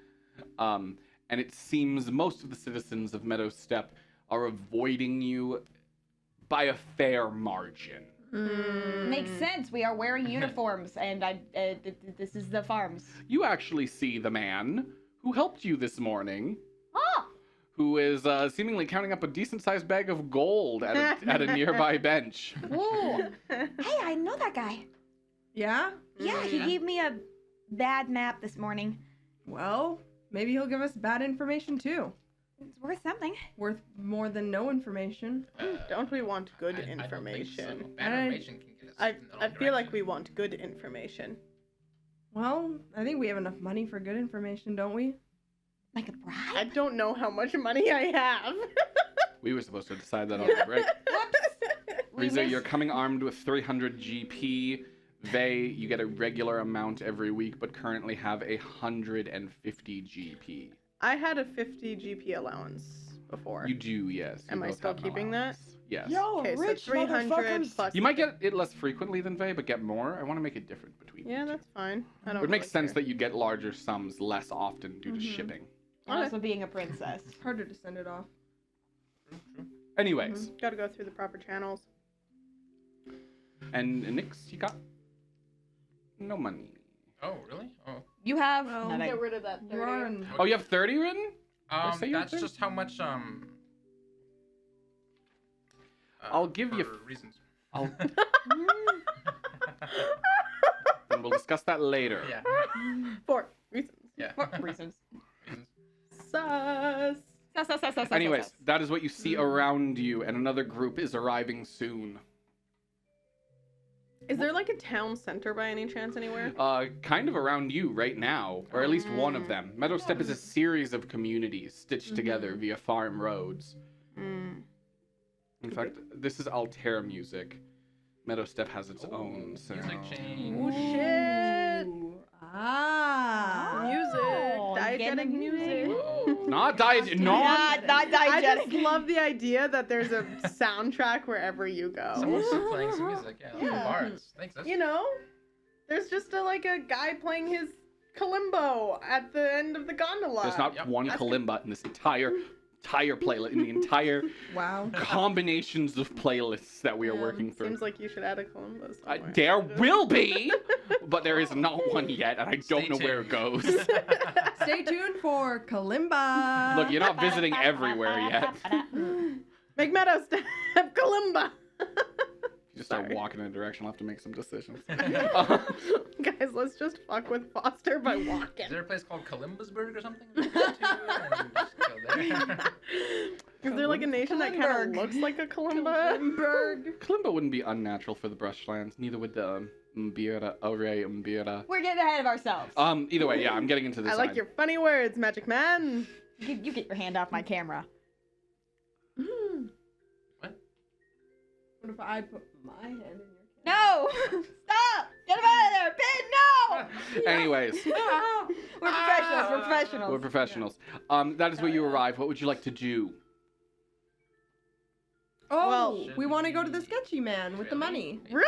And it seems most of the citizens of Meadow Step are avoiding you by a fair margin. Makes sense. We are wearing uniforms, and this is the farms. You actually see the man who helped you this morning, Oh, who is seemingly counting up a decent-sized bag of gold at a nearby bench. whoa. Hey, I know that guy. Yeah? Yeah, he Yeah. gave me a bad map this morning. Well, maybe he'll give us bad information too. It's worth something. Worth more than no information. Don't we want good I don't think so. information? Bad information can get us I in the wrong feel like direction. we want good information. Well, I think we have enough money for good information, don't we? Like a I bribe? don't know how much money I have. We were supposed to decide that on the break. We Riza, missed- you're coming armed with 300 GP. Vey, you get a regular amount every week, but currently have 150 GP. I had a 50 GP allowance before. You do, yes. You Am I both still have an keeping that? allowance. Yes. Okay, so 300 plus. You might get it less frequently than Vey, but get more. I want to make it different between Yeah, you two. that's fine. I It don't. would make really sense care. that you get larger sums less often due to Mhm. shipping. Also being a princess. It's harder to send it off. Anyways, Gotta go through the proper channels. and Nix, you got no money. Oh, really? Oh. You have Well, nothing. Get rid of that. You are in... Oh, you have 30 written? say you have That's 30? just how much I'll give you- for reasons. I'll... and we'll discuss that later. Yeah. For reasons. Yeah. For reasons. Sus. Anyways, that is what you see around you, and another group is arriving soon. Is there like a town center by any chance anywhere? Kind of around you right now, or at least one of them. Meadow Step is a series of communities stitched together via farm roads. Mm. In fact, this is Altear music. Meadow Step has its own sound. Music change. Oh shit! Ah. Music, Oh, diegetic getting music. Whoa. Not diet, Not I diegetic. just love the idea that there's a soundtrack wherever you go. Someone's still playing some music. Yeah. Yeah. Bars. Thanks. You know, there's just a guy playing his kalimbo at the end of the gondola. There's not Yep. one kalimba in this entire playlist, in the entire Wow. combinations of playlists that we are Yeah, working through. Seems like you should add a kalimba somewhere. There will be, but there is not one yet, and I don't Stay know where it tuned. goes. Stay tuned for Kalimba. Look, you're not visiting everywhere yet. Make Meadow Step kalimba. You just start Sorry. walking in a direction, I'll have to make some decisions. Guys, let's just fuck with Foster by walking. Is there a place called Columbusburg or something? we can go to and just go there? Is there like a nation that kind of Kalimberg. looks like a kalimba? Kalimba wouldn't be unnatural for the brushlands, neither would the Mbira, Ore, Mbira. We're getting ahead of ourselves. Either way, yeah, I'm getting into this. I like your funny words, Magic Man. You get your hand off my camera. What if I put my hand in your No! Stop! Get him out of there! Pin, no! Anyways, We're professionals. We're professionals. we're professionals. That is where you arrive. What would you like to do? Oh, Well- we want to go to the sketchy man with the money. Really?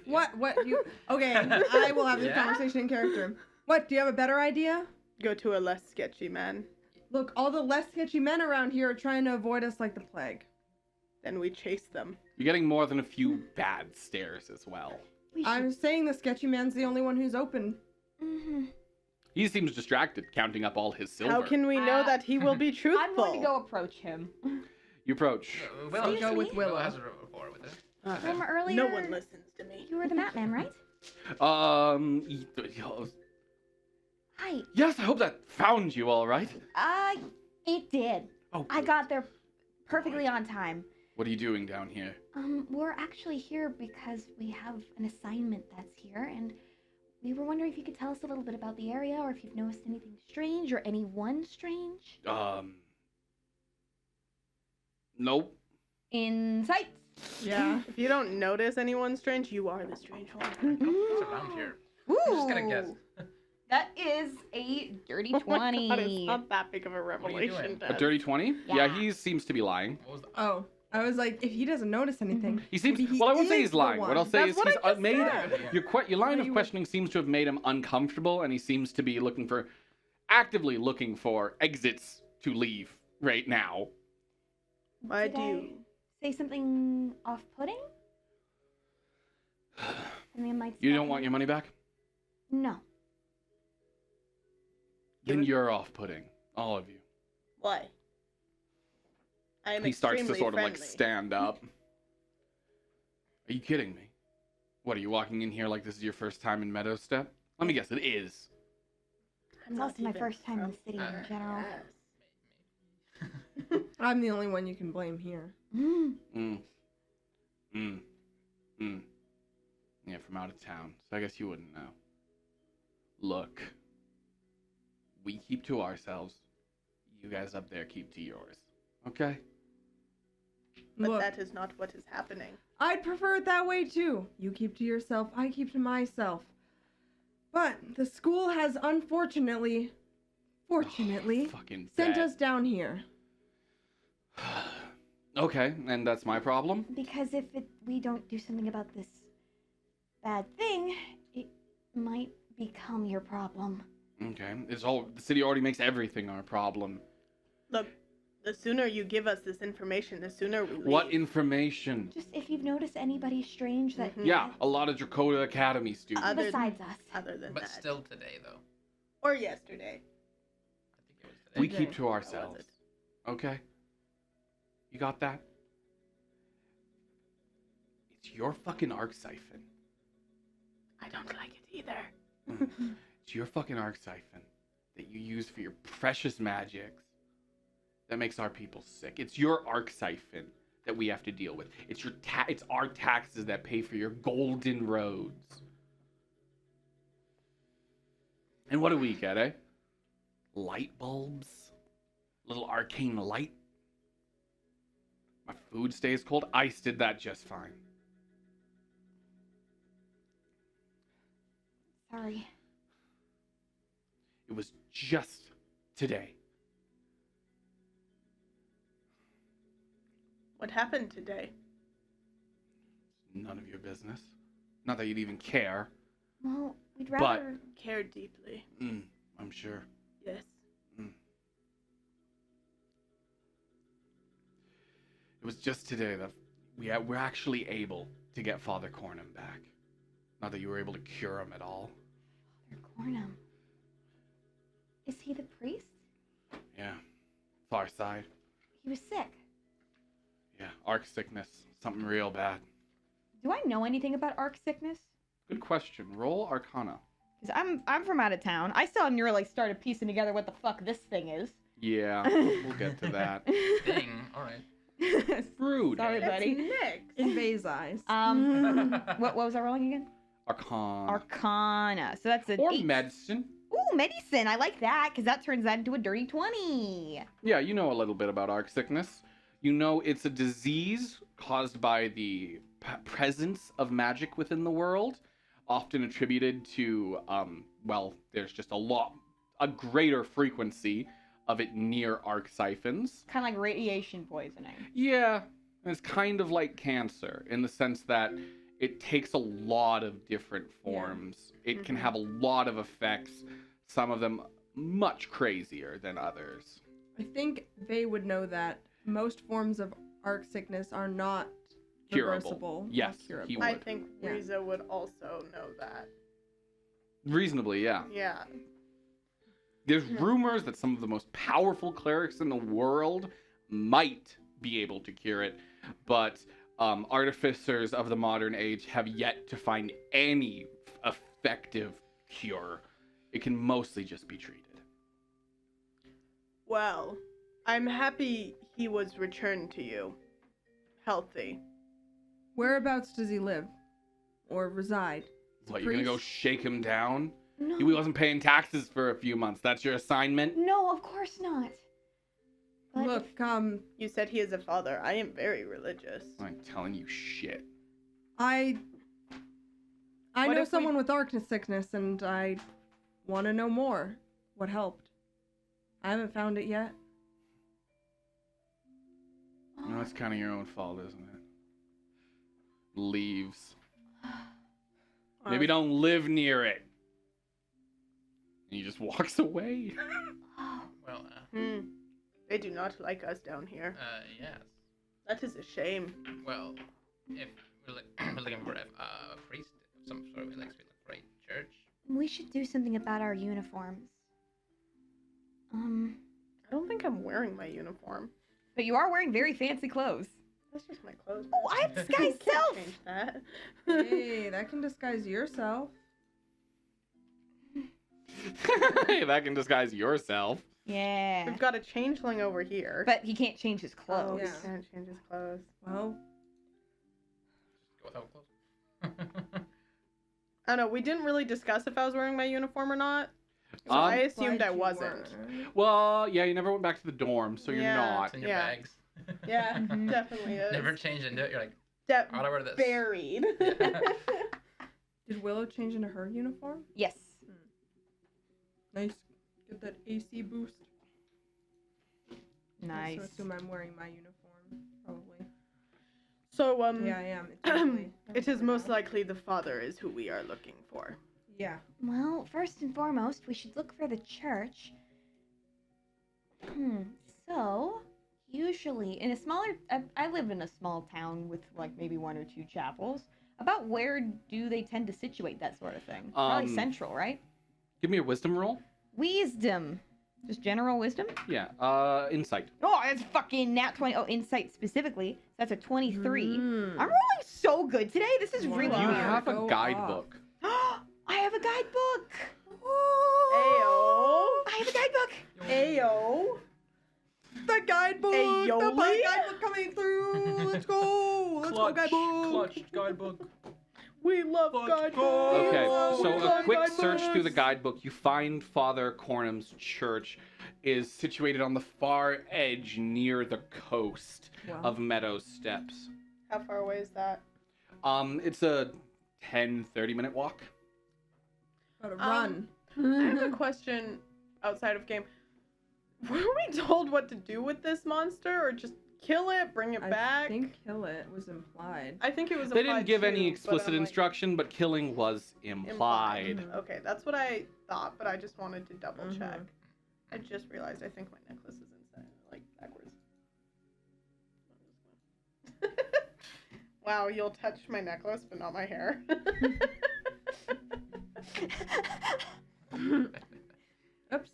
What you... Okay, I will have this Yeah? conversation in character. What, do you have a better idea? Go to a less sketchy man. Look, all the less sketchy men around here are trying to avoid us like the plague. Then we chase them. You're getting more than a few bad stares as well. We I'm saying the sketchy man's the only one who's open. Mm-hmm. He seems distracted, counting up all his silver. How can we know that he will be truthful? I'm going to go approach him. You approach. Willow, Excuse me? Willow has a rapport with it. From earlier, No one listens to me. you were the map man, right? Hi. Yes, I hope that found you all right. It did. Oh, I got there perfectly on time. What are you doing down here? We're actually here because we have an assignment that's here, and we were wondering if you could tell us a little bit about the area, or if you've noticed anything strange, or anyone strange. Nope. Insight. Yeah. If you don't notice anyone strange, you are the strange one. What's around here? Ooh. I'm just gonna guess. That is a dirty Oh my 20. God, it's not that big of a are you revelation. doing? A Dad. dirty 20? Yeah. He seems to be lying. What was the... Oh, I was like, if he doesn't notice anything, He seems. maybe he Well, I won't say is he's the lying. What I'll one. say That's is what he's I just made. said. Your line No, of you- questioning seems to have made him uncomfortable, and he seems to be actively looking for exits to leave right now. Why Did do I you? say something off-putting? Something that might You stop don't want me? your money back? No. Then you're off-putting, all of you. Why? I am He starts to extremely sort of friendly. stand up. Are you kidding me? What, are you walking in here like this is your first time in Meadow Step? Let me guess, it is. I'm It's not also my even first time in from the city in general. Yes. I'm the only one you can blame here. Mm. Yeah, from out of town, so I guess you wouldn't know. Look, we keep to ourselves. You guys up there keep to yours. Okay? But Look, that is not what is happening. I'd prefer it that way too. You keep to yourself, I keep to myself. But the school has fortunately, Fucking sent bet. us down here. Okay, and that's my problem? Because if we don't do something about this bad thing, it might become your problem. Okay, the city already makes everything our problem. Look, the sooner you give us this information, the sooner we leave. What information? Just if you've noticed anybody strange that Mhm. Yeah, a lot of Dakota Academy students. Other- besides us. Other than But that. still today, though. Or yesterday. I think it was today. We Okay. keep to Or ourselves. was it? Okay? You got that? It's your fucking arc siphon. I don't like it either. It's your fucking arc siphon that you use for your precious magics that makes our people sick. It's your arc siphon that we have to deal with. It's it's our taxes that pay for your golden roads. And what do we get, eh? Light bulbs? Little arcane light? My food stays cold. Ice did that just fine. Sorry. It was just today. What happened today? None of your business. Not that you'd even care. Well, we'd But- rather. Care deeply. I'm sure. Yes. It was just today that we're actually able to get Father Cornham back. Not that you were able to cure him at all. Cornham. Is he the priest? Yeah. Far side. He was sick. Yeah. Arc sickness. Something real bad. Do I know anything about arc sickness? Good question. Roll Arcana. Because I'm from out of town. I still haven't really started piecing together what the fuck this thing is. Yeah. We'll get to that. Dang, alright. Rude. Sorry, That's buddy. Nick. In Vay's eyes. What was I rolling again? Arcana. Arcana. So that's an Or 8. medicine. Ooh, medicine. I like that because that turns that into a dirty 20. Yeah, you know a little bit about arc sickness. You know it's a disease caused by the presence of magic within the world, often attributed to, there's just a greater frequency of it near arc siphons. Kind of like radiation poisoning. Yeah, and it's kind of like cancer in the sense that it takes a lot of different forms. It can have a lot of effects, some of them much crazier than others. I think Vay would know that most forms of arc sickness are not Curable. reversible. Yes, or curable. he I would. think Yeah. Riza would also know that. Reasonably, yeah. Yeah. There's rumors that some of the most powerful clerics in the world might be able to cure it, but artificers of the modern age have yet to find any effective cure. It can mostly just be treated. Well, I'm happy he was returned to you. Healthy. Whereabouts does he live? Or reside? What, you're gonna go priest? shake him down? No. He wasn't paying taxes for a few months. That's your assignment? No, of course not. But Look, You said he is a father. I am very religious. I'm telling you shit. I What know if we- someone with darkness sickness, and I want to know more. What helped? I haven't found it yet. No, it's kind of your own fault, isn't it? Leaves. Maybe don't live near it. And he just walks away. Well, They do not like us down here. yes. That is a shame. Well, if we're looking for a priest of some sort, we like to look for a church. we should do something about our uniforms. I don't think I'm wearing my uniform. But you are wearing very fancy clothes. That's just my clothes. Oh, I have disguise Can't self. change that. Hey, that can disguise yourself. Hey, that can disguise yourself. Yeah. We've got a changeling over here. But he can't change his Oh, clothes. he Yeah. can't change his clothes. Well, Go without clothes. I don't know. We didn't really discuss if I was wearing my uniform or not. So Um, I assumed I glad you wasn't. weren't. Well, yeah, you never went back to the dorm, so you're Yeah. not. It's in your Yeah. bags. Yeah, Mhm. definitely is. Never change into it. You're like, De- I gotta wear this. buried. Yeah. Did Willow change into her uniform? Yes. Nice. Get that AC boost. Nice. So assume I'm wearing my uniform, probably. So, Yeah, I am. It's usually- it is most likely the father is who we are looking for. Yeah. Well, first and foremost, we should look for the church. So, Usually, in a smaller, I live in a small town with like maybe one or two chapels. About where do they tend to situate that sort of thing? Probably central, right? Give me a wisdom roll. Wisdom. Just general wisdom? Yeah, insight. Oh, that's fucking nat 20. Oh, insight specifically. That's a 23. Mm. I'm rolling so good today. This is really Wow. You weird. have a Go guidebook. I have a guidebook. Ayo. I have a guidebook. Ayo. The guidebook! Aioli? The guidebook coming through! Let's go! Let's go, guidebook! guidebook. We love Clutch, guidebooks. Okay, Oh, so we a love quick search through the guidebooks. guidebook, you find Father Cornham's church is situated on the far edge near the coast Wow. of Meadow Steps. How far away is that? It's a 10-30 minute walk. Gotta run. I have a question outside of game. Were we told what to do with this monster, or just kill it, bring it back? I think kill it was implied. I think it was. They didn't implied give too, any but explicit I'm like, instruction, but killing was implied. Okay, that's what I thought, but I just wanted to double Mhm. check. I just realized I think my necklace is inside, like backwards. Wow, you'll touch my necklace, but not my hair. Oops.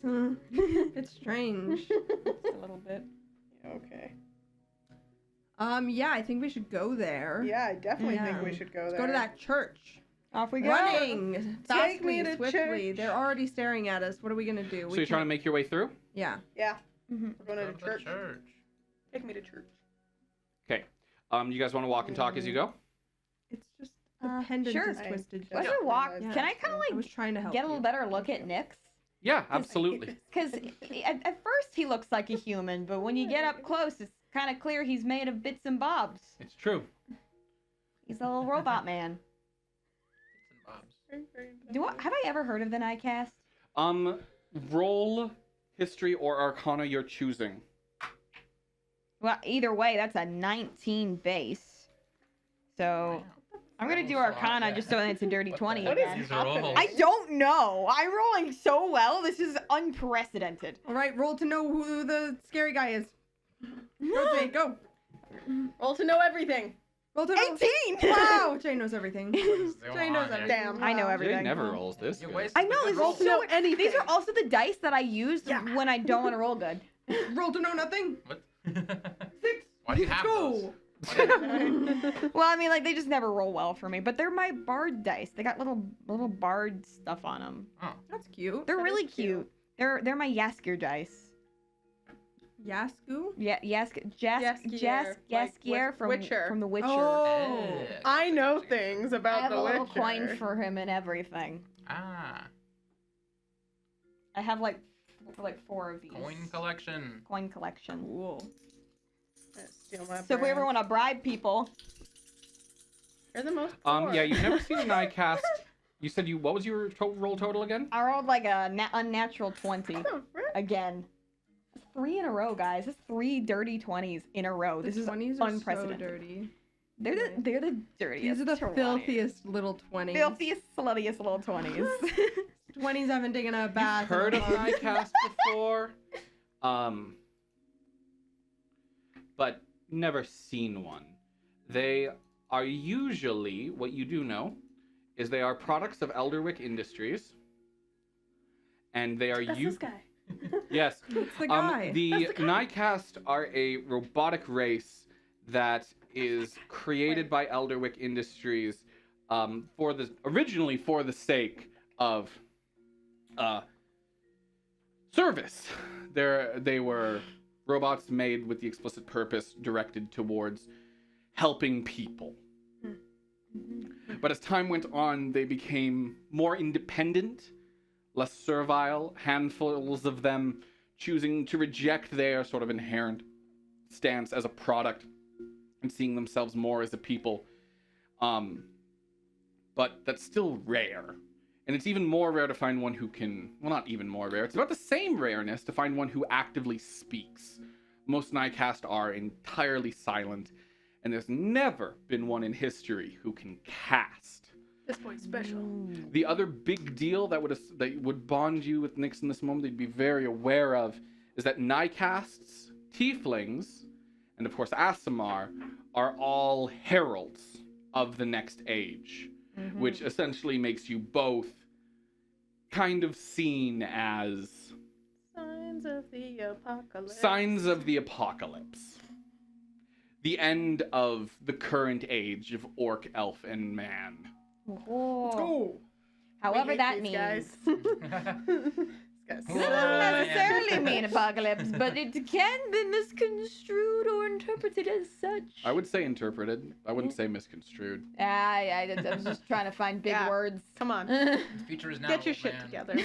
It's strange. Just a little bit. Okay. Yeah, I think we should go there. Yeah, I definitely Yeah. think we should go Let's there. go to that church. Off we go. Running! Take me Fastly, to swiftly. church. They're already staring at us. What are we gonna do? So you're trying to make your way through? Yeah. Yeah, Mhm. we're going to Go church. church. Take me to church. Okay. You guys want to walk and talk as you go? It's just the pendant sure. is twisted. Let's just- just walk. Yeah. Can I kind of I was like trying to help get a little you. better look at Nyx? Yeah, absolutely. Because at first he looks like a human, but when you get up close, it's kind of clear he's made of bits and bobs. It's true. He's a little robot man. Bits and bobs. Have I ever heard of the Nightcast? Roll history or arcana you're choosing. Well, either way, that's a 19 base. So I'm gonna do Arcana just so that it's a dirty 20 What is again. These are rolls. I don't know. I'm rolling so well. This is unprecedented. All right, roll to know who the scary guy is. Rotate, go. Roll to know everything. Roll to 18! Wow, Jay knows everything. What is Jay going knows on here? everything. Damn. I know Wow. everything. Jay never rolls this You good. wasted I know, the these good are roll. to know anything. These are also the dice that I use Yeah. when I don't want to roll good. Roll to know nothing. What? 6. Why do you have those? Go. Well, I mean, like, they just never roll well for me, but they're my bard dice. They got little bard stuff on them. Oh. That's cute. They're That really is cute. cute. They're my Yaskier dice. Yasku? Yeah, Jaskier, like Jaskier from Witcher. from The Witcher. Oh. I know things I about have the a little Witcher. coin for him and everything. Ah, I have like 4 of these. coin collection. Coin collection. Cool. Steal my So if we ever brand. want to bribe people, You're the most poor. Yeah, you've never seen an iCast. You said what was your roll total again? I rolled like a unnatural 20 What the frick? again. 3 in a row, guys. That's 3 dirty 20s in a row. The This is 20s are unprecedented. so dirty. They're the dirtiest. These are the 20s. filthiest little 20s. filthiest, sluttiest little 20s. 20s haven't taken a bath. You've heard in of a an month. iCast before, but never seen one. They are usually, what you do know, is they are products of Elderwick Industries, and they are That's this guy. Yes. It's the guy. The Nycast are a robotic race that is created by Elderwick Industries originally for the sake of service. They were robots made with the explicit purpose directed towards helping people. But as time went on, they became more independent, less servile, handfuls of them choosing to reject their sort of inherent stance as a product and seeing themselves more as a people. But that's still rare. And it's even more rare to find one who can, well, not even more rare, it's about the same rareness to find one who actively speaks. Most Nycast are entirely silent, and there's never been one in history who can cast. This boy's special. The other big deal that would bond you with Nyx in this moment, that you'd be very aware of, is that Nycasts, Tieflings, and of course Aasimar, are all heralds of the next age, which essentially makes you both kind of seen as Signs of the apocalypse. signs of the apocalypse. The end of the current age of orc, elf, and man. Oh. We However hate that these means. guys. This guy's That doesn't Yeah. necessarily mean apocalypse, but it can be misconstrued or interpreted as such. I would say interpreted. I wouldn't say misconstrued. I was just trying to find big Yeah. words. Come on. The future is now. Get your old shit man. together.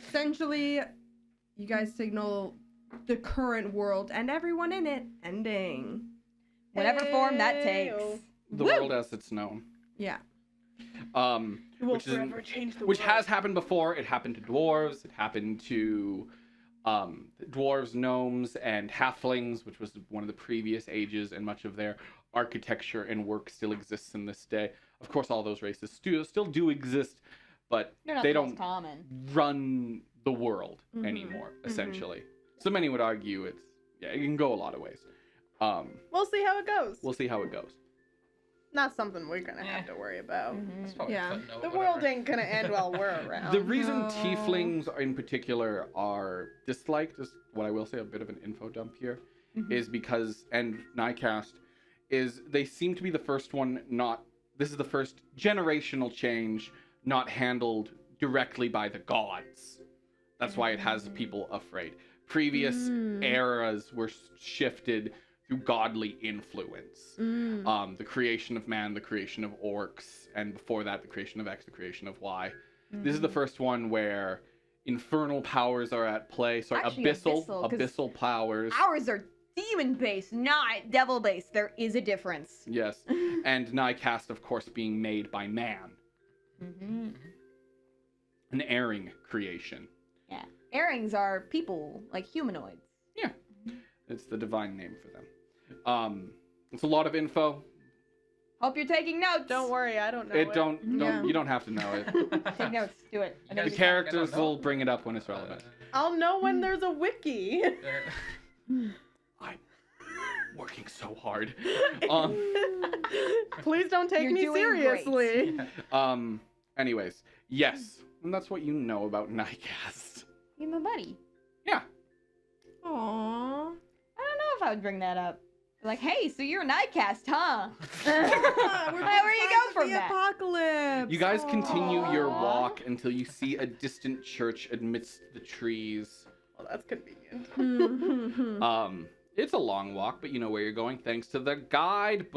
Essentially, you guys signal the current world and everyone in it ending. Whatever form that takes. Heyo. The Woo! world as it's known. Yeah. It will Which is forever change the which world. has happened before. It happened to dwarves. It happened to dwarves, gnomes, and halflings, which was one of the previous ages, and much of their architecture and work still exists in this day. Of course, all those races still do exist, but They're not they the most don't common. run the world Mhm. anymore. Essentially, so many would argue it can go a lot of ways. We'll see how it goes. We'll see how it goes. Not something we're gonna have to worry about. That's probably Yeah. a footnote, The whatever. world ain't gonna end while we're around. The reason No. tieflings in particular are disliked, just what I will say, a bit of an info dump here, is because, and Nycast, is they seem to be the first one this is the first generational change not handled directly by the gods. That's why it has people afraid. Previous eras were shifted through godly influence. The creation of man, the creation of orcs, and before that, the creation of X, the creation of Y. This is the first one where infernal powers are at play. Sorry, Actually, abyssal 'cause powers. Ours are demon-based, not devil-based. There is a difference. Yes, and Nycast, of course, being made by man, an erring creation. Yeah. Airings are people, like humanoids. It's the divine name for them. It's a lot of info. Hope you're taking notes. Don't worry, I don't know. Yeah. You don't have to know it. Take notes. Do it. I You know The guys- you characters I don't know. will bring it up when it's relevant. I'll know when there's a wiki. working so hard. Please don't take You're me doing great. seriously. Anyways, yes, and that's what you know about Nightcast. You're my buddy. Yeah. Aww. I don't know if I would bring that up. Like, hey, so you're a Nightcast, huh? Where you go from the that? apocalypse. You guys continue your Aw. walk until you see a distant church amidst the trees. Well, that's convenient. It's a long walk, but you know where you're going thanks to the guidebook.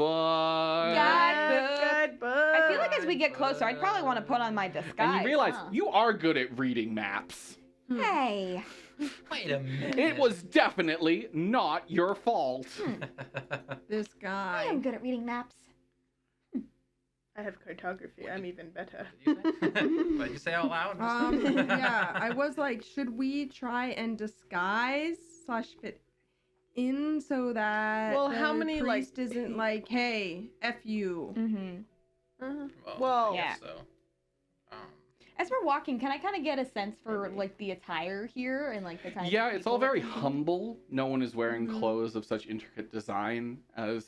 Guidebook. I feel like as we get closer, I'd probably want to put on my disguise. And you realize huh? you are good at reading maps. Hey. Wait a minute. It was definitely not your fault. This I guy. am good at reading maps. I have cartography. I'm even better. What did you say out loud? Yeah, I was like, should we try and disguise/fit in so that Well, how the many, like- priest isn't like, hey, F you. Mm-hmm. Well, yeah. So, As we're walking, can I kind of get a sense for like the attire here and like the kind Yeah, of it's all people very that come in? humble. No one is wearing Mhm. clothes of such intricate design as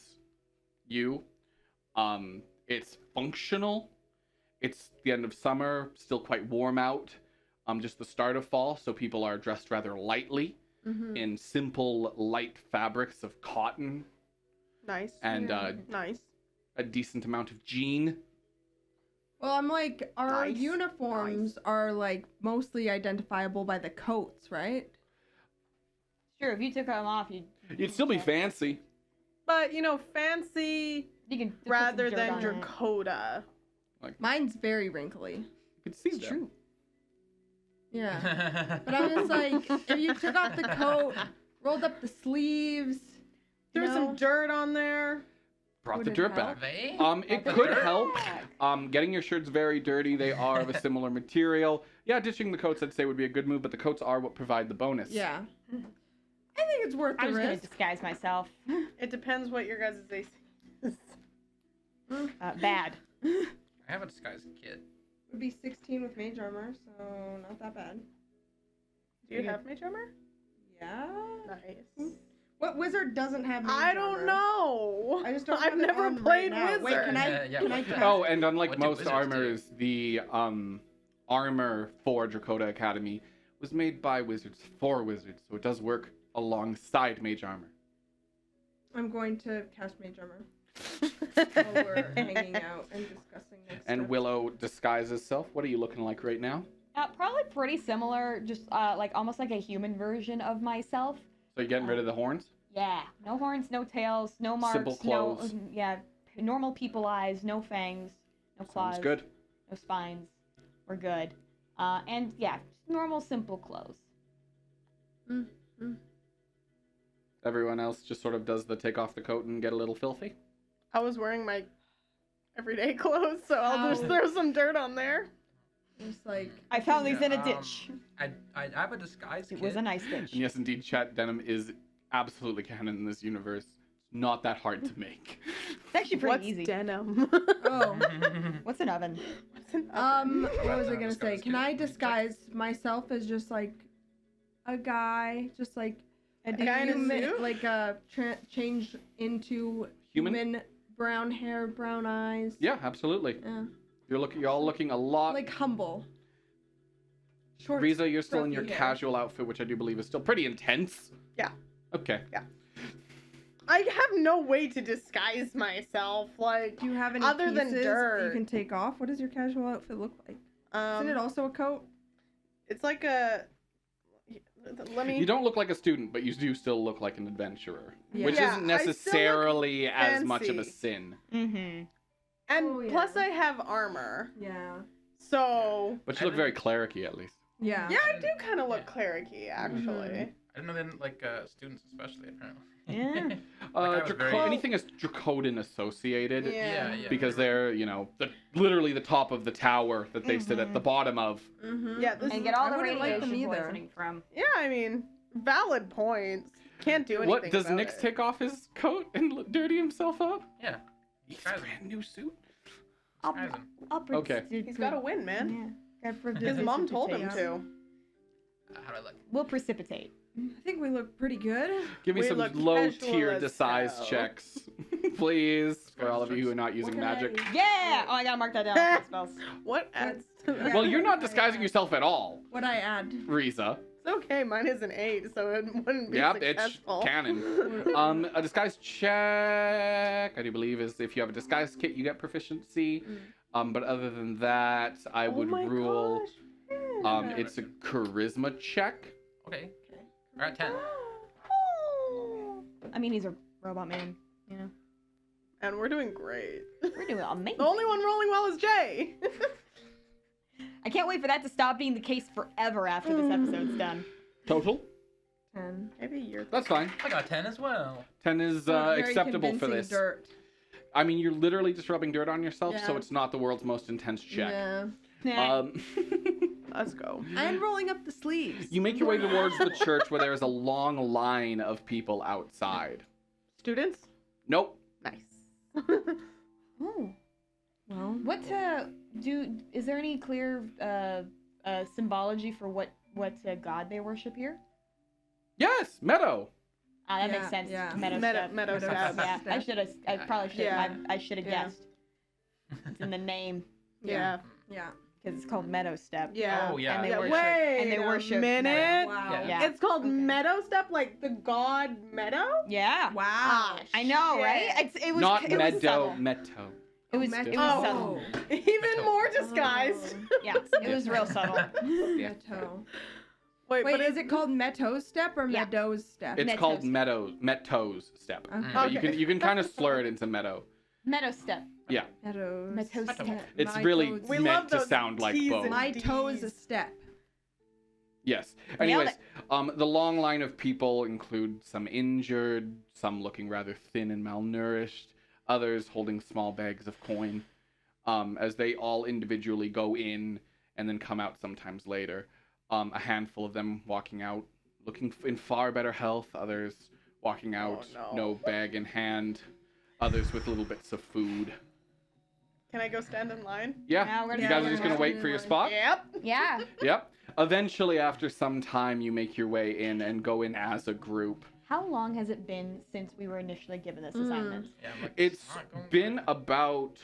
you. It's functional. It's the end of summer, still quite warm out. Just the start of fall, so people are dressed rather lightly Mm-hmm. in simple, light fabrics of cotton nice. and Nice. a decent amount of jean. Well, I'm like, our Nice. uniforms are like mostly identifiable by the coats, right? Sure, if you took them off, You'd still be fancy. But, you know, fancy You can just put some rather dirt than on it. Drakota. Mine's very wrinkly. You could see It's that. true. Yeah. But I'm just like, if you took off the coat, rolled up the sleeves, you Threw know? some dirt on there. Brought Would the it dirt help? back. They? It The could dirt? help. Getting your shirts very dirty. They are of a similar material. Yeah, ditching the coats I'd say would be a good move, but the coats are what provide the bonus. Yeah. I think it's worth the I'm just gonna risk. disguise myself. It depends what your guys' AC is. Bad. I have a disguise kit. Would be 16 with mage armor, so not that bad. Do you have mage armor? Yeah. Nice. What wizard doesn't have mage I armor? don't know. I just don't I've have it never on right played now. wizard. Wait, can I? Yeah, Can I what cast? the- Oh, and unlike What do most wizards armors, the armor for Drakota Academy was made by wizards for wizards, so it does work alongside mage armor. I'm going to cast mage armor while we're hanging out and discussing next And steps. Willow disguises herself. What are you looking like right now? Probably pretty similar, just like almost like a human version of myself. So you're getting rid of the horns? Yeah, no horns, no tails, no marks, Simple clothes. no yeah, normal people eyes, no fangs, no claws, Sounds good. no spines. We're good. And yeah, just normal simple clothes. Everyone else just sort of does the take off the coat and get a little filthy. I was wearing my everyday clothes, so I'll just throw some dirt on there. Just like I found these in a Um, ditch. I have a disguise It kit. was a nice ditch. And yes, indeed, chat denim is absolutely canon in this universe. It's not that hard to make. It's actually pretty What's easy. denim? oh. What's an oven? What was I gonna say? Disguise Can kit. I disguise myself as just like a guy, just like A guy in a human, suit? like change into Human? brown hair, brown eyes. Yeah, absolutely. Yeah. You're all looking a lot. Like humble. Short. Riza, you're still in scruffy your hair. casual outfit, which I do believe is still pretty intense. Yeah. Okay. I have no way to disguise myself. Like, Do you have any Other than pieces dirt. you can take off? What does your casual outfit look like? Isn't it also a coat? it's like a. Let me. You don't look like a student, but you do still look like an adventurer, Yeah. which Yeah, isn't I still look necessarily as much of a fancy. sin. Mm-hmm. And Oh, yeah. plus, I have armor, Yeah. so. But you look very clericy, at least. Yeah. Yeah, I do kind of look clericy, actually. Mm-hmm. I didn't know they didn't like students, especially apparently. Yeah. I was very- Anything is Dracodan associated, Yeah. because they're, literally the top of the tower that they sit at the bottom of. Mm-hmm. Yeah, this And is. get all I the wouldn't like radiation them either. poisoning from. Yeah, I mean, valid points. Can't do anything. What, does about Nyx it. take off his coat and dirty himself up? Yeah. He's Guys- a brand new suit. Disguising. Okay. He's got to win, man. Yeah. His mom told him to. How do I look? We'll precipitate. I think we look pretty good. Give me We some look low casual tier as disguise hell. checks, please, for all of you who are not using What can magic. Yeah! Oh, I gotta mark that down for spells. What adds to Yeah. that? Well, you're not disguising yourself at all, What I add? Riza. It's okay. Mine is an 8, so it wouldn't be Yep, it's successful. canon. A disguise check, I do believe, is if you have a disguise kit, you get proficiency. But other than that, I Oh would my rule. gosh. It's a charisma check. Okay. We're at 10. I mean, he's a robot man. You know, And we're doing great. we're doing amazing. The only one rolling well is Jay. I can't wait for that to stop being the case forever after this episode's done. Total. 10. Maybe you're. That's fine. I got 10 as well. 10 is Very acceptable for convincing this. Dirt. I mean, you're literally just rubbing dirt on yourself, so Yeah. it's not the world's most intense check. Yeah. Um, Let's go. And rolling up the sleeves. you make your way towards the church where there is a long line of people outside. Students? Nope. Nice. Oh. Well, What is there any clear symbology for what god they worship here? Yes, Meadow. Ah, that Yeah, makes sense. yeah. Meadow Meadow- step. Meadow Yeah, step. I probably should. Yeah. I should have Yeah. guessed. It's in the name Yeah. yeah. because it's called Meadow Step. Yeah. Oh, yeah. And they Yeah, worship. wait and they worship a minute. Wow. Yeah. It's called Okay. Meadow Step, like the god Meadow? Yeah. Wow. Ah, I know, shit. right? It was Not it was Meadow, subtle. Meadow. It was Meadow. it was Oh. subtle. Even more disguised. Yeah, it was real subtle. Yeah. Meadow. Wait, Wait, but is it called Meadow Step or Yeah. Meadow's Step? It's Meadows. called Meadow's Step. Okay. But you can kind of slur it into Meadow. Meadow Step. Yeah. Meadows. Meadow Step. It's My really toes. We meant love to those sound like T's both. and My toe is a D's. step. Yes. Nailed Anyways, the long line of people include some injured, some looking rather thin and malnourished, others holding small bags of coin, as they all individually go in and then come out sometimes later. A handful of them walking out looking in far better health, others walking out, no. no bag in hand, others with little bits of food. Can I go stand in line? Yeah, Now we're you gonna guys go are just in gonna line. wait for your spot? Yep. Yeah. Yep. Eventually, after some time, you make your way in and go in as a group. How long has it been since we were initially given this assignment? Yeah, I'm like, It's not going been about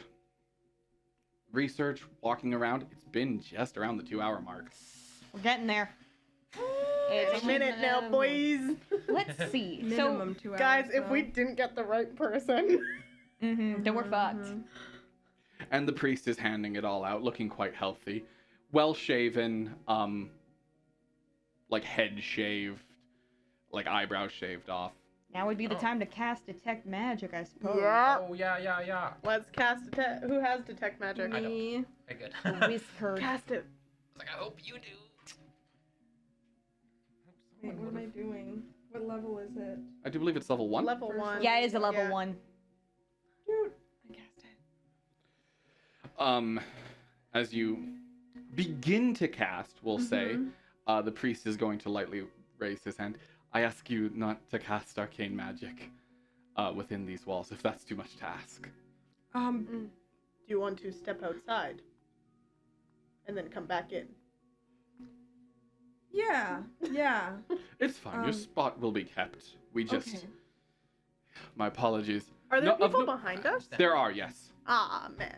research, walking around. It's been just around the 2-hour mark. We're getting there. It's a minute now, boys. Let's see. Minimum 2 hours. Guys, if though. we didn't get the right person. Then we're fucked. And the priest is handing it all out, looking quite healthy. Well shaven, like head shaved, like eyebrows shaved off. Now would be the Oh. time to cast detect magic, I suppose. Yeah. Oh, yeah. Let's cast detect. Who has detect magic? I don't. Me. Okay, good. The whisper. Cast it. Like, I hope you do. Wait, what am I doing? What level is it? I do believe it's level 1. Level 1. Yeah, it is a level Yeah. 1. Dude, I cast it. As you begin to cast, we'll say, the priest is going to lightly raise his hand. I ask you not to cast arcane magic within these walls, if that's too much to ask. Do you want to step outside? And then come back in? Yeah. It's fine. Your spot will be kept. We just... Okay. My apologies. Are there No, of people no- behind us? There are, yes. Ah, man.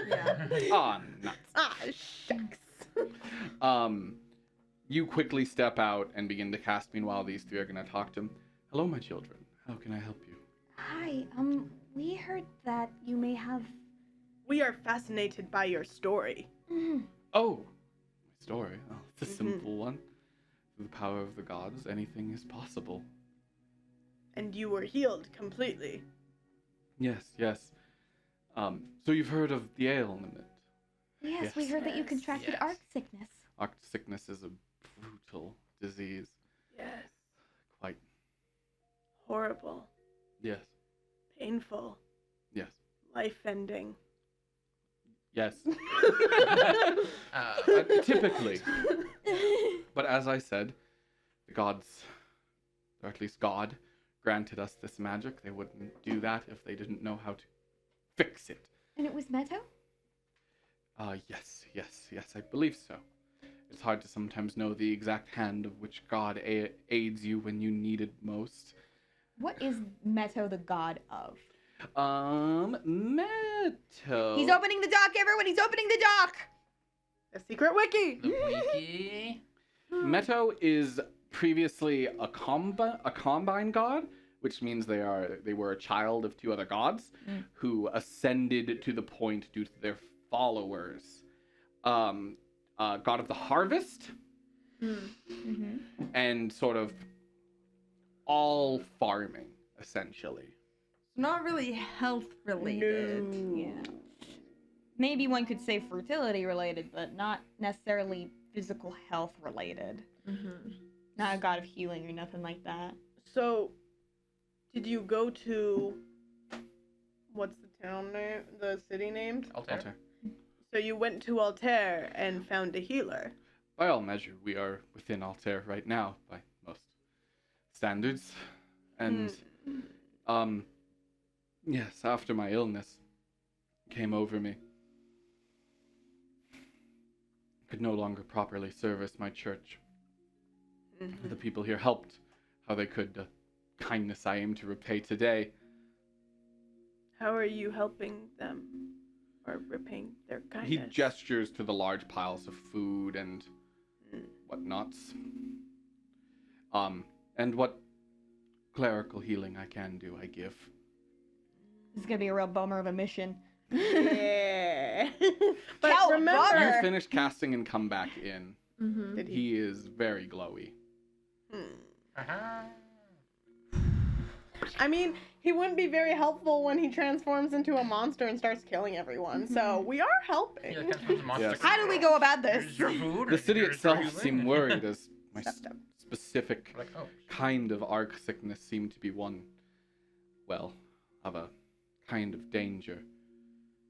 Yeah. Ah, nuts. Ah, shucks. You quickly step out and begin to cast. Meanwhile, these three are going to talk to him. Hello, my children. How can I help you? Hi, we heard that you may have. We are fascinated by your story. Oh, my story. Oh, it's a simple one. Through the power of the gods, anything is possible. And you were healed completely. Yes. So you've heard of the ailment. Yes, we Yes. heard that you contracted Yes. arc sickness. Arc sickness is a brutal disease. Yes. Quite. Horrible. Yes. Painful. Yes. Life-ending. Yes. Uh, Typically. But as I said, the gods, or at least God, granted us this magic. They wouldn't do that if they didn't know how to fix it. And it was Meadow? Yes, I believe so. it's hard to sometimes know the exact hand of which god aids you when you need it most. What is Meadow the god of? Meadow. He's opening the dock, everyone! He's opening the dock! A secret wiki. The wiki. Meadow is previously a combine god, which means they were a child of two other gods who ascended to the point due to their followers. God of the harvest, and sort of all farming, essentially. Not really health related. Yeah. Maybe one could say fertility related, but not necessarily physical health related. Not a god of healing or nothing like that. So, did you go to what's the town name? The city named? Altear. So you went to Altear and found a healer. By all measure, we are within Altair right now, by most standards. And, yes, after my illness came over me, I could no longer properly service my church. The people here helped how they could. The kindness I aim to repay today. How are you helping them? Or repaying their kindness? He gestures to the large piles of food and whatnots. And what clerical healing I can do, I give. This is gonna be a real bummer of a mission. Yeah. But Cal, remember, bummer. You finish casting and come back in. Did he? He is very glowy. I mean, he wouldn't be very helpful when he transforms into a monster and starts killing everyone. So we are helping. Yeah, kind of monster. Yes. How do we go about this? Here's your food, The city here's itself your healing. seemed worried as my Step. specific Like, oh, kind of arc sickness seemed to be one, well, of a kind of danger.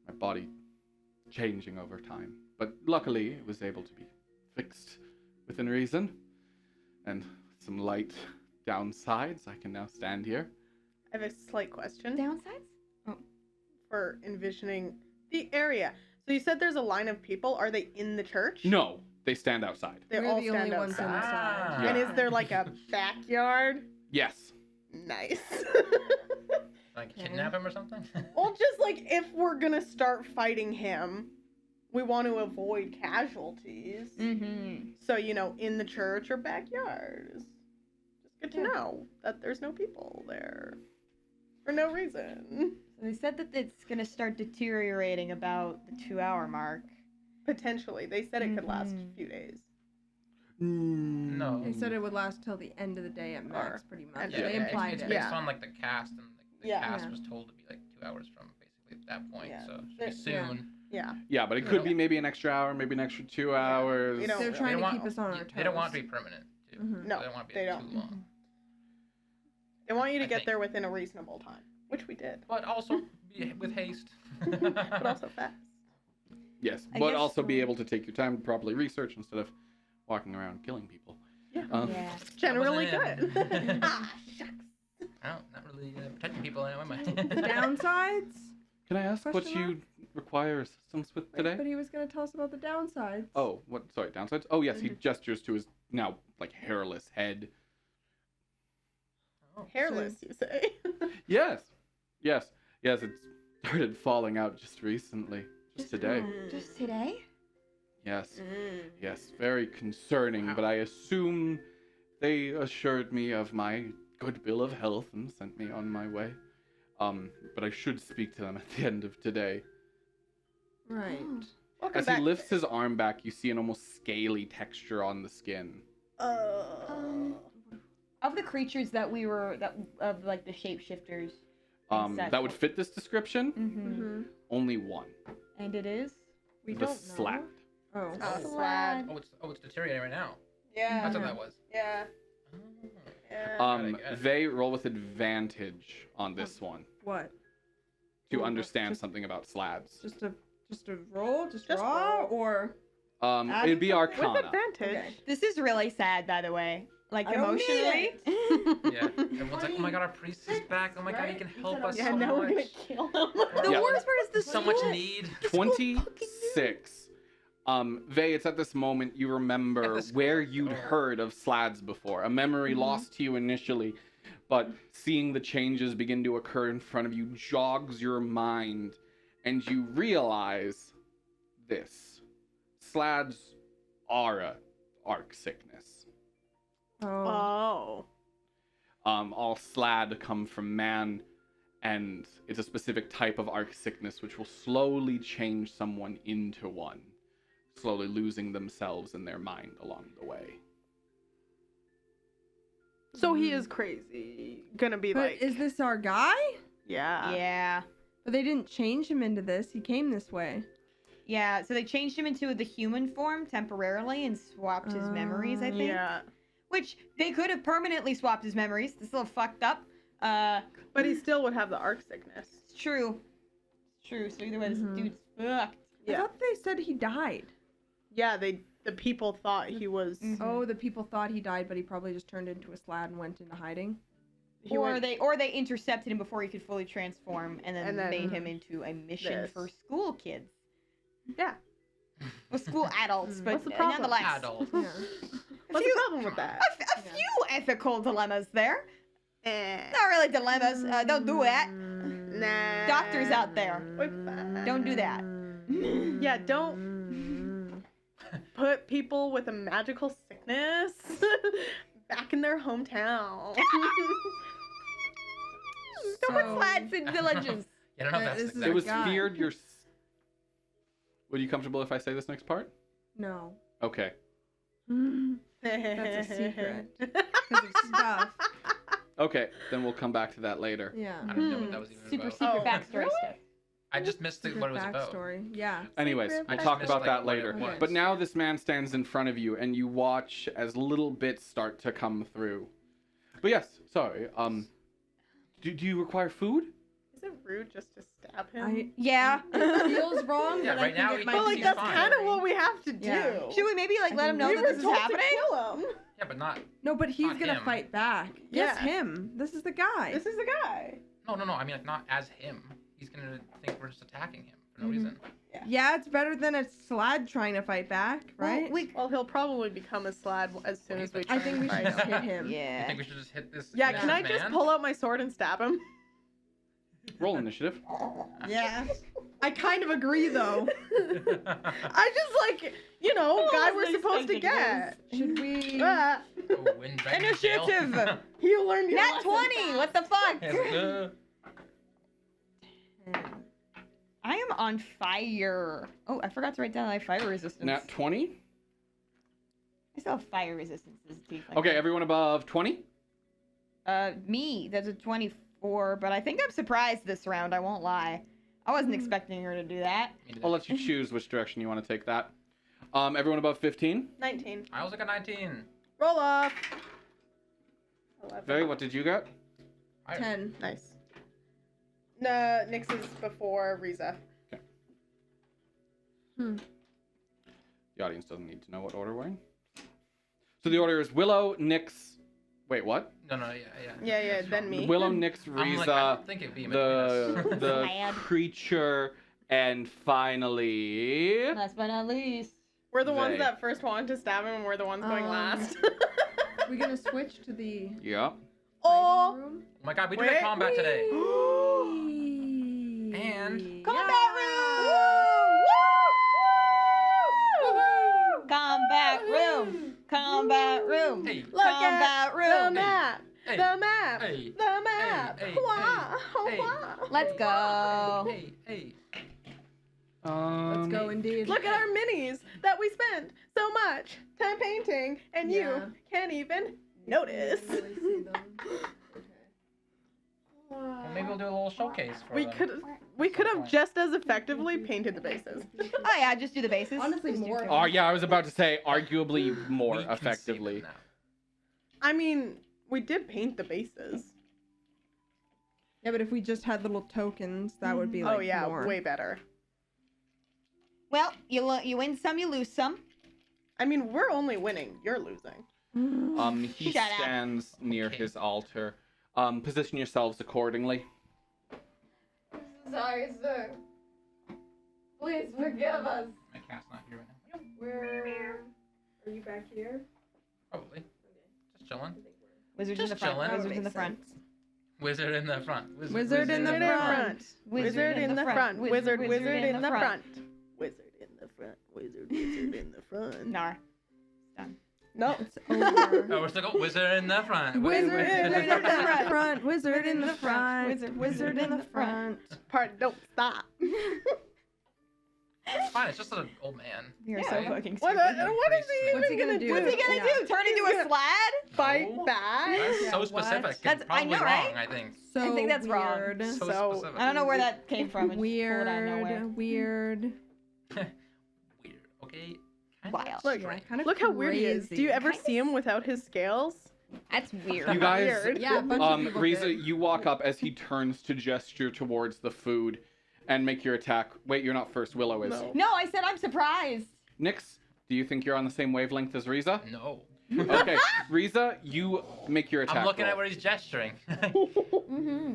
My body changing over time. But luckily, it was able to be fixed within reason. And some light downsides, I can now stand here. I have a slight question Downsides? for envisioning the area. So you said there's a line of people. Are they in the church? No, they stand outside. They We're all the stand only ones outside. inside. Yeah. And is there like a backyard? Yes. Nice. like kidnap him or something? Well, just like if we're gonna start fighting him, we want to avoid casualties. So, in the church or backyard. Just good to know that there's no people there. For no reason. They said that it's gonna start deteriorating about the 2-hour mark. Potentially. They said it could last a few days. No. They said it would last till the end of the day at max, pretty much. end of Yeah, the They day. implied it's it. based Yeah. on like the cast, and like, the Yeah. cast Yeah. was told to be like 2 hours from basically that point. Yeah. So it should There- be soon. Yeah. Yeah, but it could be maybe an extra hour, maybe an extra 2 hours. We don't- They're They trying to want- keep us on our toes. They don't want it to be permanent. Too. No, they don't want it to be they like, don't. too long. They want you to I get think. there within a reasonable time, which we did, But also be with haste. but also fast. Yes, I but guess also be so. able to take your time to properly research instead of walking around killing people. Yeah. Yeah. Generally wasn't good. in. Ah, shucks. Oh, not really protecting people anyway. The downsides? Can I ask what Question you require assistance with Wait, today? but he was going to tell us about the downsides. Oh, what? Sorry, downsides? Oh, yes, he gestures to his now, like, hairless head. Oh. Hairless, you say? Yes, yes, yes, it started falling out just recently. Just today. Just today? Yes, yes, very concerning, but I assume they assured me of my good bill of health and sent me on my way. But I should speak to them at the end of today. Right. Welcome As back. he lifts his arm back, you see an almost scaly texture on the skin. Of the creatures that we were, of like the shapeshifters. and such, That would fit this description. Mm-hmm. Only one. And it is? We The don't know. slab. Oh. Slab. It's deteriorating right now. Yeah. That's what that was. Yeah. Oh. Yeah. Got it. They roll with advantage on this one What? to Oh, understand just- something about slabs. Just a roll? Just Just raw? roll. Or It'd be With With Arcana. advantage. Okay. This is really sad, by the way. Like, I don't need emotionally. Yeah. Everyone's like, oh my god, our priest is back. Oh my god, he can help us Yeah, so now we're much. gonna kill him. the Yeah. worst part is the So much split. need. 26 Vey, it's at this moment you remember At the where school you'd door. heard of Slads before. A memory lost to you initially, but seeing the changes begin to occur in front of you jogs your mind, and you realize this. Slads are a arc sickness. Oh. All Slad come from man, and it's a specific type of arc sickness which will slowly change someone into one, slowly losing themselves and their mind along the way. So he is crazy. Gonna be But like. is this our guy? Yeah. Yeah. But they didn't change him into this. He came this way. Yeah, so they changed him into the human form temporarily and swapped his memories, I think. Yeah. Which they could have permanently swapped his memories. This little fucked up. But he still would have the arc sickness. It's true. It's true. So either way, this dude's fucked. I Yeah. thought they said he died. Yeah, the people thought he was. Oh, the people thought he died, but he probably just turned into a Slad and went into hiding. He Or went- they intercepted him before he could fully transform and then And then made him into a mission this. for school kids. Yeah. Well, school adults, but What's the problem? nonetheless. Adult. Yeah. What's few- the problem with that? A few ethical dilemmas there. Eh. Not really dilemmas. Don't do that. Nah. Doctors out there. We're fine. Don't do that. Yeah, don't put people with a magical sickness back in their hometown. Don't put So- flats in villages. Yeah, I don't know if that's This is It exactly. was guy. feared your... Would you comfortable if I say this next part? No. Okay. That's a secret. Because of stuff. Okay, then we'll come back to that later. Yeah. I don't know what that was even Super about. secret Oh, backstory really? stuff. I just missed Secret what it was about. backstory. Yeah. Anyways, Secret we'll I talk just about missed, that like, what it later. was. But now this man stands in front of you, and you watch as little bits start to come through. But yes, sorry. Do you require food? Is it rude just to stab him? Yeah. It feels wrong, Yeah, but right I now think he it might But thinks like be he's that's fine. kind of what we have to do. Yeah. Should we maybe like let him know we that were this is told happening? to kill him. Yeah, but not. No, but he's Not gonna him. fight back. Yes, Yeah. him. This is the guy. This is the guy. No. I mean, like, not as him. He's gonna think we're just attacking him for no Mhm. reason. Yeah, it's better than a Slad trying to fight back, right? Well, he'll probably become a slad as soon as we try I think and we should fight just him. hit him. You Yeah. think we should just hit this? Yeah, this can I man? just pull out my sword and stab him? Roll initiative. Yeah. I kind of agree, though. I just like, guy we're supposed to get. Should we? Ah, Oh, wind dragon tail. Initiative. you learned your Nat lesson 20. What the fuck? Yes, I am on fire. Oh, I forgot to write down my fire resistance. Nat 20. I still have fire resistance as a tiefling. Okay, everyone above 20? Me, that's a 24, but I think I'm surprised this round, I won't lie. I wasn't expecting her to do that. I'll let you choose which direction you want to take that. Everyone above 15? 19. I also got 19. Roll off. 11. Very, what did you get? 10. Nice. No, Nyx is before Riza. The audience doesn't need to know what order we're in. So the order is Willow, Nyx... Wait, what? No, Yeah, then me. Willow, Nyx, I'm like, I Riza, don't think it'd be in between us. the Glad. creature, and finally... Last but not least. We're the ones They. that first wanted to stab him, and we're the ones going last. We gonna switch to the Yeah. Oh! fighting room? Oh my god, we did Wait. a combat today. And Combat room! Combat room! Combat room! Hey, Look Combat at room! the map! hey, The map! hey, The map! hey, Wah! hey, Wah! Let's go! hey. Let's go indeed. Look at our minis that we spend so much time painting, and Yeah. you can't even notice. Can't really see them. Well, maybe we'll do a little showcase for We them. could have just as effectively painted the bases. Oh yeah, just do the bases. Honestly, Just do more. two. Oh, yeah, I was about to say, arguably more We can see them effectively. now. I mean, we did paint the bases. Yeah, but if we just had little tokens, that would be like Oh yeah, more. way better. Well, you win some, you lose some. I mean, we're only winning. You're losing. He Shut up. stands near Okay. his altar. Position yourselves accordingly. Sorry, sir. Please forgive us. My cat's not here right now. Where are you back here? Probably. Just chilling. Wizards Just in the front. chilling. Wizards in the front. Wizard in the front. Wizard in the front. Wizard in the front. Wizard in the front. Wizard in the front. Wizard in the front. Nar. No. It's over. Oh, we're still going wizard in the front. Wizard in the front. front. Wizard in the front. Wizard in the front. Part don't stop. It's fine. It's just an old man. You're Yeah. so fucking What, stupid. what is he What's he even gonna gonna do? What's he gonna Yeah. do? Turn into a slad? Fight No. back? That's Yeah, so what? specific. That's- It's I probably know, right? wrong, I think. So I think that's wrong. weird. So, So- specific. I don't know where that came from. It just pulled it out of nowhere. Weird. Weird. Okay. Kinda Wild. Look, strange. Kind of Look how weird he is. Do you ever Kinda see him without his scales? That's weird. You guys, Weird. Yeah, a bunch of people Riza, did. you walk up as he turns to gesture towards the food and make your attack. Wait, you're not first. Willow is. No. No, I said I'm surprised. Nyx, do you think you're on the same wavelength as Riza? No. Okay, Riza, you make your attack. I'm looking roll. at where he's gesturing. Mm-hmm.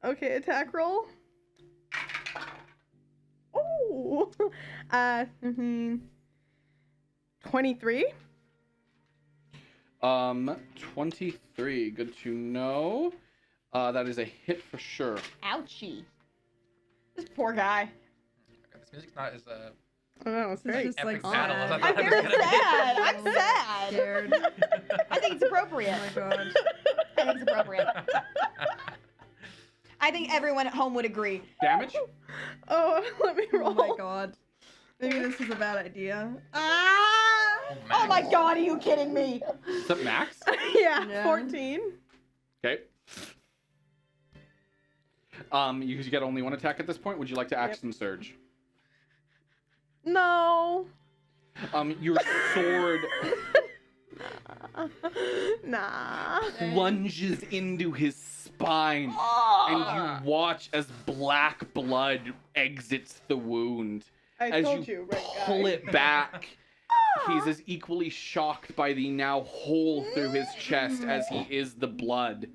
Okay, attack roll. Oh. 23. 23. Good to know. That is a hit for sure. Ouchie. This poor guy. This music's not as Oh, no, it's This is very just like epic battle as I sad. thought I'm it was very gonna be. sad. I'm sad. Scared. I think it's appropriate. Oh my god. I think it's appropriate. I think everyone at home would agree. Damage? Oh, let me roll. Oh my god. Maybe this is a bad idea. Ah! Oh my god, are you kidding me? Is that max? Yeah, Yeah. 14. Okay. You get only one attack at this point. Would you like to action surge? No. Your sword Nah. plunges into his spine, and you watch as black blood exits the wound. I As told you you, right guy. pull it back, he's as equally shocked by the now hole through his chest as he is the blood.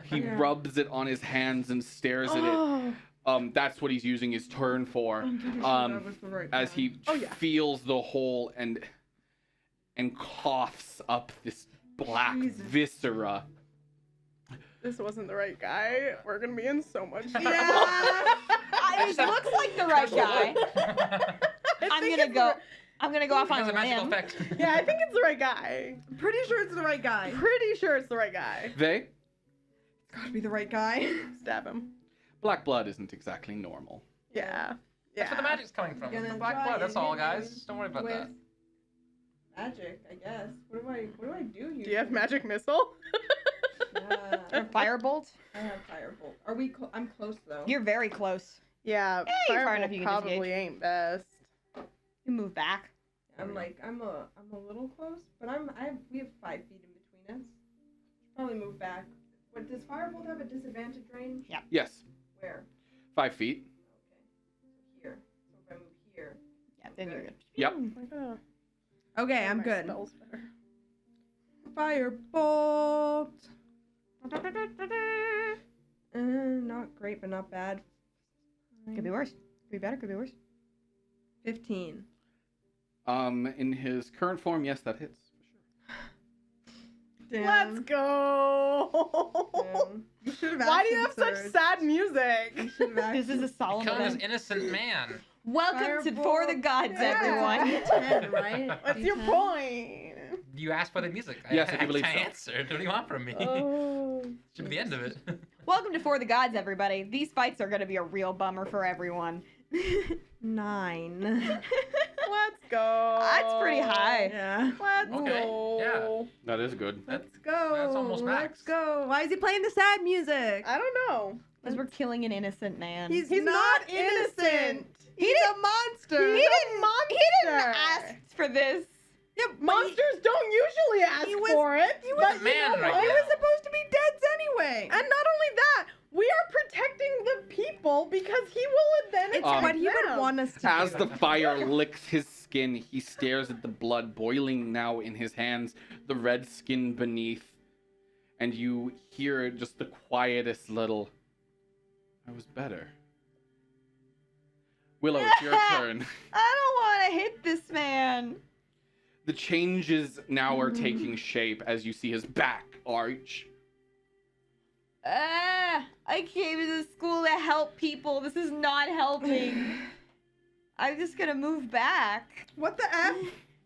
He Yeah. rubs it on his hands and stares at it. Oh. That's what he's using his turn for. I'm pretty sure Um, that was the right As one. he Oh, yeah. feels the hole and coughs up this black Jesus. viscera. This wasn't the right guy. We're gonna be in so much trouble. Yeah. It looks like the right guy. I'm think gonna it's go. I'm gonna go off Has on a magical limb. effect. Yeah, I think it's the right guy. Pretty sure it's the right guy. Pretty sure it's the right guy. They? It's gotta be the right guy. Stab him. Black blood isn't exactly normal. Yeah. That's where the magic's coming from. Gonna It's the black try blood. That's all, and guys. hit Just don't worry about with that. Magic, I guess. What do I do here? Do you have magic missile? Or firebolt. I have firebolt. Are we? I'm close though. You're very close. Yeah, you're far firebolt enough you can probably disengage. ain't best. You move back. I'm a little close, but we have 5 feet in between us. Probably move back. What does firebolt have a disadvantage range? Yeah. Yes. Where? 5 feet. Okay. So here. So if I move here. Yeah, then you're good. Yep. I gotta Okay, I'm my good. spells better. Firebolt. Not great, but not bad. Could be worse. Could be better. Could be worse. 15. In his current form, yes, that hits. Damn. Let's go. Damn. You should have. Why do you have action such surged. sad music? You should have This is a solemn Killing this event. innocent man. Welcome to For the Gods, Yeah. everyone. 10, right? What's your D10? point? You asked for the music. Yes, I do believe I so. answered. What do you want from me? Oh. Should be the end of it. Welcome to For the Gods, everybody. These fights are gonna be a real bummer for everyone. 9. Let's go. That's pretty high. Yeah. Let's Okay, go. yeah. That is good. Let's go. That's almost max. Let's go. Why is he playing the sad music? I don't know. Because we're killing an innocent man. He's He's not not innocent. He's a monster. He didn't ask for this. Yeah, but Monsters don't usually ask he was- for it. he but was a man you know right what? He now. was supposed to be dead anyway. And not only that, we are protecting the people because he will then It's attack what he would them. want us to As do. the fire licks his skin, he stares at the blood boiling now in his hands, the red skin beneath, and you hear just the quietest little, I was better. Willow, it's your turn. I don't want want to hit this man. The changes now are taking shape as you see his back arch. I came to this school to help people. This is not helping. I'm just gonna move back. What the F?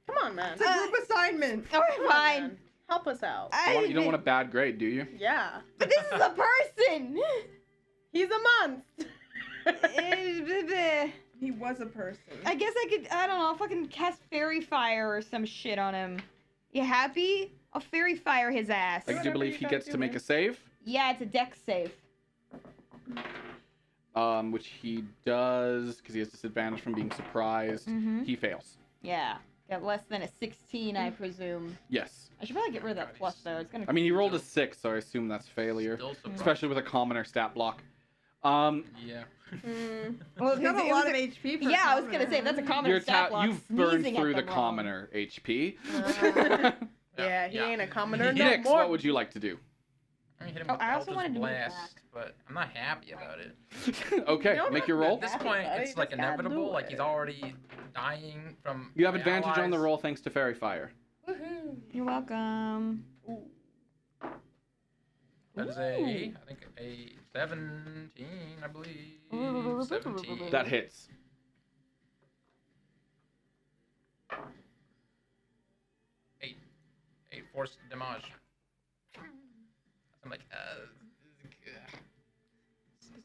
Come on, man. It's a group assignment. All right, Come on, fine. man. Help us out. You don't want a bad grade, do you? Yeah. But this is a person. He's a monster. He was a person. I guess I could, I don't know, fucking cast fairy fire or some shit on him. You happy? I'll fairy fire his ass. I do Whatever believe you he gotta gets do, to make man. a save, Yeah, it's a dex save. which he does because he has disadvantage from being surprised. Mm-hmm. He fails. Yeah. Got less than a 16, I presume. Yes. I should probably get rid of that plus though. It's gonna. I mean, he rolled a 6, so I assume that's failure, Still surprised. especially with a commoner stat block. Yeah. Well, He's got a it lot was of HP. For Yeah, I was gonna say that's a common Your stat block. you've burned sneezing at through the them wrong. commoner HP. Yeah, he ain't a commoner no Nix, more. what would you like to do? I'm gonna hit him Oh, with I also Eldritch wanted to move Blast, back. but I'm not happy about it. Okay, No, make your At roll. this Happy, point, buddy, it's like just gotta do inevitable. Like it. he's already dying from. You have my advantage on the allies. roll thanks to fairy fire. You're welcome. That is I think a 17, I believe. 17. That hits. Eight force damage. I'm like,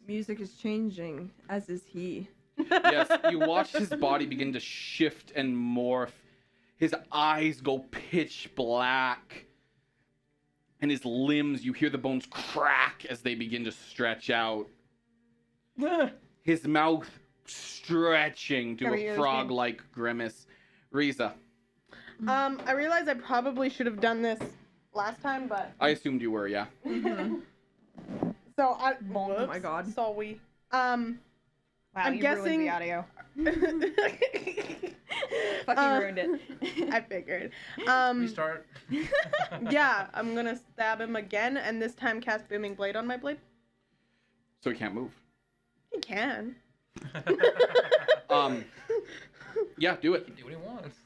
Music is changing, as is he. Yes, you watch his body begin to shift and morph. His eyes go pitch black. And his limbs, you hear the bones crack as they begin to stretch out. His mouth stretching to Cover a your ears, frog-like grimace. Riza, I realize I probably should have done this last time, but I assumed you were, yeah. so I. Oh my god. So we. Wow, I'm you guessing- ruined the audio. Fucking Uh, ruined it. I figured. restart. Yeah, I'm gonna stab him again, and this time cast Booming Blade on my blade. So he can't move. He can. Yeah, do it. Do what he wants.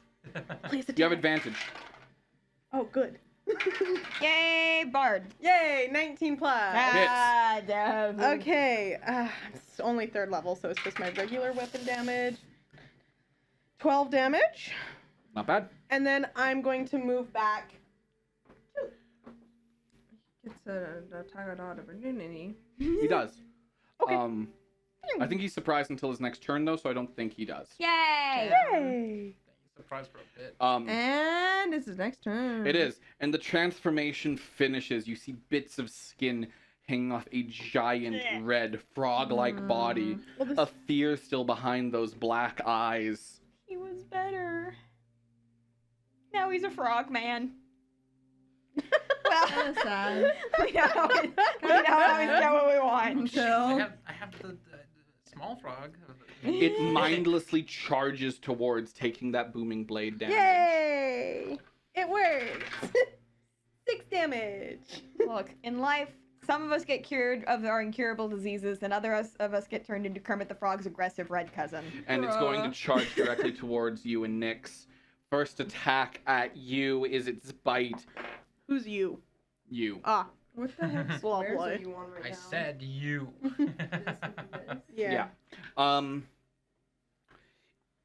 Please You have attack. advantage. Oh, good. Yay, Bard. Yay, 19 plus. Ah, damn. Okay, it's only 3rd level, so it's just my regular weapon damage. 12 damage. Not bad. And then I'm going to move back. It's a Tagadot opportunity. He does. Okay. I think he's surprised until his next turn, though, so I don't think he does. Yay. Yay! Surprised for a bit. And it's his next turn. It is. And the transformation finishes. You see bits of skin hanging off a giant red frog-like body. Well, this- A fear still behind those black eyes. He was better. Now he's a frog man. Well, Kinda sad. we know always get what we want. I Until have the small frog. It mindlessly charges towards taking that booming blade damage. Yay! It works! 6 damage. Look, in life, some of us get cured of our incurable diseases, and others of us get turned into Kermit the Frog's aggressive red cousin. And it's going to charge directly towards you and Nyx. First attack at you is its bite. Who's you? You. Ah, what the heck Slow squares boy. are you on right I now? said you. yeah.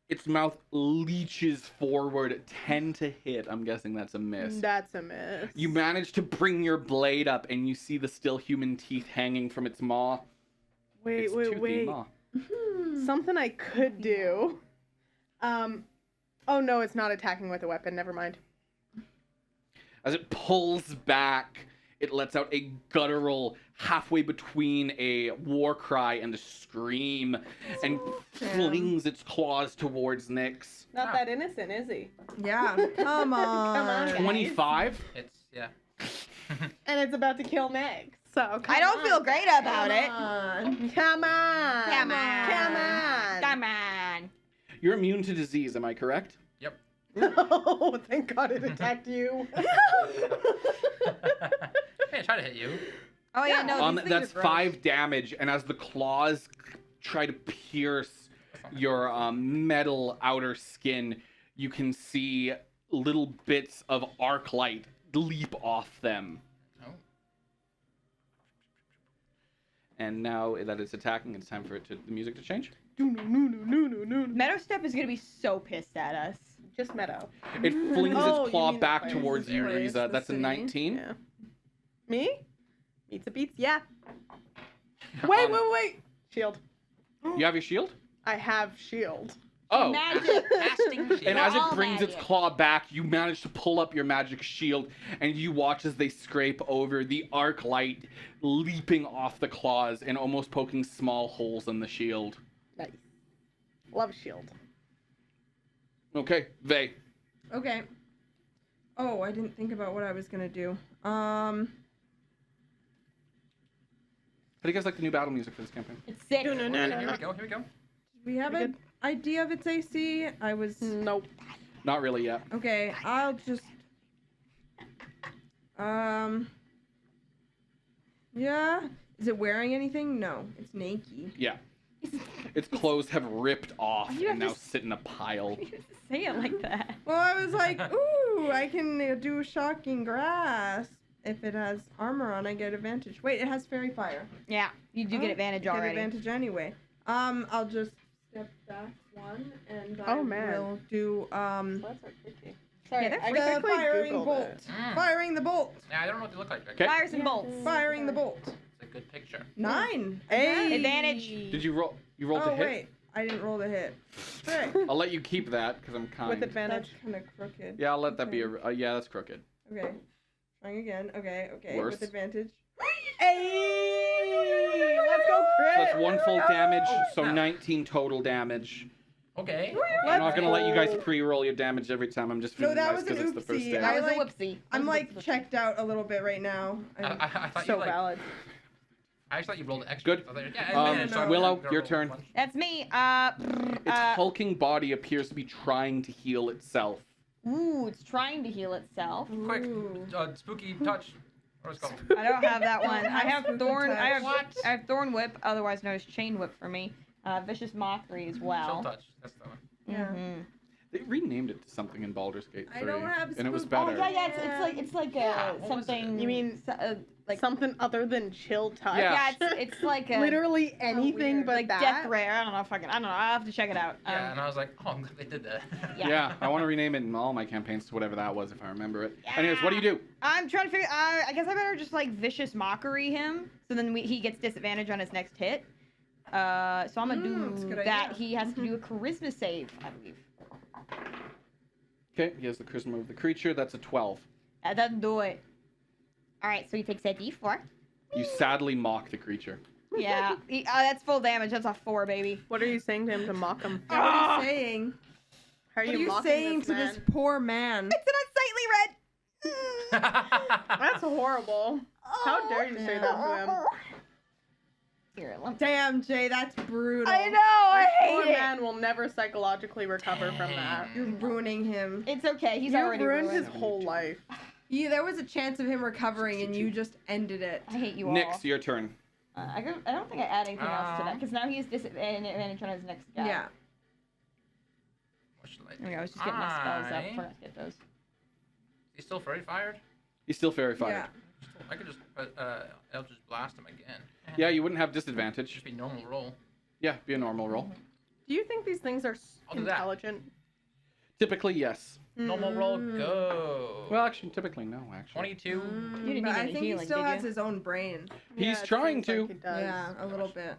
Its mouth leeches forward, 10 to hit. I'm guessing that's a miss. That's a miss. You manage to bring your blade up, and you see the still human teeth hanging from its maw. Wait, Its wait, toothy wait. maw. Something I could do. Oh no, it's not attacking with a weapon. Never mind. As it pulls back, it lets out a guttural, halfway between a war cry and a scream, and flings its claws towards Nyx. Not that innocent, is he? Yeah, come on. Come on, guys. 25? It's yeah. And it's about to kill Meg. So I don't feel great about it. Come on. Come on. Come on. Come on. You're immune to disease, am I correct? No, thank God it attacked you. Hey, I tried to hit you. Oh yeah, no. these things That's are gross. 5 damage, and as the claws try to pierce your metal outer skin, you can see little bits of arc light leap off them. Oh. And now that it's attacking, it's time for the music to change. Meadow Step is gonna be so pissed at us. Just Meadow. It flings Oh, its you claw mean the back place. towards you, Place, Riza. the That's a city. 19. Yeah. Me? Beats a beats. Yeah. Wait. Shield. You have your shield? I have shield. Oh. Magic. Casting shield. And as all it brings its magic. claw back, you manage to pull up your magic shield, and you watch as they scrape over the arc light, leaping off the claws and almost poking small holes in the shield. Nice. Love shield. Okay, Vey. Okay. Oh, I didn't think about what I was gonna do. How do you guys like the new battle music for this campaign? It's sick. Here we go. Here we go. We have We an idea of its AC. I was Nope. Not really yet. okay. I'll just yeah. Is it wearing anything? No, it's naked. Yeah. Its clothes have ripped off You have and now to sit in a pile. You say it like that. Well, I was like, ooh, I can do shocking grasp. If it has armor on, I get advantage. Wait, it has fairy fire. Yeah, you do get Oh, advantage Get already. advantage anyway. I'll just step back one, and I Oh, man. will do That's so tricky. Yeah, they're I the quickly firing Googled bolt. it. Firing the bolt. Yeah, I don't know what they look like. Okay. Fires and bolts. Firing the bolt. It's a good picture. 9. Hey. Advantage. Did you roll? You rolled Oh to hit? wait, I didn't roll the hit. Frick. I'll let you keep that because I'm kind. With That's advantage. kind of crooked. Yeah, I'll let that be a. Yeah, that's crooked. Okay. Trying again. Okay. Worse. With advantage. Hey! Let's go, So crit! that's 1 full damage, so snap. 19 total damage. Okay. I'm not gonna let you guys go. pre-roll your damage every time. I'm just No, feeling that nice was an because it's the first oopsie. day. That was I a like- whoopsie. I'm That was a like whoopsie. checked out a little bit right now. I thought So you like. valid. I just thought you rolled extra. Good. I thought you- yeah, advantage, so I'm Willow, gonna your roll turn. a bunch. That's me. Its hulking body appears to be trying to heal itself. Ooh, it's trying to heal itself. Quick, Ooh. spooky touch. What was it called? I don't have that one. I have Spooky thorn. I have. touch. I have thorn whip, otherwise known as chain whip for me. Vicious mockery as Chill well. touch. That's the one. Yeah. Mhm. They renamed it to something in Baldur's Gate 3, I don't have and it was spooky- Oh better. yeah, it's like Yeah, what was something. it? You mean like something other than chill touch? Yeah. it's like a Literally anything weird. but like that. death ray. I don't know. I don't know. I'll have to check it out. Yeah, and I was like, oh, I'm glad they did that. Yeah. Yeah, I want to rename it in all my campaigns to whatever that was, if I remember it. Yeah. Anyways, what do you do? I'm trying to figure. I guess I better just like vicious mockery him, so then he gets disadvantage on his next hit. So I'm gonna that's a do good that. idea. He has to do a charisma save, I believe. Okay, he has the charisma of the creature. That's a 12. That doesn't do it. All right, so he takes a D4. You sadly mock the creature. Yeah, that's full damage. That's a 4, baby. What are you saying to him to mock him? What are you saying? How are What are you you mocking saying this to man? this poor man? It's an unsightly red. That's horrible. How dare you say that to him? Here, let me. Damn, Jay, that's brutal. I know. I Poor hate it. man will never psychologically recover from that. You're ruining him. It's okay. He's You already ruined ruined. his whole life. Yeah, there was a chance of him recovering, and you just ended it. I hate you all. Nyx, your turn. I don't think I add anything else to that because now he has disadvantage on his next guy. Yeah. What should I There we do? go. I was just getting my spells up. I- Forgot to get those. He's still fairy fired? He's still fairy fired. Yeah. I could just Eldritch Blast him again. Yeah, you wouldn't have Just disadvantage. be normal roll. Yeah, be a normal roll. Do you think these things are I'll do that. intelligent? Typically, yes. Normal roll, go. Well, actually, typically, no, actually. 22. You didn't but need I any think healing, he still did has you? his own brain. He's it trying seems like to. he does. Yeah, a little bit.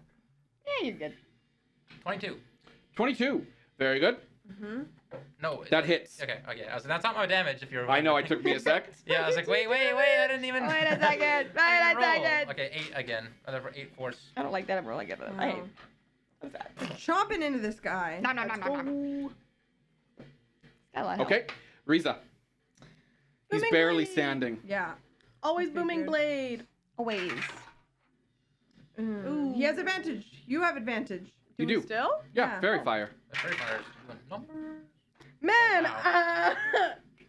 Yeah, you're good. 22. 22. Very good. Mm-hmm. No. That hits. Okay, okay. That's not my damage if you're. I know, it took me a sec. Yeah, I was like, wait, I didn't even. Wait a second. Wait I a didn't roll. second. Okay, 8 again. Another 8 force. I don't like that ever. I get it. I hate. What's that? Chomping into this guy. No. I like Okay, Riza. He's Booming barely blade. standing. Yeah. Always Okay, booming good. blade. Always. Ooh. He has advantage. You have advantage. You we do. Still? Yeah, Yeah. fairy fire. The fairy fire's the numbers. Man! Wow.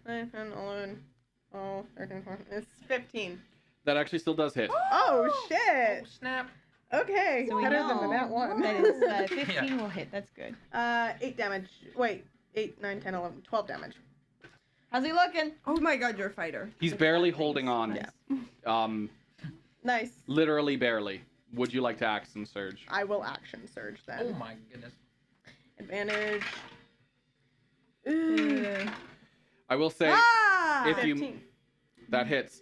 9, 10, 11, 12, 13, 14. It's 15. That actually still does hit. Oh, shit! Oh, snap. Okay, So we better know than that one. that is 15 will hit. That's good. 8 damage. Wait, 8, 9, 10, 11, 12 damage. How's he looking? Oh my god, you're a fighter. He's barely holding on. Yeah. Nice. Literally barely. Would you like to action surge? I will action surge then. Oh my goodness. Advantage. Ooh. I will say, Ah! if you 15. that hits.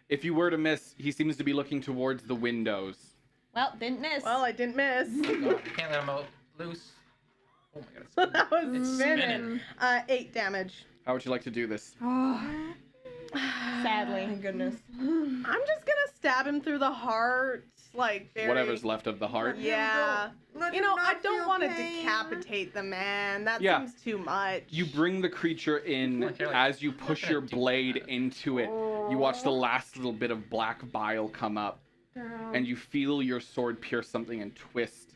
If you were to miss, he seems to be looking towards the windows. Well, didn't miss. Well, I didn't miss. Oh god, you can't let him out loose. Oh my god, That was it's spinning. spinning. 8 damage. How would you like to do this? Oh, Sadly. thank goodness. I'm just gonna stab him through the heart, like very... Whatever's left of the heart. Yeah. Let You him know, not I don't feel want to pain. decapitate the man. That Yeah. seems too much. You bring the creature in Like, you're like, as you "I'm not push gonna your do blade that." into it. You watch the last little bit of black bile come up, and you feel your sword pierce something and twist.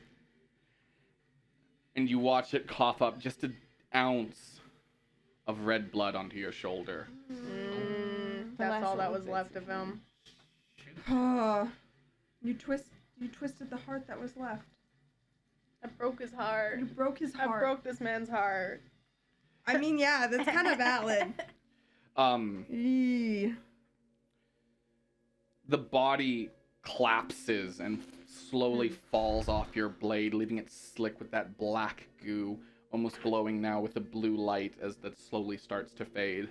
And you watch it cough up just an ounce of red blood onto your shoulder. That's last all that little was bits left of of him. Oh, you twisted the heart that was left. I broke his heart. You broke his I heart. broke this man's heart. I mean, yeah, that's kind of valid. Eee. The body collapses and slowly falls off your blade, leaving it slick with that black goo, almost glowing now with a blue light as that slowly starts to fade.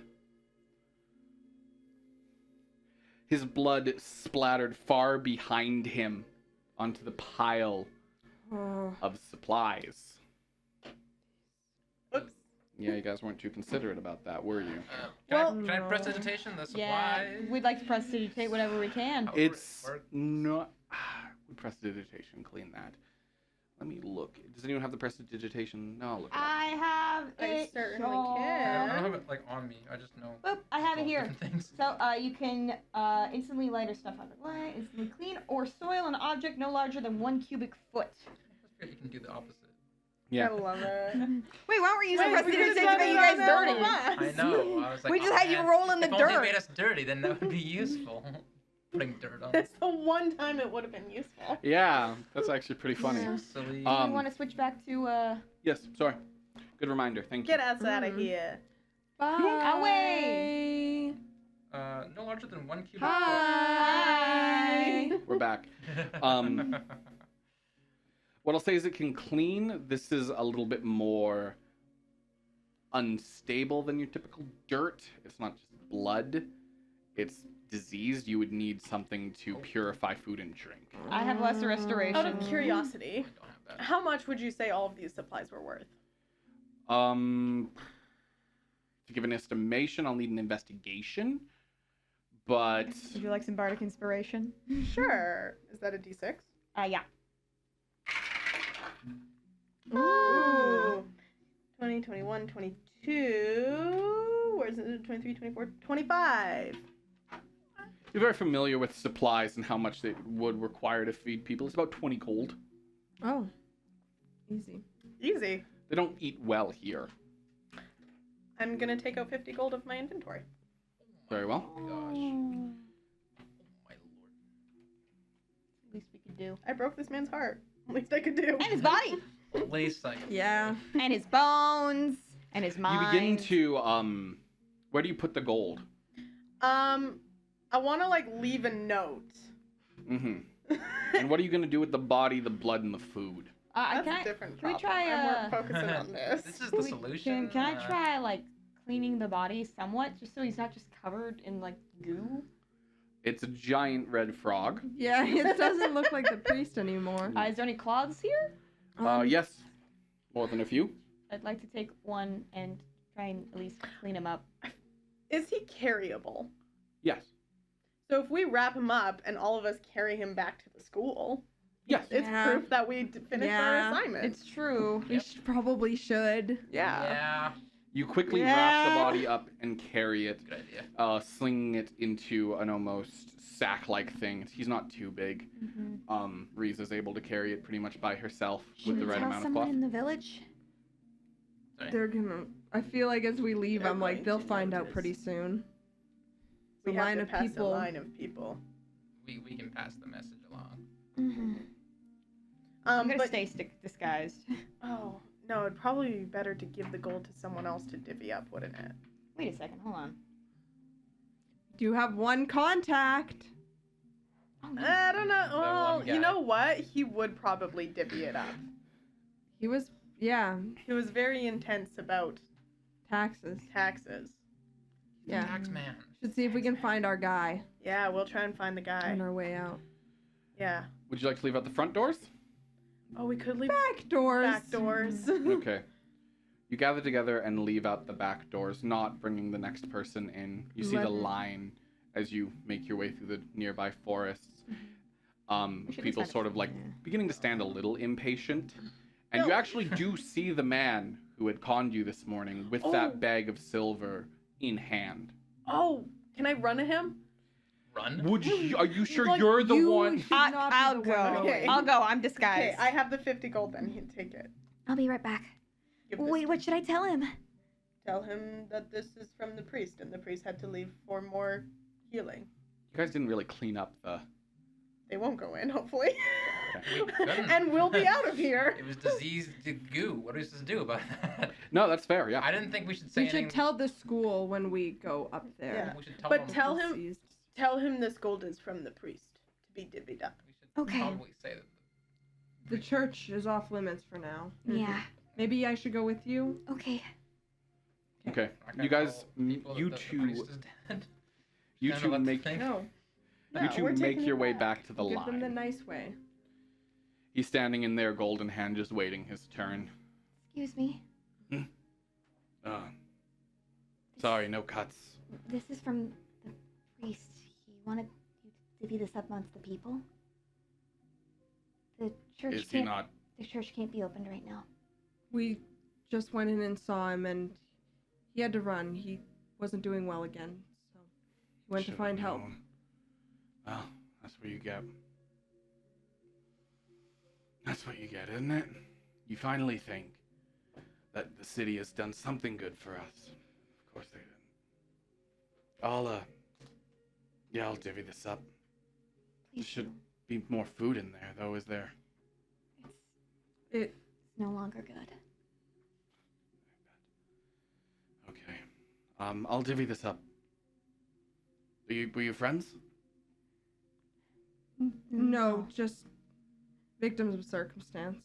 His blood splattered far behind him onto the pile Oh. of supplies. Oops. Yeah, you guys weren't too considerate about that, were you? Can I no. prestidigitation the Yeah, supplies? we'd like to prestidigitate whatever we can. How would it It's work? not. We prestidigitation, clean that. Let me look. Does anyone have the prestidigitation? No, I'll look it up. I have I it. certainly so- can. I don't have it like on me. I just know. Boop, I have it all here. different Things. So you can instantly light or stuff under light, instantly clean or soil an object no larger than 1 cubic foot. I feel you can do the opposite. Yeah. I love it. Wait, why weren't you using Wait, we could've prestidigitation to done make it you guys on dirty? Elma. I know. I was like, We just oh, had you man, roll in the if only it dirt. made us dirty, then that would be useful. Putting dirt on. That's the one time it would have been useful. Yeah, that's actually pretty funny. Yeah. Silly. You Um, want to switch back to Yes, sorry. Good reminder. Thank you. Get us out of here. Bye. Away. No larger than 1 cubic Hi. We're back. foot. What I'll say is it can clean. This is a little bit more unstable than your typical dirt. It's not just blood. It's diseased. You would need something to purify food and drink. I have lesser restoration. Out of curiosity, I don't have that. how much would you say all of these supplies were worth? To give an estimation, I'll need an investigation. But Would you like some bardic inspiration? Sure. Is that a d6? Yeah. Ooh. 20, 21, 22. Where's it? 23, 24, 25. you're very familiar with supplies and how much they would require to feed people. It's about 20 gold. Oh. Easy. Easy. They don't eat well here. I'm gonna take out 50 gold of my inventory. Very well. Oh my gosh. Oh my Least we could do. I broke this man's heart. Least I could do. And his body. lord. At least like. Yeah. And his bones. And his mind. You begin to where do you put the gold? I want to like leave a note. Mm-hmm. And what are you gonna do with the body, the blood, and the food? That's can a I, different can we problem. try, I'm more focusing on this. This is the solution. Can I try like cleaning the body somewhat, just so he's not just covered in like goo? It's a giant red frog. Yeah, it doesn't look like the priest anymore. Is there any cloths here? Yes. More than a few. I'd like to take one and try and at least clean him up. Is he carryable? Yes. So if we wrap him up and all of us carry him back to the school, Yes. it's Yeah. proof that we finished our Yeah. assignment. It's true. We probably should. yeah. Yeah. You quickly wrap the Yeah. body up and carry it, Good idea. slinging it into an almost sack-like thing. He's not too big. Riza's able to carry it pretty much by herself with the right Tell amount of someone cloth. in the village. Sorry. They're gonna. I feel like as we leave, They're I'm going like, they'll to find out notice. pretty soon. We The have line to of pass people. a line of people. We can pass the message along. Mm-hmm. I'm gonna but stay disguised. oh no, it'd probably be better to give the gold to someone else to divvy up, wouldn't it? Wait a second, hold on. Do have one contact. Oh, no. I don't know. The Well, one you guy. know what? He would probably divvy it up. He was, yeah, He was very intense about taxes. taxes. Yeah. Tax man. Should see if we can find our guy Yeah, we'll try and find the guy. on our way out. Yeah. Would you like to leave out the front doors? Oh, we could leave Back doors. back doors. Okay. You gather together and leave out the back doors, not bringing the next person in. You see the Let- line as you make your way through the nearby forests. We should People just sort of like yeah. beginning to stand a little impatient. And you No. actually do see the man who had conned you this morning with Oh. that bag of silver in hand. Oh, can I run to him? Run. Would you? Are you sure Like, you're the you one? should not be I'll the go. one Okay. I'll go. I'm Okay, disguised. I have the 50 gold then. He'll take it. I'll be right back. Give this Wait, to what should I tell him? Tell him that this is from the priest, and the priest had to leave for more healing. You guys didn't really clean up the. They won't go in, hopefully. We couldn't. And we'll be out of here. It was diseased goo. What are we supposed to do about that? No, that's fair. Yeah. I didn't think we should say We should anything. tell the school when we go up there. We should tell But them. tell him, Deceased. tell him this gold is from the priest to be divvied up. We should Okay. probably say that. The church is off limits for now. Yeah. Maybe I should go with you. Okay. Okay. We're not You gonna guys, tell people you that the two, priest is dead. you Kinda two let them make think. No. you No, two we're make taking your it way back to the Give them the line. nice way. He's standing in there, golden hand, just waiting his turn. Excuse me. Sorry, no cuts. This is from the priest. He wanted you to divvy this up amongst the people. The church Is he can't. not? The church can't be opened right now. We just went in and saw him, and he had to run. He wasn't doing well again, so he went to Should've find help. known. Well, that's what you get. That's what you get, isn't it? You finally think that the city has done something good for us. Of course they didn't. I'll divvy this up. There Please should do. be more food in there, though, is there? It. It's no longer good. Okay. I'll divvy this up. Were you friends? No, just victims of circumstance.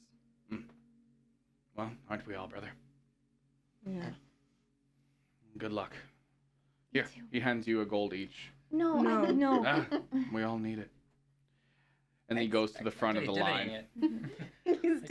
Well, aren't we all, brother? Yeah. Good luck. Here, too. he hands you a gold each. No, No. no. Ah, we all need it. And then he goes to the front of the Okay, line. divvying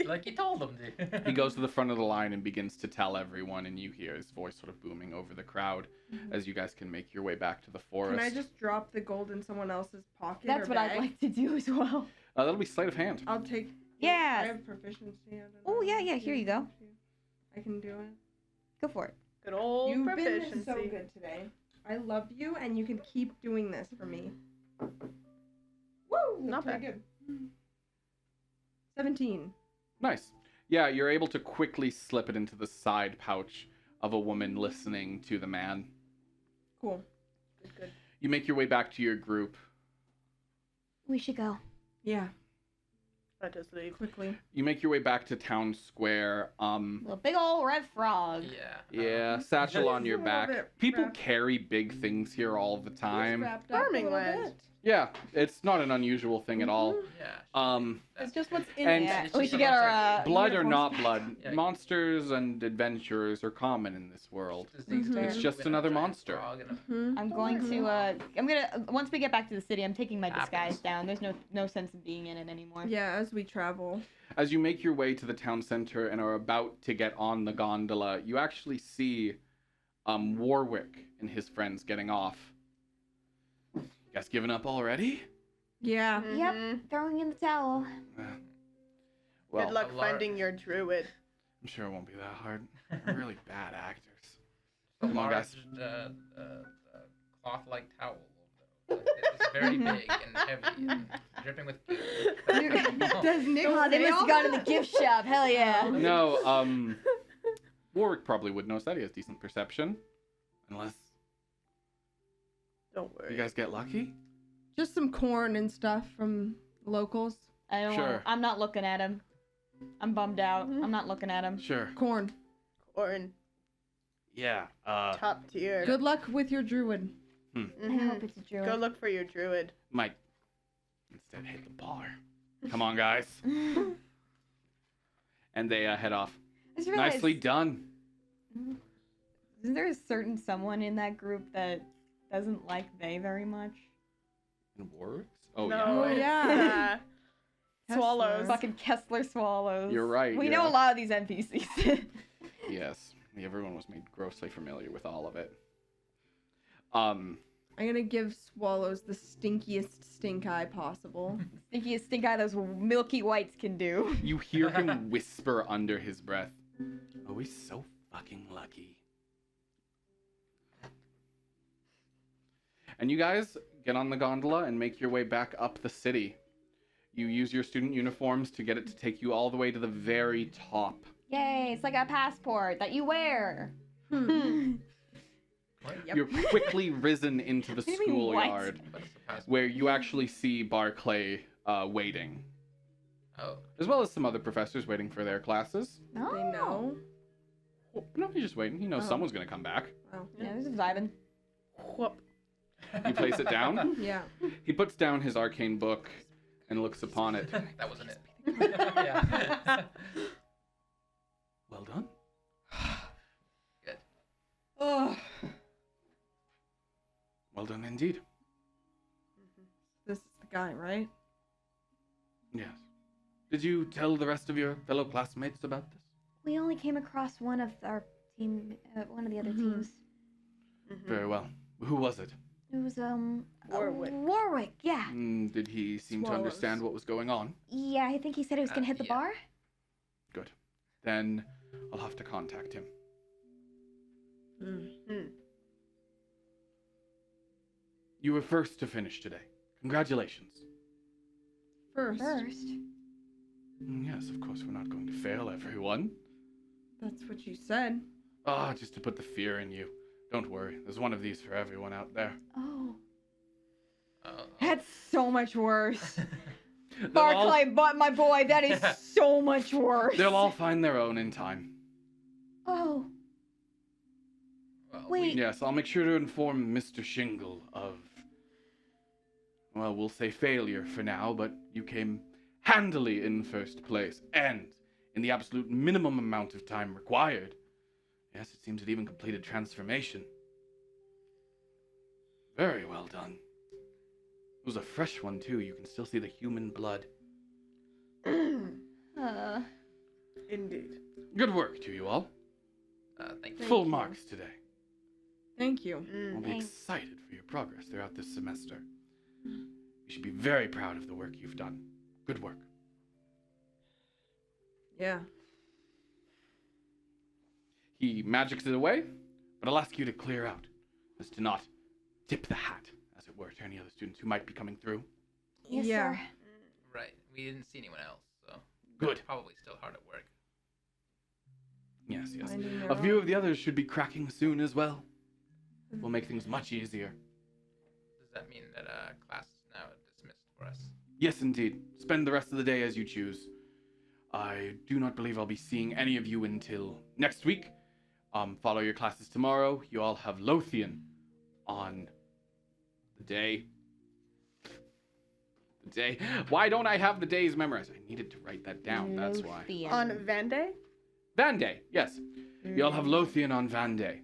it. like you told him to. He goes to the front of the line and begins to tell everyone, and you hear his voice sort of booming over the crowd as you guys can make your way back to the forest. Can I just drop the gold in someone else's pocket? That's or what I'd bag? like to do as well. That'll be sleight of hand. I'll take. Yeah. I have proficiency. I don't Oh, know. yeah, yeah, here you go. I can do it. Go for it. Good old You've proficiency. been so good today. I love you, and you can keep doing this for me. Woo! Not That's pretty good. 17. Nice. Yeah, you're able to quickly slip it into the side pouch of a woman listening to the man. Cool. Good. You make your way back to your group. We should go. Yeah, Let us leave. quickly. You make your way back to town square. The big old red frog. Yeah. Yeah, satchel on your Just a little back. bit People wrapped- carry big things here all the time. Wrapped up a Farming little land. bit. Yeah, it's not an unusual thing at all. Yeah. It's just what's in And- it. Yeah, It's we just should a get bunch our Blood or uniforms not back. blood, Yeah. monsters and adventurers are common in this world. Mhm. It's just another monster. I'm going to I'm gonna once we get back to the city, I'm taking my disguise Happens. down. There's no sense in being in it anymore. Yeah, as we travel. As you make your way to the town center and are about to get on the gondola, you actually see Warwick and his friends getting off. You guys giving up already? Yeah. Yep. Throwing in the towel. Well, Good luck a lar- finding your druid. I'm sure it won't be that hard. They're really bad actors. A Come on, large, guys. cloth-like towel. It's very big and heavy and dripping with goo. Does Nick Oh, they say must all have gone to that? the gift shop. Hell yeah. No, Warwick probably would know that. He has decent perception. Unless Don't worry. you guys get lucky. Just some corn and stuff from locals. I don't Sure. want, I'm not looking at him. I'm bummed out. I'm not looking at him. Sure. Corn. Corn. Yeah. Top tier. Good luck with your druid. I Mhm. hope it's a druid. Go look for your druid. Might instead hit the bar. Come on, guys. And they head off. I just realized, Nicely done. Isn't there a certain someone in that group that doesn't like they very much? In words? Oh, No, yeah. it's, yeah. swallows. Fucking Kessler swallows. You're right, We yeah. know a lot of these NPCs. Yes. Everyone was made grossly familiar with all of it. I'm gonna give swallows the stinkiest stink eye possible. Stinkiest stink eye those milky whites can do. You hear him whisper under his breath, "Oh, he's so fucking lucky." And you guys get on the gondola and make your way back up the city. You use your student uniforms to get it to take you all the way to the very top. Yay, it's like a passport that you wear. What? You're quickly risen into the What do you mean, what? schoolyard, What is the passport? where you actually see Barclay waiting, Oh. as well as some other professors waiting for their classes. Oh. They know. No, he's just waiting. He knows Oh. someone's gonna come back. Oh. Yeah, this is vibing. Whoop. You place it down. Yeah. He puts down his arcane book and looks upon it. That wasn't it. Yeah. Well done. Good. Oh. Well done indeed. This is the guy, right? Yes. Did you tell the rest of your fellow classmates about this? We only came across one of our team, one of the other Mhm. teams. Very well. Who was it? It was Warwick. Warwick, yeah. Did he seem to Swallows. understand what was going on? Yeah, I think he said he was gonna hit the yeah. bar. Good. Then I'll have to contact him. You were first to finish today. Congratulations. First. First. Yes, of course, we're not going to fail everyone. That's what you said. Ah, just to put the fear in you. Don't worry, there's one of these for everyone out there. Oh. Oh. That's so much worse. They'll all- Barclay, but my boy, that is so much worse. They'll all find their own in time. Oh. Well, Wait. Yes, I'll make sure to inform Mr. Shingle of, well, we'll say failure for now, but you came handily in first place, and in the absolute minimum amount of time required. Yes, it seems it even completed transformation. Very well done. It was a fresh one, too. You can still see the human blood. Indeed. Good work to you all. thank you. Full marks today. Thank you. I'll be Thanks. excited for your progress throughout this semester. You should be very proud of the work you've done. Good work. Yeah. He magics it away, but I'll ask you to clear out, as to not tip the hat, as it were, to any other students who might be coming through. Yes, Yeah. sir. Right. We didn't see anyone else, so Good. probably still hard at work. Yes, yes. Finding their A few own. of the others should be cracking soon as well. Will make things much easier. Does that mean that class is now dismissed for us? Yes, indeed. Spend the rest of the day as you choose. I do not believe I'll be seeing any of you until next week. Follow your classes tomorrow. You all have Lothian on the day. The day. Why don't I have the days memorized? I needed to write that down. That's why. Lothian. On Vanday? Van Day. Yes. You all have Lothian on Van Day.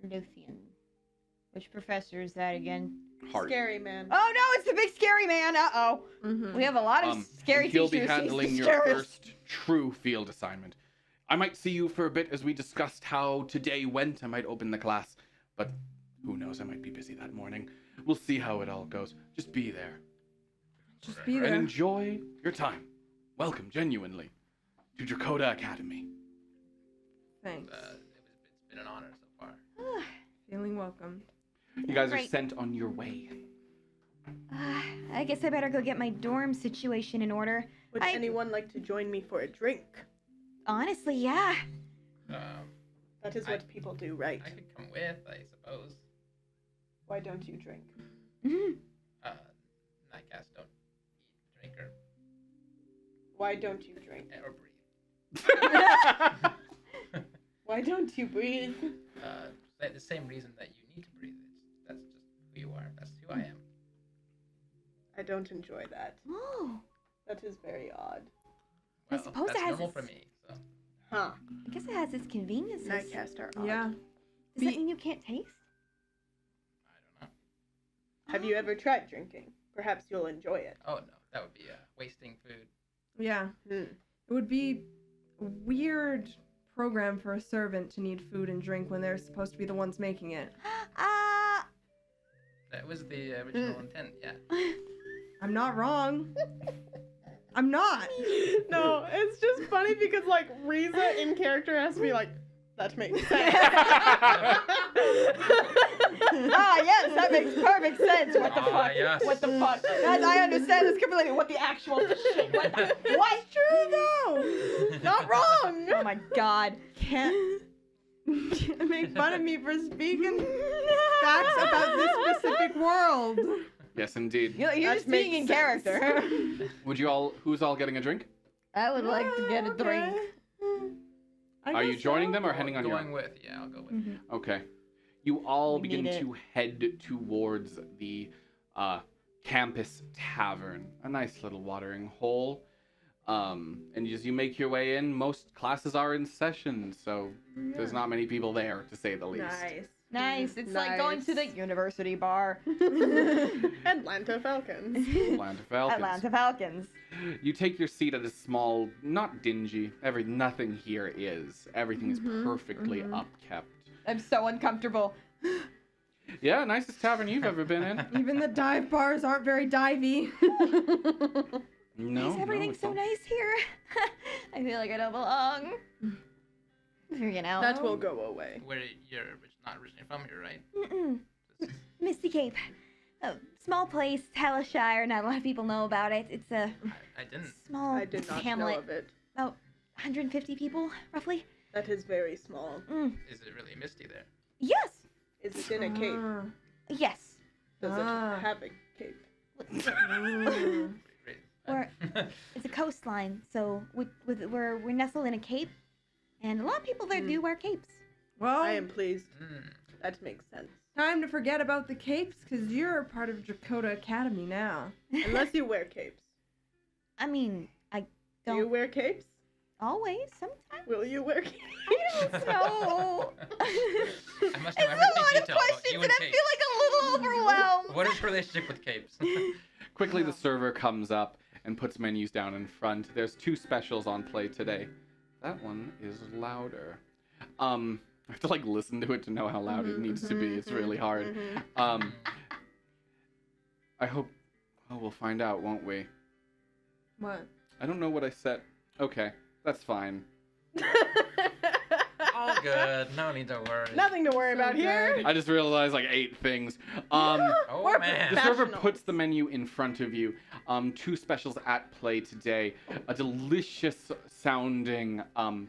Lothian. Which professor is that again? Heart. Scary man. Oh no, it's the big scary man. Uh-oh. Mhm. We have a lot of scary and he'll teachers. be handling He's the your scariest. first true field assignment. I might see you for a bit as we discussed how today went. I might open the class, but who knows? I might be busy that morning. We'll see how it all goes. Just be there Just be and there. enjoy your time. Welcome, genuinely, to Dracoda Academy. Thanks. It's been an honor so far. Feeling welcomed. You guys are Great. sent on your way. I guess I better go get my dorm situation in order. Would I- anyone like to join me for a drink? Honestly, yeah. That is what people do, right? I could come with, I suppose. Why don't you drink? Mhm. Nightcast don't eat, drink, or Why don't you drink? or breathe. Why don't you breathe? The same reason that you need to breathe. That's just who you are. That's who I am. I don't enjoy that. Oh, That is very odd. I Well, suppose that's it has normal its- for me. So. Huh. I guess it has its conveniences. Nightcast are odd. Yeah. Does that mean you can't taste? I don't know. Have you ever tried drinking? Perhaps you'll enjoy it. Oh no, that would be wasting food. Yeah. Hmm. It would be a weird program for a servant to need food and drink when they're supposed to be the ones making it. Ah. That was the original intent. Yeah. I'm not wrong. I'm not. No, it's just funny because like Riza in character has to be like, that makes sense. Ah, yes, that makes perfect sense. What the Ah, fuck? yes. What the fuck? Guys, I understand this completely. What the actual shit? What? True though. Not wrong. Oh my god. Can't make fun of me for speaking facts about this specific world. Yes, indeed. You're That just being in makes sense. character. Would you all? Who's all getting a drink? I would like to get a drink. Are you joining them or heading on your Going own? with? Yeah, I'll go with. Mm-hmm. Okay. You all We begin need it. to head towards the campus tavern, a nice little watering hole. And as you make your way in, most classes are in session, so there's not many people there, to say the least. Nice. Nice. It's like going to the Nice. university bar. Atlanta Falcons. Atlanta Falcons. Atlanta Falcons. You take your seat at a small, not dingy. Nothing here is. Everything is perfectly upkept. I'm so uncomfortable. Yeah, nicest tavern you've ever been in. Even the dive bars aren't very divey. No, Why is everything it's so all- nice here? I feel like I don't belong. You know. That will go away. Where you're not originally from here, right? Mm-mm. Misty Cape. A small place, Talishire. Not a lot of people know about it. It's a I didn't. small I did not hamlet. know of it. About 150 people, roughly. That is very small. Is it really misty there? Yes. Is it in a cape? Yes. Does Ah. it have a cape? Great. We're- It's a coastline, so we're nestled in a cape, and a lot of people there do wear capes. Well, I am pleased. Mm. That makes sense. time to forget about the capes, because you're part of Dakota Academy now. Unless you wear capes. I mean, I Do you don't wear capes? always. Sometimes. Will you wear capes? No. I must know It's a everything lot of detail about questions, you and and I Kate. feel like a little overwhelmed. What is your relationship with capes? Quickly, the server comes up and puts menus down in front. There's 2 specials on play today. That one is louder. I have to like listen to it to know how loud it needs to be. It's really hard. I hope. Oh, we'll find out, won't we? What? I don't know what I said. Okay, that's fine. All good. No need to worry. Nothing to worry So about here. good. I just realized like 8 things. Oh We're man. The server Professionals. puts the menu in front of you. 2 specials at play today. A delicious sounding Oh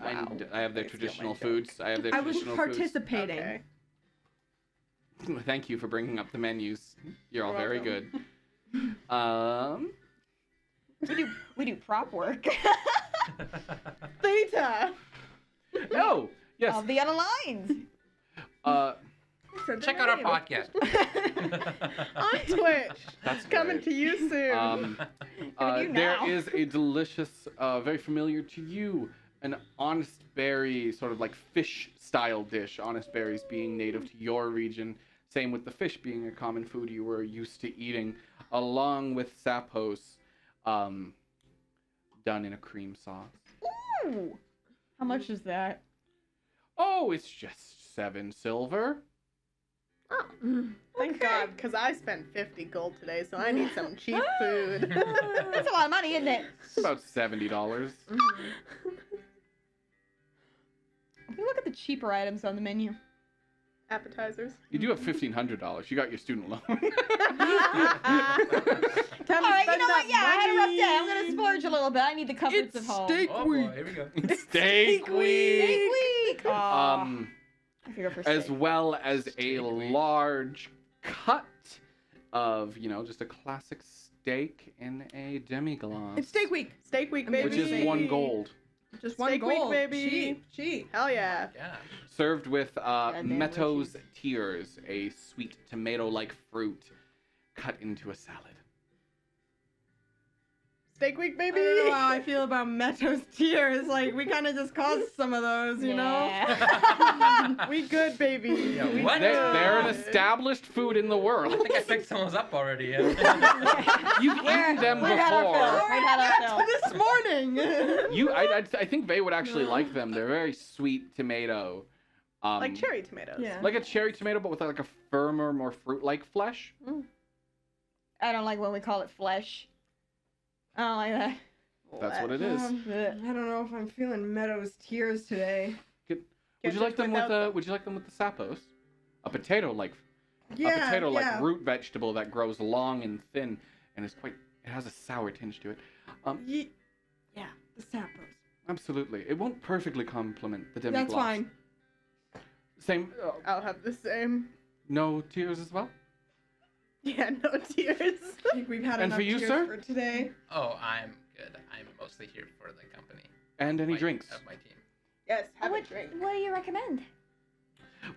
wow. I have their I steal my traditional joke. foods. I have their I was traditional foods. participating. Okay. Thank you for bringing up the menus. You're all You're very good. welcome. We do prop work. Theta. Oh, yes. Of the Unaligned. Said the Check out our name. podcast. On Twitch. That's Coming great. to you soon. you There now. is a delicious, very familiar to you, an honest berry, sort of like fish-style dish. Honest berries being native to your region. Same with the fish being a common food you were used to eating, along with sapos, done in a cream sauce. Ooh. How much is that? Oh, it's just 7 silver. Thank God, because I spent 50 gold today, so I need some cheap food. That's a lot of money, isn't it? It's about $70. If you look at the cheaper items on the menu. Appetizers. You do have $1,500. You got your student loan. Time to All right, you spend know that what? Yeah, I had a rough money. day. I'm gonna splurge a little bit. I need the comforts It's of home. steak Oh week. boy, here we go. Steak week. Steak week. Aw. Um, I could go for as steak. well as a Steak week. large cut of, just a classic steak in a demi-glace. It's steak week. Steak week, baby. Which is 1 gold. Just one Steak week, gold. baby. Cheap. Hell yeah. Yeah. Served with Meadow's wishes. tears, a sweet tomato-like fruit cut into a salad. Steak week, I baby. don't know how I feel about Meadows tears. Like, we kind of just caused some of those, you know? We good, baby. Yeah, We what? They're an good. established food in the world. I think I picked someone's up already. You've eaten them we had our fill. before. We had our fill. This morning. I think Vay would actually like them. They're very sweet tomato. Like cherry tomatoes. Yeah. Like a cherry tomato, but with like a firmer, more fruit-like flesh. I don't like when we call it flesh. I don't like that. That's what it is. I don't know if I'm feeling Meadows tears today. Would you like them with Would you like them with the sapos? A potato-like root vegetable that grows long and thin and is quite. It has a sour tinge to it. Yeah, the sappos. Absolutely. It won't perfectly complement the demi-glace. That's fine. Same. I'll have the same. No tears as well. Yeah, no tears. I think we've had And enough for you, tears sir? for today. Oh, I'm good. I'm mostly here for the company. And any my- drinks. Of my team. Yes, have a What, drink. what do you recommend?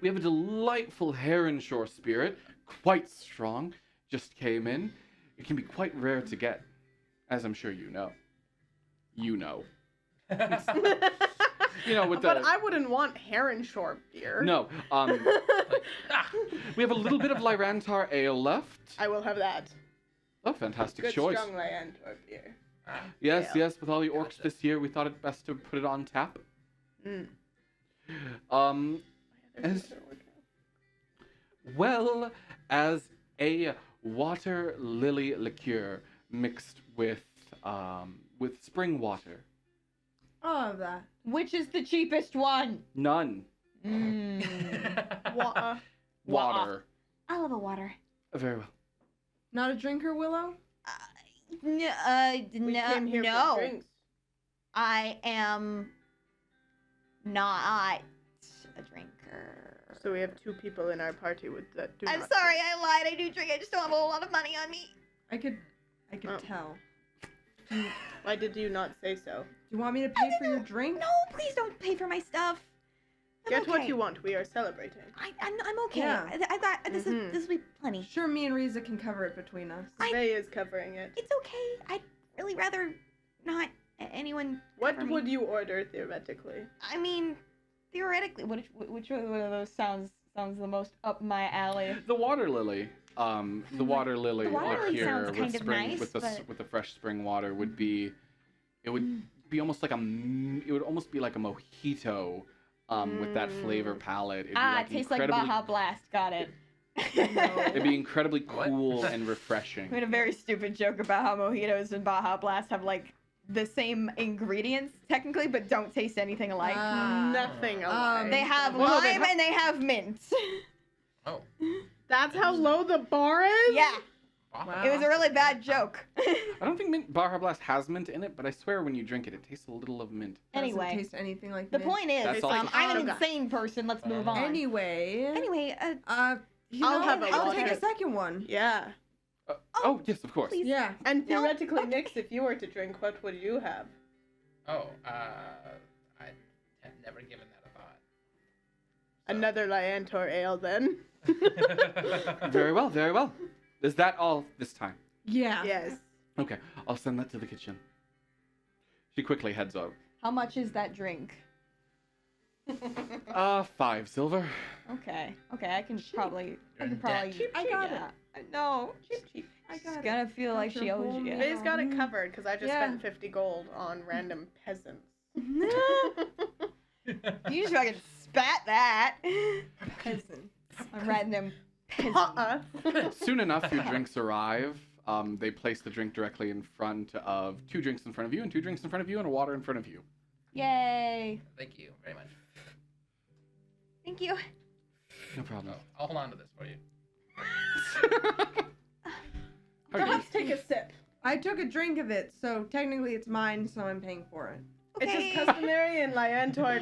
We have a delightful Heronshore spirit, quite strong. Just came in. It can be quite rare to get, as I'm sure you know. You know. With But the. I wouldn't want Heronshore beer. No. Like, ah, We have a little bit of Lyrantar ale left. I will have that. Oh, fantastic Good choice. strong Lyantor beer. ah. Yes, ale. yes. With all the orcs Gotcha. this year, we thought it best to put it on tap. Mm. As well as a water lily liqueur mixed with spring water. All of that. Which is the cheapest one? None. Water. Water. I love a water. Very well. Not a drinker, Willow? We came here no. for drinks. I am not a drinker. So we have 2 people in our party that do I'm not sorry, I lied. I do drink. I just don't have a whole lot of money on me. I could Oh. tell. drink. Why did you not say so? Do you want me to pay for your drink? No, please don't pay for my stuff. I'm Get what okay. you want. We are celebrating. I'm okay. Yeah. I got this. Mhm. This will be plenty. Sure, me and Riza can cover it between us. Faye is covering it. It's okay. I'd really rather not anyone. What cover me. would you order theoretically? I mean, theoretically, Which one of those sounds the most up my alley? The water lily. The water lily The water lily liqueur sounds with kind of spring nice, with the but- with the fresh spring water would be. It would be almost like it would almost be like a mojito. With that flavor palette. It'd be It tastes like incredibly- Baja Blast. Got it. It'd be incredibly What? cool and I refreshing. made a very stupid joke about how mojitos and Baja Blast have like the same ingredients technically, but don't taste anything alike. Nothing alike. They have Well, no, lime they have- and they have mint. Oh. That's how low the bar is? Yeah, Wow. it was a really bad joke. I don't think Baja Blast has mint in it, but I swear when you drink it, it tastes a little of mint. Doesn't Anyway, taste anything like the mint. point is, That's also I'm an sugar. insane person. Let's move on. Anyway. anyway, I'll have a I'll take water. a second one. Yeah. Oh, yes, of course. please. Yeah. And No, theoretically, okay. Nix, if you were to drink, what would you have? Oh, I have never given that a thought. Another Lyantor ale, then? Very well, very well. Is that all this time? Yeah. Yes. Okay, I'll send that to the kitchen. She quickly heads out. How much is that drink? 5 silver. Okay, I can probably. You're in debt. I got it. I know. Cheap. I She's got it. gonna feel like she owes you. Faye's got it covered because I just Yeah. spent 50 gold on random peasants. You just fucking spat that. Peasant. A random peasant. Soon enough, your drinks arrive. They place the drink directly in front of 2 drinks in front of you, and 2 drinks in front of you, and a water in front of you. Yay. Thank you very much. Thank you. No problem. Oh, I'll hold on to this for you. How do you- Perhaps take a sip. I took a drink of it, so technically it's mine, so I'm paying for it. It's Okay. just customary in Lyantor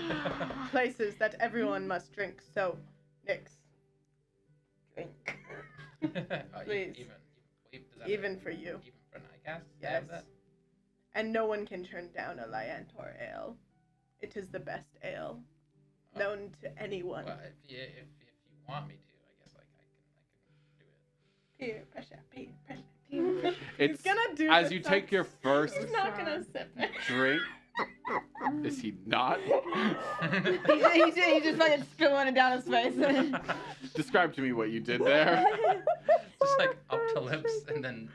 places that everyone must drink, so Nix. Drink. Please. Does that Even for you. Even for an ICAST? Yes. And no one can turn down a Lyantor ale. It is the best ale known to anyone. Well, if you want me to, I guess I can do it. Peer pressure, peer pressure, peer pressure. It's He's gonna do as the you take your first He's not gonna sip it. drink. Is he not? he's just fucking spilling it down his face. Describe to me what you did there. Just like up to lips and then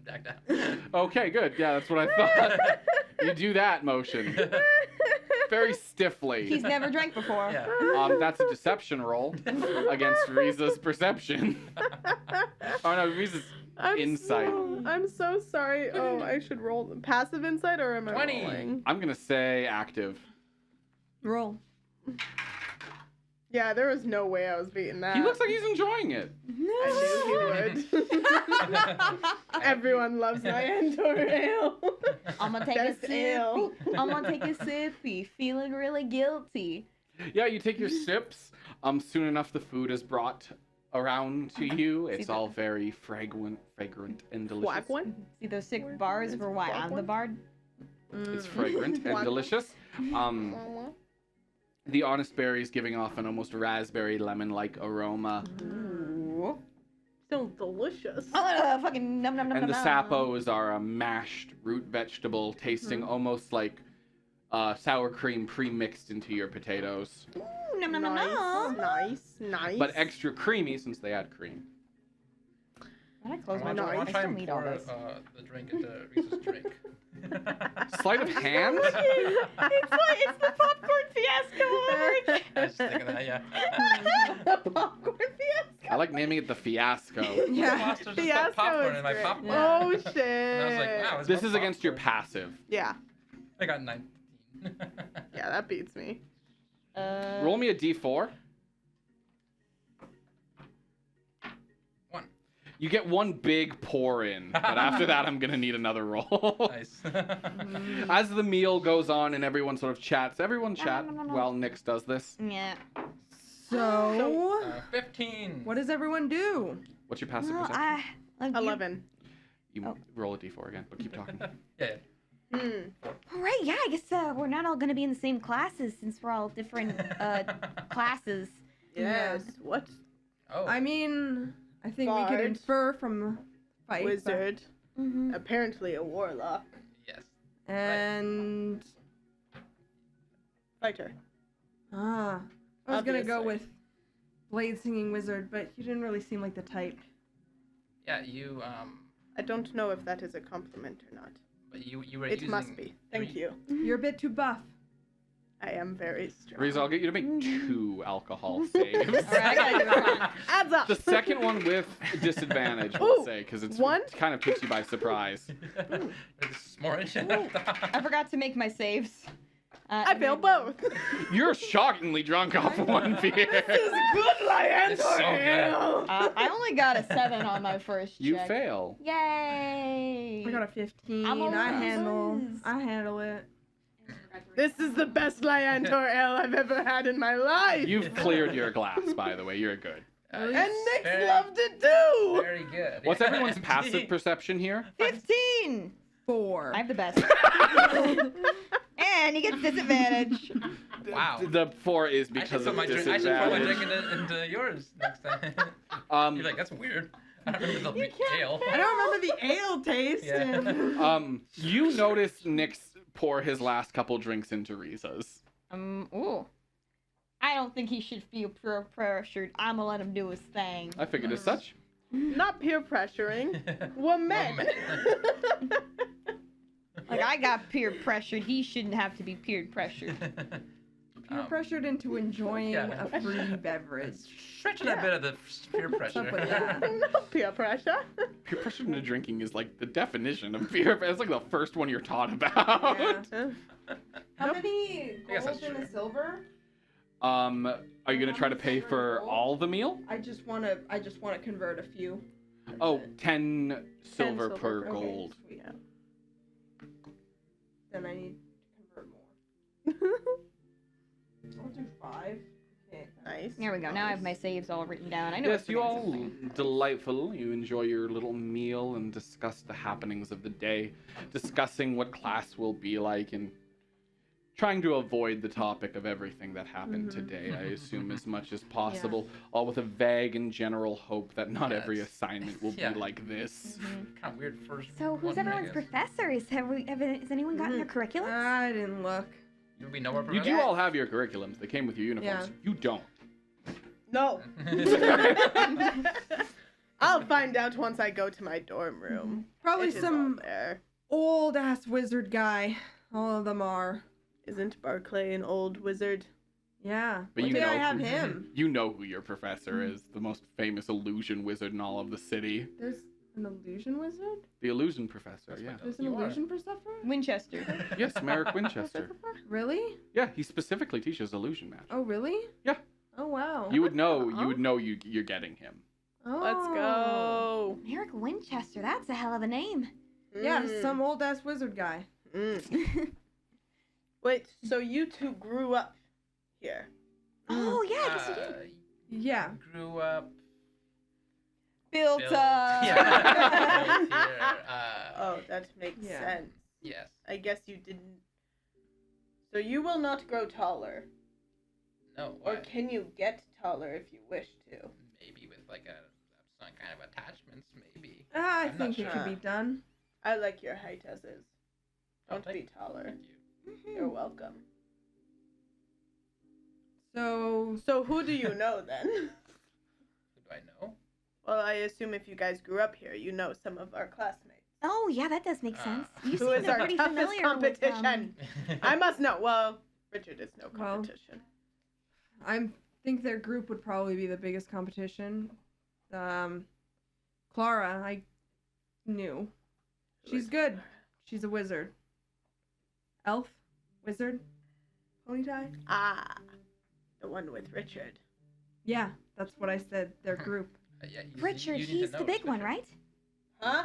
back down. Okay, good. Yeah, that's what I thought. You do that motion very stiffly. He's never drank before. Yeah. That's a deception roll against Riza's perception. Oh no, Riza's insight. I'm so sorry. Oh, I should roll passive insight or am I 20. rolling? I'm gonna say active. Roll. Yeah, there was no way I was beating that. He looks like he's enjoying it. I knew he would. Everyone loves Lyantor ale. I'm gonna take Best a sip. ale. I'm gonna take a sippy, feeling really guilty. Yeah, you take your sips. Soon enough the food is brought around to you. It's all very fragrant and delicious. Black one? See those sick bars for why I'm the bard? It's fragrant and delicious. The honest berry is giving off an almost raspberry lemon-like aroma. Ooh. Still delicious. Fucking num num num. And the num. sappos are a mashed root vegetable tasting almost like sour cream pre-mixed into your potatoes. Ooh, num num num num. Nice. But extra creamy since they add cream. When I close I my want door, to I try still and need all pour this. the drink into Reese's drink. Sleight of hand? It's the popcorn fiasco. I was just thinking that, yeah. The popcorn fiasco. I like naming it the fiasco. Yeah. Foster's just put Fiasco popcorn is in my great. popcorn. Oh shit. And I was like, wow, This about is against your popcorn. passive. Yeah. I got 19. Yeah, that beats me. Roll me a d4. 1. You get one big pour in, but after that I'm gonna need another roll. Nice. As the meal goes on and everyone sort of chats, everyone chat while Nyx does this. Yeah. So, 15. what does everyone do? What's your passive Well, perception? 11. You roll a d4 again, but keep talking. Yeah. All right, yeah, I guess we're not all gonna be in the same classes since we're all different classes. Yes. What? Oh. I mean, I think we Bard. could infer from the fight. but- Wizard. Mm-hmm. Apparently a warlock. Yes. And Fighter. I was gonna go Obviously. with blade singing wizard, but you didn't really seem like the type. Yeah, you I don't know if that is a compliment or not. but you were It using must be. Thank you. You're a bit too buff. I am very strong. Riza, I'll get you to make 2 alcohol saves. Adds up. The second one with disadvantage, we'll Ooh, say, because it one? kind of takes you by surprise. This more shit. I forgot to make my saves. I failed both. You're shockingly drunk off one beer. This is good, Lyantor It's so good. ale. I only got a 7 on my first You check. fail. Yay! I got a 15. I'm a I whiz. handle it. This is the best Lyantor ale I've ever had in my life. You've cleared your glass, by the way. You're good. And Yes, Nick's very- loved it too. Very good. What's Yeah. everyone's passive perception here? 15! 4. I have the best. And he gets disadvantage. Wow. The 4 is I should because put of my drink. I should put my disadvantage. drink into yours next time. Um, You're like, that's weird. I don't remember the ale. I don't remember the ale taste. Yeah. You notice Nyx pour his last couple drinks into Riza's. Ooh. I don't think he should feel peer pressured. I'm gonna let him do his thing. I figured as such. Not peer pressuring. We're men. Like, I got peer pressured. He shouldn't have to be peer pressured. Peer pressured into enjoying yeah. a fruity beverage. Stretching a bit of the peer What's up with pressure. that? No peer pressure. Peer pressure into drinking is like the definition of peer. It's like the first one you're taught about. Yeah. How many I guess that's gold and true. a silver? Are you gonna try to pay for all the meal? I just wanna convert a few. Oh, 10 silver silver per per gold. Sweet. Then I need to convert more. I'll do 5. Okay. Nice. There we go. Now I have my saves all written down. I know. Yes, it's you the all names. delightful. You enjoy your little meal and discuss the happenings of the day, discussing what class will be like, and trying to avoid the topic of everything that happened today, I assume, as much as possible, all with a vague and general hope that not every Yes. assignment will Yeah. be like this. Kind of weird first. So who's one, I everyone's guess. professor? Has anyone gotten their curriculum? I didn't look. Do we know our You professor? do all have your curriculums. They came with your uniforms. Yeah. You don't. No. I'll find out once I go to my dorm room. Probably It is some all there. old ass wizard guy. All of them are. Isn't Barclay an old wizard? Yeah. But One you day know I have who- him. You know who your professor is, the most famous illusion wizard in all of the city. There's an illusion wizard? The illusion professor, That's yeah. what There's an You are. illusion professor? Winchester. Yes, Merrick Winchester. Really? Yeah, he specifically teaches illusion magic. Oh, really? Yeah. Oh, wow. You would know. You would know. You're getting him. Oh. Let's go. Merrick Winchester. That's a hell of a name. Yeah, Mm. some old ass wizard guy. Mm. Wait, so you two grew up here? Oh yeah, I guess you did. Yeah. Grew up. Built built- up. Yeah. Built here, Oh, that makes Yeah. sense. yes. I guess you didn't. So you will not grow taller, No. or why? can you get taller if you wish to? Maybe with like some kind of attachments, maybe. I I'm not think it sure. could be done. I like your height as is. Oh, Don't be taller. Thank you. You're welcome. So, So who do you know then? Who do I know? Well, I assume if you guys grew up here, you know some of our classmates. Oh yeah, that does make sense. You Who seem is our pretty toughest familiar with competition? I must know. Well, Richard is no Well, competition. I think their group would probably be the biggest competition. Clara, I knew. She's good. She's a wizard. Elf? Wizard? Pony tie? Ah, the one with Richard. Yeah, that's what I said. Their group. Yeah, Richard, you need to he's know the big it's one, Richard. right? Huh?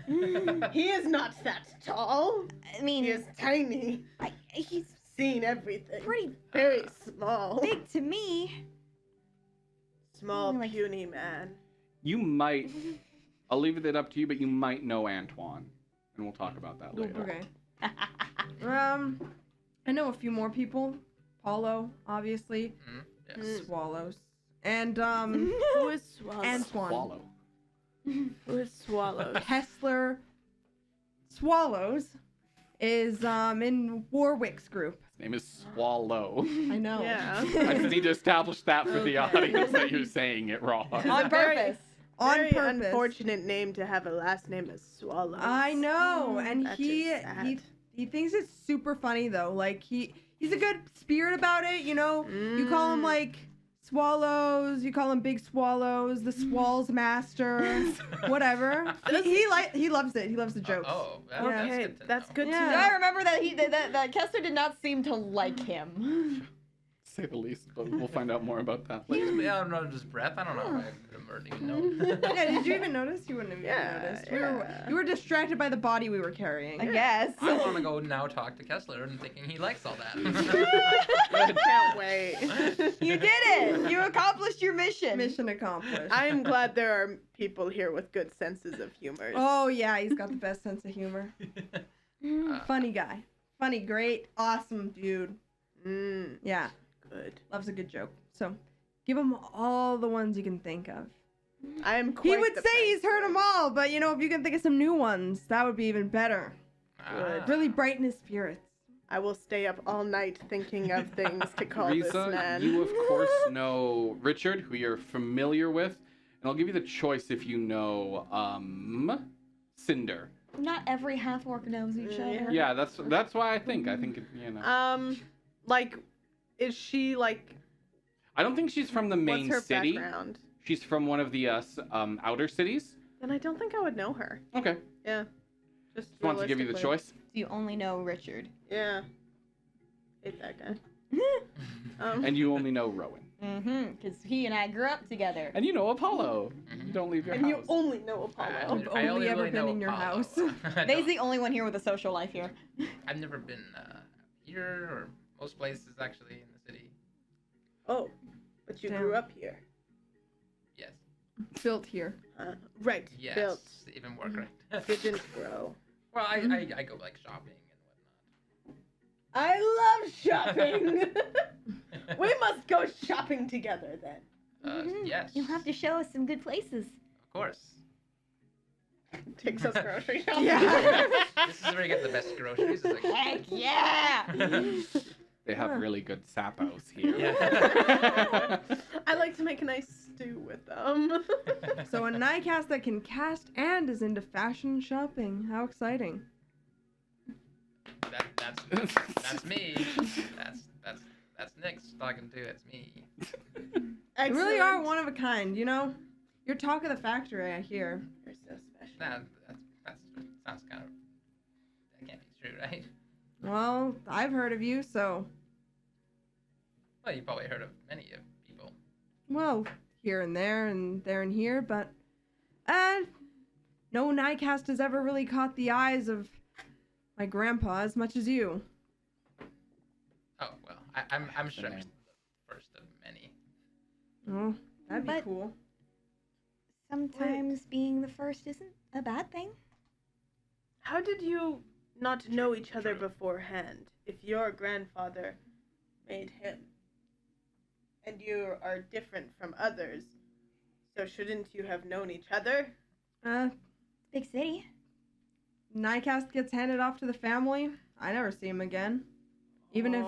Mm, He is not that tall. I mean, He is tiny. he's Seen everything. pretty Very small. big to me. Small, Only like- puny man. You might. I'll leave it up to you, but you might know Antoine, and we'll talk about that later. Okay. I know a few more people. Paulo, obviously. Yes. Mm. Swallows. And, Who is Swallow? Antoine. Swallow. Who is Swallow? Kessler Swallows is in Warwick's group. His name is Swallow. I know. Yeah. I just need to establish that for the Okay. audience that you're saying it wrong. On Very- purpose. On Very purpose. unfortunate name to have a last name as Swallow. I know, and That he is sad. he thinks it's super funny though. Like he's a good spirit about it, you know. You call him like Swallows, you call him Big Swallows, the Swalls Master, whatever. He loves it. He loves the jokes. Oh, Yeah. that's Okay, good to that's know. good Yeah. to Yeah, I know. remember that Kessler did not seem to like him. Say the least, but we'll find out more about that I later. don't know his breath. I don't know. I could have already known. Yeah, did you even notice? You wouldn't have Yeah, even noticed. yeah. You were distracted by the body we were carrying. I guess. I want to go now talk to Kessler and thinking he likes all that. Can't wait. You did it. You accomplished your mission. Mission accomplished. I am glad there are people here with good senses of humor. Oh yeah, he's got the best sense of humor. Funny guy. Funny, great, awesome dude. Mm, Yeah, good. loves a good joke. So, give him all the ones you can think of. I am quite He would the say he's heard prankster. them all, but you know, if you can think of some new ones, that would be even better. Ah. Really brighten his spirits. I will stay up all night thinking of things to call this Risa, man. you of course know Richard, who you're familiar with, and I'll give you the choice if you know Cinder. Not every half orc knows each Yeah. other. Yeah, that's why I think you know. Like, is she like? I don't think she's from the main What's her city. background? She's from one of the outer cities. Then I don't think I would know her. Okay. Yeah. Just Want to give you the realistically. choice? You only know Richard. Yeah. Hate that guy. And you only know Rowan. Mm-hmm. Because he and I grew up together. And you know Apollo. You don't leave your And house. you only know Apollo. I've only ever been in your house. They's the only one here with a social life here. I've never been here or most places actually in the city. Oh, But you Damn. grew up here. Yes. Built here. Right. Yes. Built. Even more correct. You didn't grow. Well, I go like shopping and I love shopping. We must go shopping together then. whatnot. Mhm. Yes. You'll have to show us some good places. Of course. Takes us grocery shopping. Yeah. This is where you get the best groceries. It's like, Heck yeah! They have really good sapos here. Yeah. I like to make a nice stew with them. So a Nightcast that can cast and is into fashion shopping. How exciting. that's me. That's Nick's talking to. It's me. You really are one of a kind, you know? You're talk of the factory, I hear. You're so special. That sounds kind of. That can't be true, right? Well, I've heard of you, so. Well, you probably heard of many of people. Well, here and there and here, but. No Nightcast has ever really caught the eyes of my grandpa as much as you. Oh well, I'm sure I'm the first of many. Oh, that'd be But- cool. Sometimes being the first isn't a bad thing. How did you not know each other beforehand if your grandfather made him? And you are different from others, so shouldn't you have known each other? Big city. Nightcast gets handed off to the family. I never see him again. Even if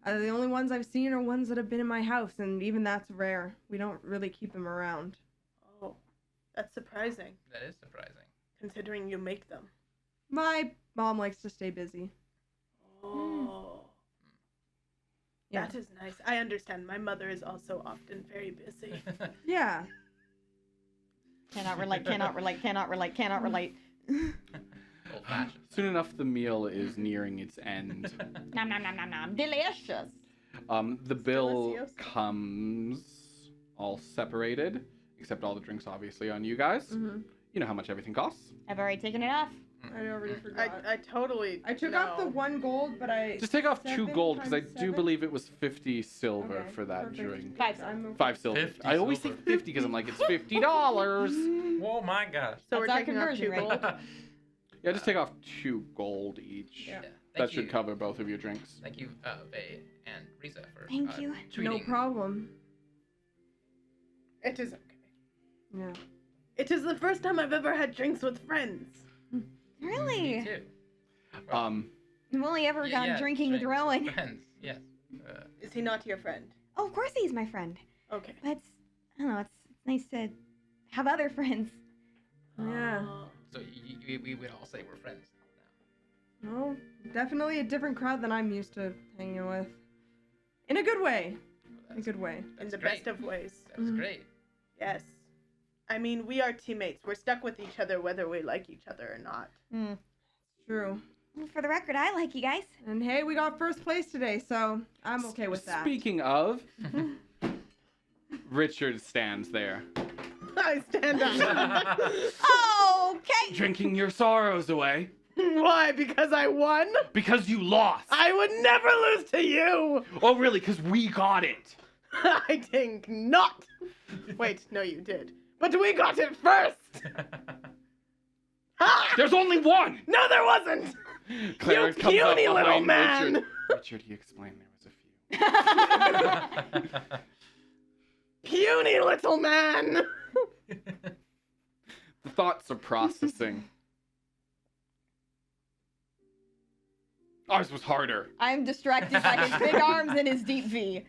the only ones I've seen are ones that have been in my house, and even that's rare. We don't really keep them around. Oh, that's surprising, That is surprising. considering you make them. My mom likes to stay busy. Oh. Yeah. That is nice. I understand. My mother is also often very busy. Yeah. Cannot relate, cannot relate, cannot relate, cannot relate. Old fashioned. Soon enough, the meal is nearing its end. Nom nom nom nom nom. Delicious. The bill Delicioso. comes all separated, except all the drinks obviously on you guys. Mm-hmm. You know how much everything costs. I've already taken it off. I already forgot. I totally I took off the know. 1 gold, but I. Just take off 2 7 gold, because I times do 7? believe it was 50 silver Okay, for that perfect. drink. 5 silver. I'm okay. 5 silver. 50 I always say silver. 50 because I'm like, it's $50. Oh my gosh. So That's we're our taking off conversion 2 rate. gold. Yeah, just take off 2 gold each. Yeah. That should cover both of your drinks. Thank you, Vay and Risa for Thank you. tweeting. No problem. It is okay. Yeah. It is the first time I've ever had drinks with friends. Me Really? too. I've only ever gone drinking with drinks Rowan. Friends. Yes. Is he not your friend? Oh, of course he's my friend. Okay. But I don't know. It's nice to have other friends. Yeah. So we would all say we're friends now. No, definitely a different crowd than I'm used to hanging with. In a good way. In a That's, good way. In that's the great. best of ways. That's Mhm. great. Yes. I mean, we are teammates. We're stuck with each other whether we like each other or not. True. Well, for the record, I like you guys. And hey, we got first place today, so I'm okay with that. Speaking of, Richard stands there, I stand up. Okay. drinking your sorrows away Why? Because I won? because you lost. I would never lose to you! Oh, really? Because we got it. I think not. Wait, no, you did. But we got it first! Ha! There's only one. No, there wasn't! Clarence You comes up puny little behind man! Richard. Richard, he explained there was a few. Puny little man! The thoughts are processing. Ours was harder. I'm distracted by his big arms and his deep V.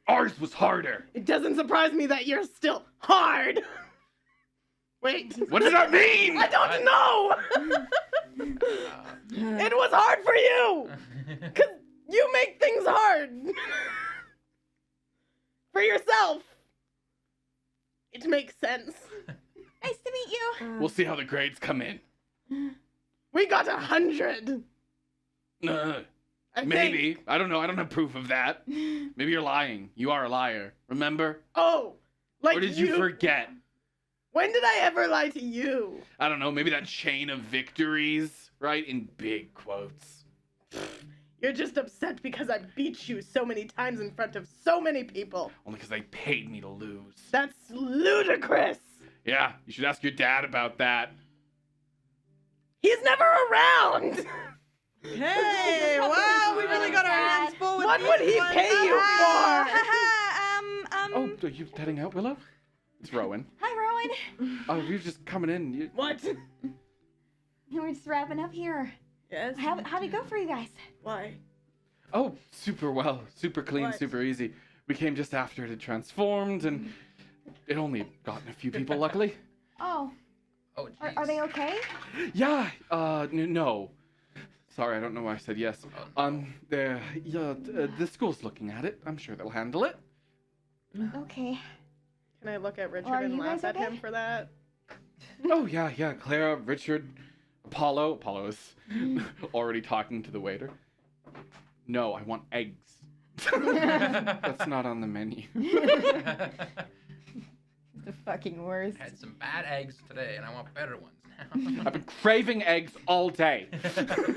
Ours was harder. It doesn't surprise me that you're still hard! Wait. What does that mean? I don't know! It was hard for you! Because you make things hard! For yourself! It makes sense. Nice to meet you. We'll see how the grades come in. We got 100! Maybe. Think. I don't know. I don't have proof of that. Maybe you're lying. You are a liar. Remember? Oh! Like Or did you forget? When did I ever lie to you? I don't know. Maybe that chain of victories, right? In big quotes. You're just upset because I beat you so many times in front of so many people. Only because they paid me to lose. That's ludicrous. Yeah, you should ask your dad about that. He's never around. Hey, wow, we really got our hands full with What these would he ones. pay you for? Oh, are you heading out, Willow? It's Rowan. Hi, Rowan. Oh, we were just coming in. What? We're just wrapping up here. Yes. How'd it go for you guys? Why? Oh, super well. Super clean, What? super easy. We came just after it had transformed, and it only gotten a few people, luckily. Oh, Oh, jeez. are they okay? Yeah, no. Sorry, I don't know why I said yes. The school's looking at it. I'm sure they'll handle it. Okay. Can I look at Richard Are and you laugh guys at okay? him for that? Oh, yeah, Clara, Richard, Apollo. Apollo is already talking to the waiter. No, I want eggs. That's not on the menu. The fucking worst. Had some bad eggs today, and I want better ones now. I've been craving eggs all day.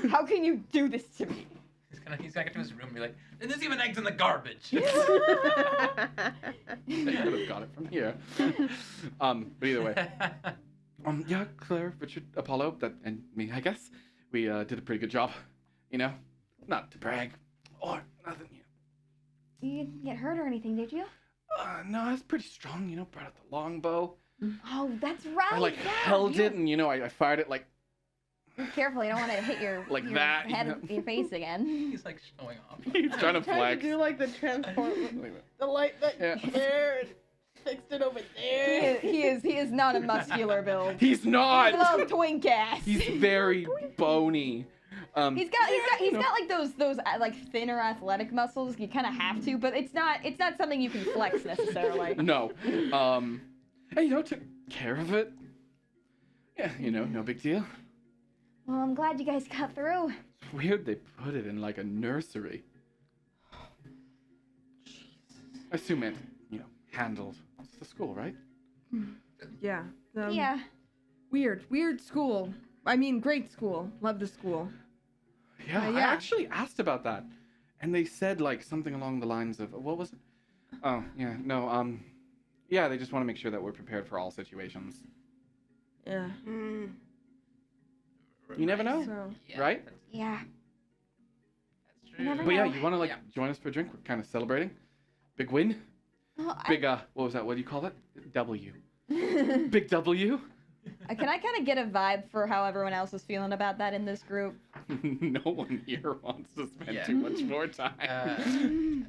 How can you do this to me? He's gonna get to his room and be like, "There's even eggs in the garbage." They could have got it from here. But either way. Yeah, Claire, Richard, Apollo, and me, I guess. We did a pretty good job. You know? Not to brag. Or nothing. You didn't get hurt or anything, did you? No, I was pretty strong, you know, brought out the longbow. Oh, that's right. I held it and, I fired it like Be careful, you don't want to hit your, Like your that, head you know? your face again. He's like showing off. he's trying to Trying flex. to do like the transform, the light that Yeah. there, and fixed it over there. He is not a muscular build. He's not! He's a little twink ass. He's very bony. He's got like those like thinner athletic muscles. You kind of have to, but it's not something you can flex necessarily. No. Hey, took care of it. Yeah, no big deal. Well, I'm glad you guys got through. It's weird they put it in like a nursery. I assume it, handled. It's the school, right? Yeah. Yeah. Weird school. I mean, great school. Love the school. Yeah, I yeah. actually asked about that. And they said like something along the lines of, what was it? Oh, yeah, no, yeah, they just want to make sure that we're prepared for all situations. Yeah. Mm. You never know, So. Yeah, right? Yeah. That's true. Never But yeah, know. you want to Yeah. join us for a drink? We're kind of celebrating. Big win. Well, Big, what was that? What do you call that? W. Big W? Can I kind of get a vibe for how everyone else is feeling about that in this group? No one here wants to spend Yeah. too much more time.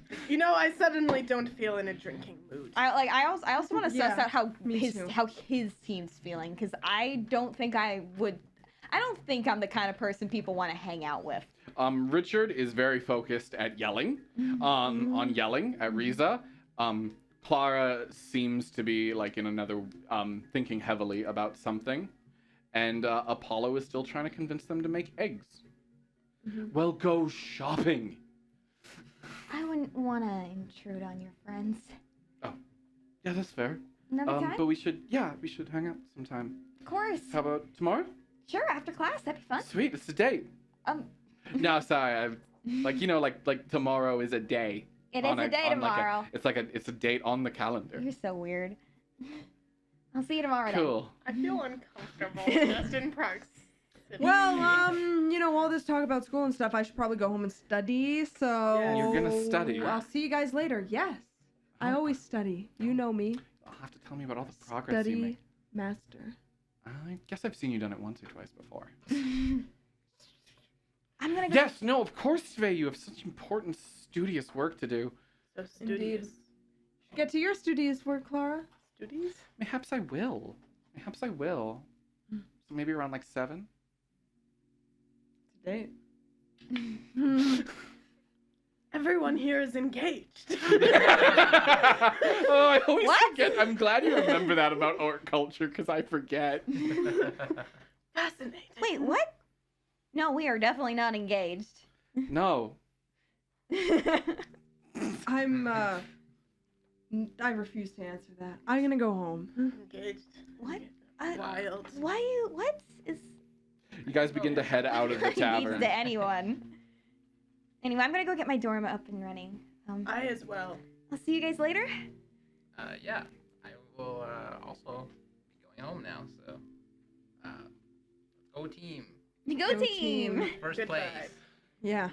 I suddenly don't feel in a drinking mood. I also want to Yeah, suss out how me too. his team's feeling, because I don't think I'm the kind of person people want to hang out with. Richard is very focused at yelling, on yelling at Riza. Clara seems to be like in another, thinking heavily about something. And Apollo is still trying to convince them to make eggs. Well, go shopping. I wouldn't want to intrude on your friends. Yeah, that's fair. Another time? But we should hang out sometime. Of course. How about tomorrow? Sure, after class, that'd be fun. Sweet, it's a date. No, sorry, like tomorrow is a day. It is a day tomorrow. It's a date on the calendar. You're so weird. I'll see you tomorrow then. Cool. I feel uncomfortable just in proximity. Well, all this talk about school and stuff, I should probably go home and study, so... Yes. You're gonna study? I'll see you guys later. Yes. I always study. You know me. You'll have to tell me about all the progress you Study make. master. I guess I've seen you done it once or twice before. I'm gonna go. Yes, no, of course, Svea, you have such important, studious work to do. So studious. Get to your studious work, Clara. Studies? Perhaps I will. So maybe around like 7? Date. Everyone here is engaged. Oh, I always What? forget. I'm glad you remember that about art culture, because I forget. Fascinating. Wait, what? No, we are definitely not engaged. No. I refuse to answer that. I'm gonna go home. Engaged. What? Wild. What is You guys begin to head out of the engaged tavern. to anyone? Anyway, I'm gonna go get my dorm up and running. I as well. I'll see you guys later. Yeah. I will also be going home now. So, go team. Go team. First Goodbye. place. Yeah.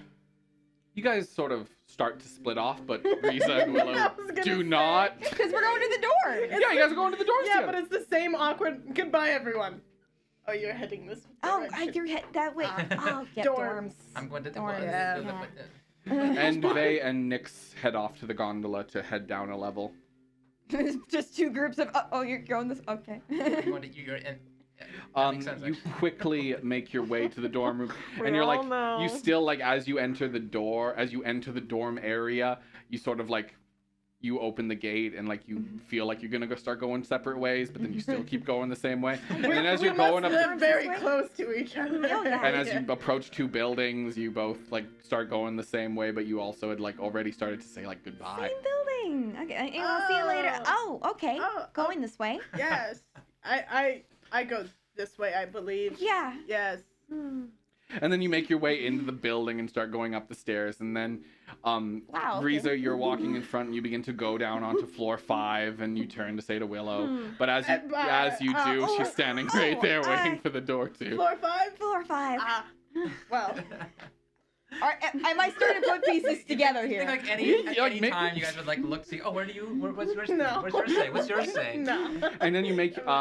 You guys sort of start to split off, but Riza and Willow I was gonna do say. not. Because we're going to the door. Yeah, you guys are going to the doors Yeah, together. but it's the same awkward goodbye, everyone. Oh, you're heading this Oh, direction. you're that way. Oh, get Dorms. dorms. I'm going to the Dorms. Yeah. And Vay and Nyx head off to the gondola to head down a level. Just two groups of. Oh, you're going this. Okay. You're in. Yeah, that makes sense, You actually. quickly make your way to the dorm room, We and you're all like, know. you still like as you enter the dorm area, you sort of like, you open the gate and like you feel like you're gonna go start going separate ways, but then you still keep going the same way. And then as we you're going must up, live very This way? close to each other. Oh, yeah. and as you approach two buildings, you both like start going the same way, but you also had like already started to say like goodbye. Same building. Okay, and I'll see you later. Oh, okay. Oh, Going this way. Yes. I go this way, I believe. Yeah. Yes. And then you make your way into the building and start going up the stairs. And then, Wow, okay. Riza, you're walking in front and you begin to go down onto floor 5 and you turn to say to Willow. But as you do, she's standing right there waiting for the door too. Floor 5? Floor 5. Ah. Well, I might start to put pieces together You here. think like Yeah, any maybe- time you guys would like look, see, oh, what's yours? No. What's yours say? What's yours say? no. And then you make No,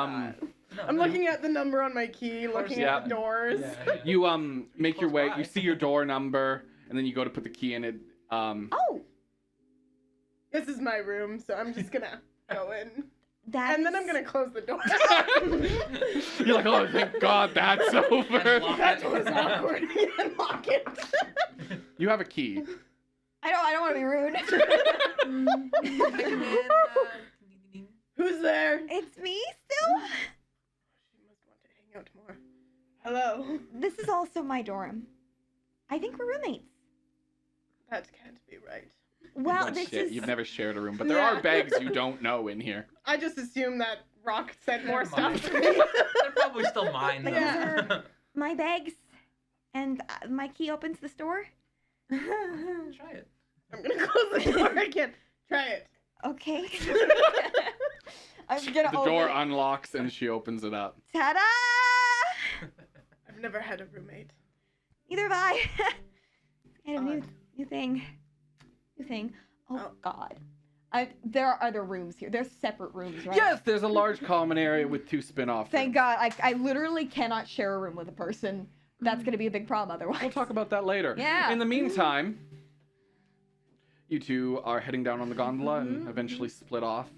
I'm no. looking at the number on my key, looking yeah. at the doors. Yeah. you make your way. Close by. You see your door number, and then you go to put the key in it. Oh, This is my room, so I'm just gonna go in. that And then is- I'm gonna close the door. You're like, oh, thank God, that's over. lock That it. was awkward. And lock it. You have a key. I don't want to be rude. Who's there? It's me still. She must want to hang out more. Hello. This is also my dorm. I think we're roommates. That can't be right. Well, Don't this share- is. You've never shared a room, but there Yeah. are bags you don't know in here. I just assumed that Rock sent more Never mind. stuff to me. They're probably still mine though. Yeah. My bags, and my key opens the store. Try it. I'm gonna close the door again. Try it. Okay. I'm gonna The open door it. unlocks and she opens it up. Ta-da! I've never had a roommate. Neither have I. Kind of new thing. New thing. Oh, Oh. God. There are other rooms here. There's separate rooms, right? Yes, there's a large common area with 2 spin-off Thank rooms. God. I literally cannot share a room with a person. That's gonna be a big problem otherwise. We'll talk about that later. Yeah. In the meantime, you two are heading down on the gondola and eventually split off.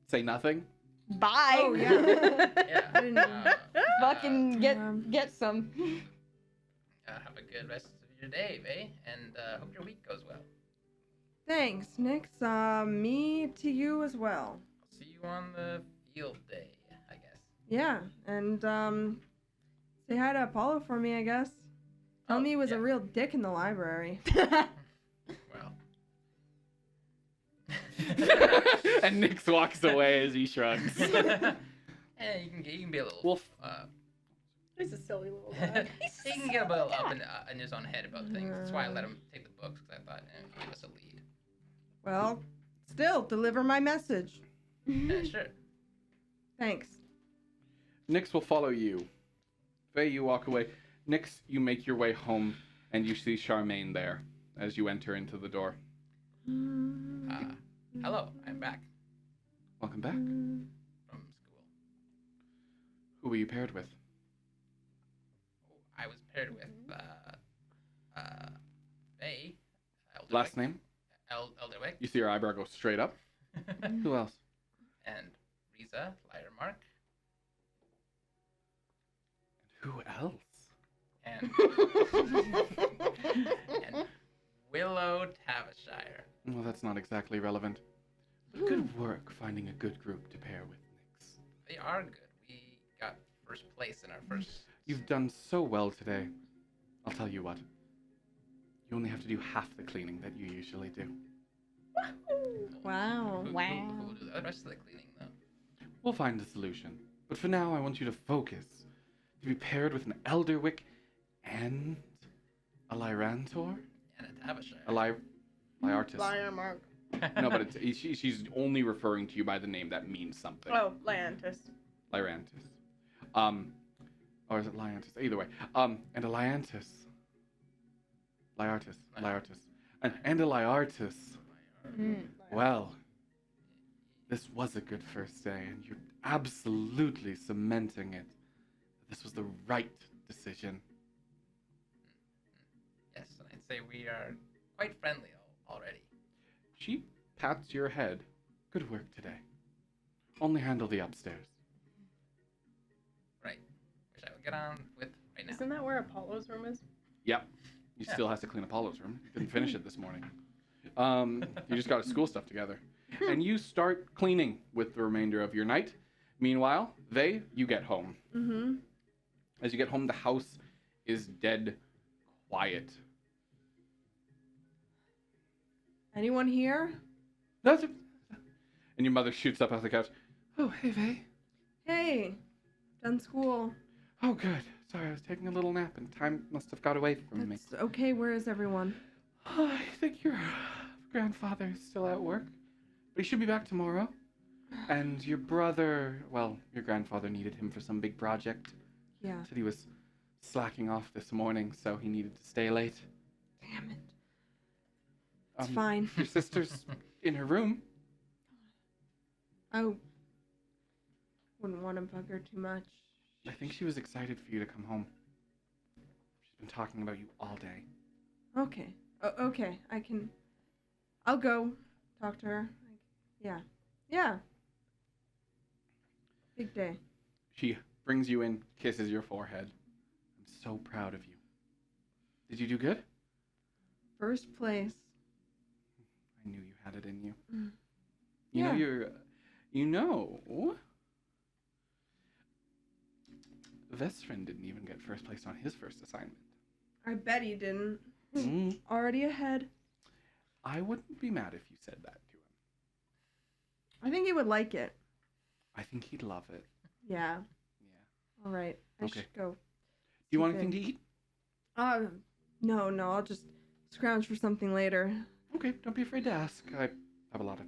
Say nothing. Bye. Oh, yeah. Yeah. Fucking Um, get some. Have a good rest of your day, eh? And hope your week goes well. Thanks, Nyx. Me to you as well. I'll see you on the field day, I guess. Yeah, and say hi to Apollo for me, I guess. Tell Oh, me he was yeah. a real dick in the library. Well. And Nyx walks away as he shrugs. Yeah, you can be a little. Well, He's a silly little guy. he can get a little up in his own head about things. That's why I let him take the books because I thought he'd give us a lead. Well, still, deliver my message. Yeah, sure. Thanks. Nyx will follow you. Faye, you walk away. Nyx, you make your way home, and you see Charmaine there as you enter into the door. Hello, I'm back Welcome back. from school. Who were you paired with? I was paired with Faye. Elderwick, Last name? Elderwick. You see your eyebrow go straight up. Who else? And Riza Liarmark. Who else? And and Willow Tavish. Well, that's not exactly relevant. But good work finding a good group to pair with, Nyx. They are good. We got first place in our first. You've done so well today. I'll tell you what. You only have to do half the cleaning that you usually do. Wow. Who will do the rest of the cleaning though? We'll find a solution. But for now, I want you to focus. To be paired with an Elderwick and A Lyrantor? and a Davishire. A Lyartis. Liar Mark. No, but she's only referring to you by the name that means something. Oh, Lyantis. Lyrantis. Or is it Lyantis? Either way. And a Lyantis. Lyartis. And a Lyartis. Well, this was a good first day, and you're absolutely cementing it. This was the right decision. Yes, and I'd say we are quite friendly already. She pats your head. Good work today. Only handle the upstairs. Right. Which I will get on with right now. Isn't that where Apollo's room is? Yep. You still has to clean Apollo's room. Didn't finish it this morning. You just got his school stuff together. And you start cleaning with the remainder of your night. Meanwhile, you get home. Mm-hmm. As you get home, the house is dead quiet. Anyone here? That's it. And your mother shoots up off the couch. Oh, hey, Vay. Hey, done school. Oh, good. Sorry, I was taking a little nap and time must have got away from me. That's okay. Where is everyone? I think your grandfather is still at work, but he should be back tomorrow. And your brother, well, your grandfather needed him for some big project. Yeah. Said he was slacking off this morning, so he needed to stay late. Damn it. It's fine. Your sister's in her room. I wouldn't want to bug her too much. I think she was excited for you to come home. She's been talking about you all day. Okay. Okay. I'll go talk to her. Yeah. Yeah. Big day. She brings you in, kisses your forehead. I'm so proud of you. Did you do good? First place. I knew you had it in you. Mm. You know Yeah. Vestrin didn't even get first place on his first assignment. I bet he didn't. Mm. Already ahead. I wouldn't be mad if you said that to him. I think he would like it. I think he'd love it. Yeah. Yeah. All right. I Okay. should go. Do you want Okay. anything to eat? No. I'll just scrounge for something later. Okay, don't be afraid to ask. I have a lot of...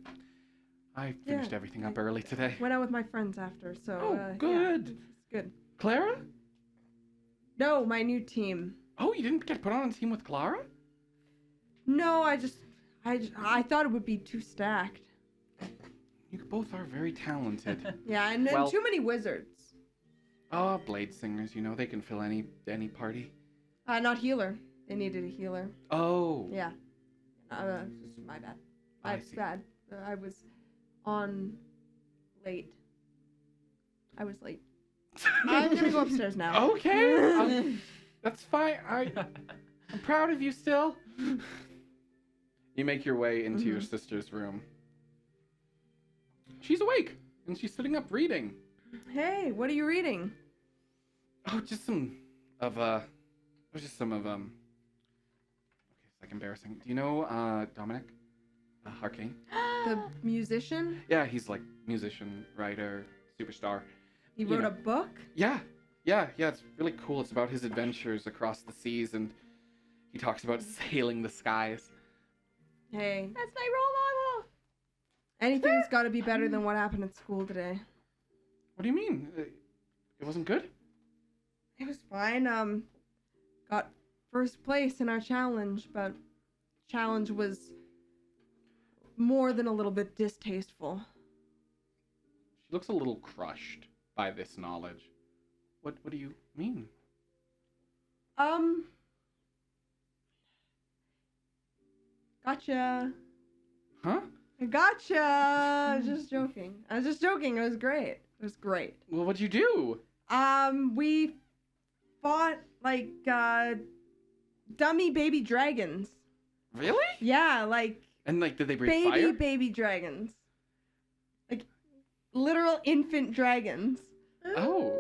I finished Yeah, everything up early today. Went out with my friends after, so. Oh, good. Yeah, it's good. Clara? No, my new team. Oh, you didn't get put on a team with Clara? No, I thought it would be too stacked. You both are very talented. Yeah, and then Well- too many wizards. Oh, blade singers, they can fill any party. Not healer. They needed a healer. Oh. Yeah. Just my bad. I It's see. bad. I was on late. I was late. I'm gonna go upstairs now. Okay. That's fine. I'm proud of you still. You make your way into your sister's room. She's awake and she's sitting up reading. Hey, what are you reading? Oh, just some of Okay, it's like embarrassing. Do you know Dominic? Arcane? The musician? Yeah, he's like musician, writer, superstar. He You wrote know. a book? Yeah, it's really cool. It's about his adventures across the seas, and he talks about sailing the skies. Hey, That's my role model. anything's got to be better than what happened at school today. What do you mean? It wasn't good? It was fine. Got first place in our challenge, but challenge was more than a little bit distasteful. She looks a little crushed by this knowledge. What do you mean? Gotcha. Huh? Gotcha. I was just joking. It was great. It was great. Well, what'd you do? We fought like dummy baby dragons. Really? Yeah, like And did they breathe fire? baby dragons. Like literal infant dragons. Oh.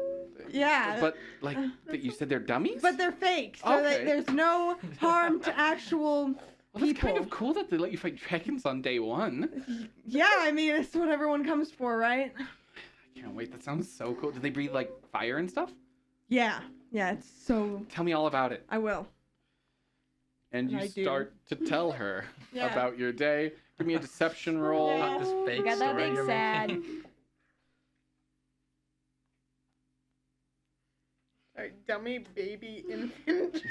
Yeah. But you said they're dummies? But they're fake, so Okay. that there's no harm to actual well, that's kind people. of cool that they let you fight dragons on day one. Yeah, I mean, it's what everyone comes for, right? I can't wait. That sounds so cool. Did they breathe fire and stuff? Yeah, it's so. Tell me all about it. I will. and you I do. start to tell her Yeah. about your day. Give me a deception roll. Not this fake You got that story big you're sad. making. Sorry, dummy baby infant.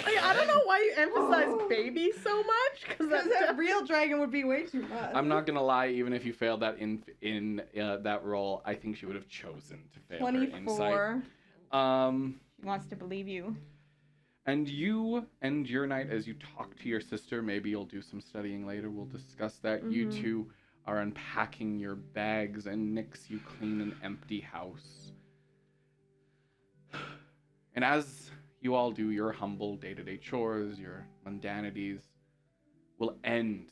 Like, I don't know why you emphasize baby so much, because Because that's a real dragon would be way too much. I'm not gonna lie. Even if you failed that in that roll, I think she would have chosen to fail her insight. 24. She wants to believe you. And you end your night as you talk to your sister. Maybe you'll do some studying later. We'll discuss that. You Mhm. two are unpacking your bags, and Nyx, you clean an empty house. And as you all do your humble day-to-day chores, your mundanities, will end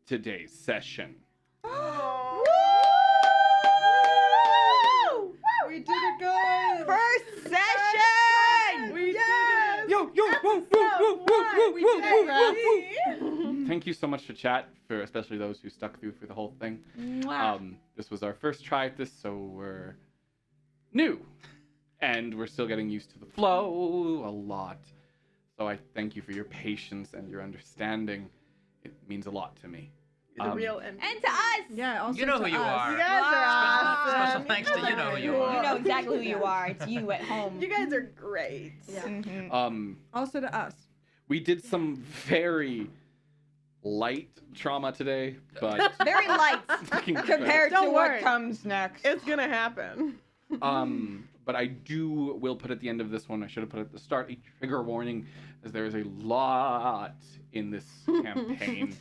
today's session. We did it good. First session! we Yes! did it. Yo, woo, woo, woo, We did it, woo. Thank you so much to chat, for especially those who stuck through the whole thing. This was our first try at this, so we're new. And we're still getting used to the flow a lot. So I thank you for your patience and your understanding. It means a lot to me. You're the real MVP. And to us! Yeah, also You know to who you us. are. You guys are awesome. Special thanks to you know who you are. You know exactly who you are. It's you at home. You guys are great. Yeah. Mhm. Also to us. We did some very light trauma today, but Very light fucking compared to Don't what worry. comes next. It's gonna happen. But I will put at the end of this one, I should have put at the start, a trigger warning, as there is a lot in this campaign.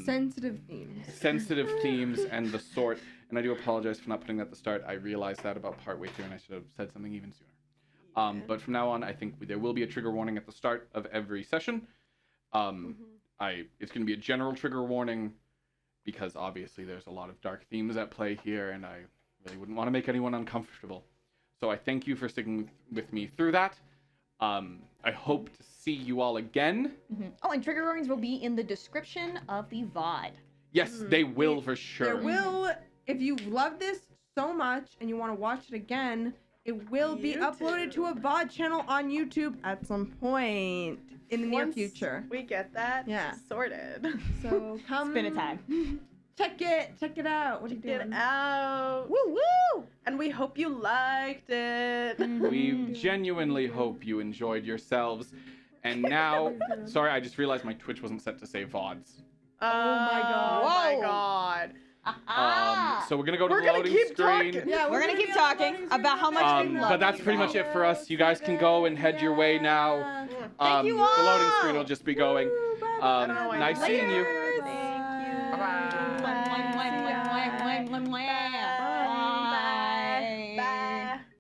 Sensitive themes. Sensitive themes and the sort, and I do apologize for not putting that at the start. I realized that about partway through, and I should have said something even sooner. But from now on, I think there will be a trigger warning at the start of every session. It's going to be a general trigger warning, because obviously there's a lot of dark themes at play here, and I really wouldn't want to make anyone uncomfortable. So I thank you for sticking with me through that. I hope to see you all again. Oh, and trigger warnings will be in the description of the VOD. Yes, they will for sure. There will, if you love this so much and you want to watch it again, it will be uploaded to a VOD channel on YouTube at some point in the near Once future. we get that sorted. So come Spin a time. check it out. What are you Get doing? out. Woo woo! And we hope you liked it. We genuinely hope you enjoyed yourselves. And now, sorry, I just realized my Twitch wasn't set to say VODs. Oh my god. Oh my Whoa. god. So we're gonna go to We're the gonna loading keep screen. talking. Yeah, We're gonna be keep on the talking loading screen about how much we love But that's pretty much it for us. You guys can go and head your way now. Thank you The loading all. screen will just be going. I don't know why Nice seeing you. Thank you. Bye-bye. Mwah, mwah, mwah, mwah, mwah, mwah, mwah.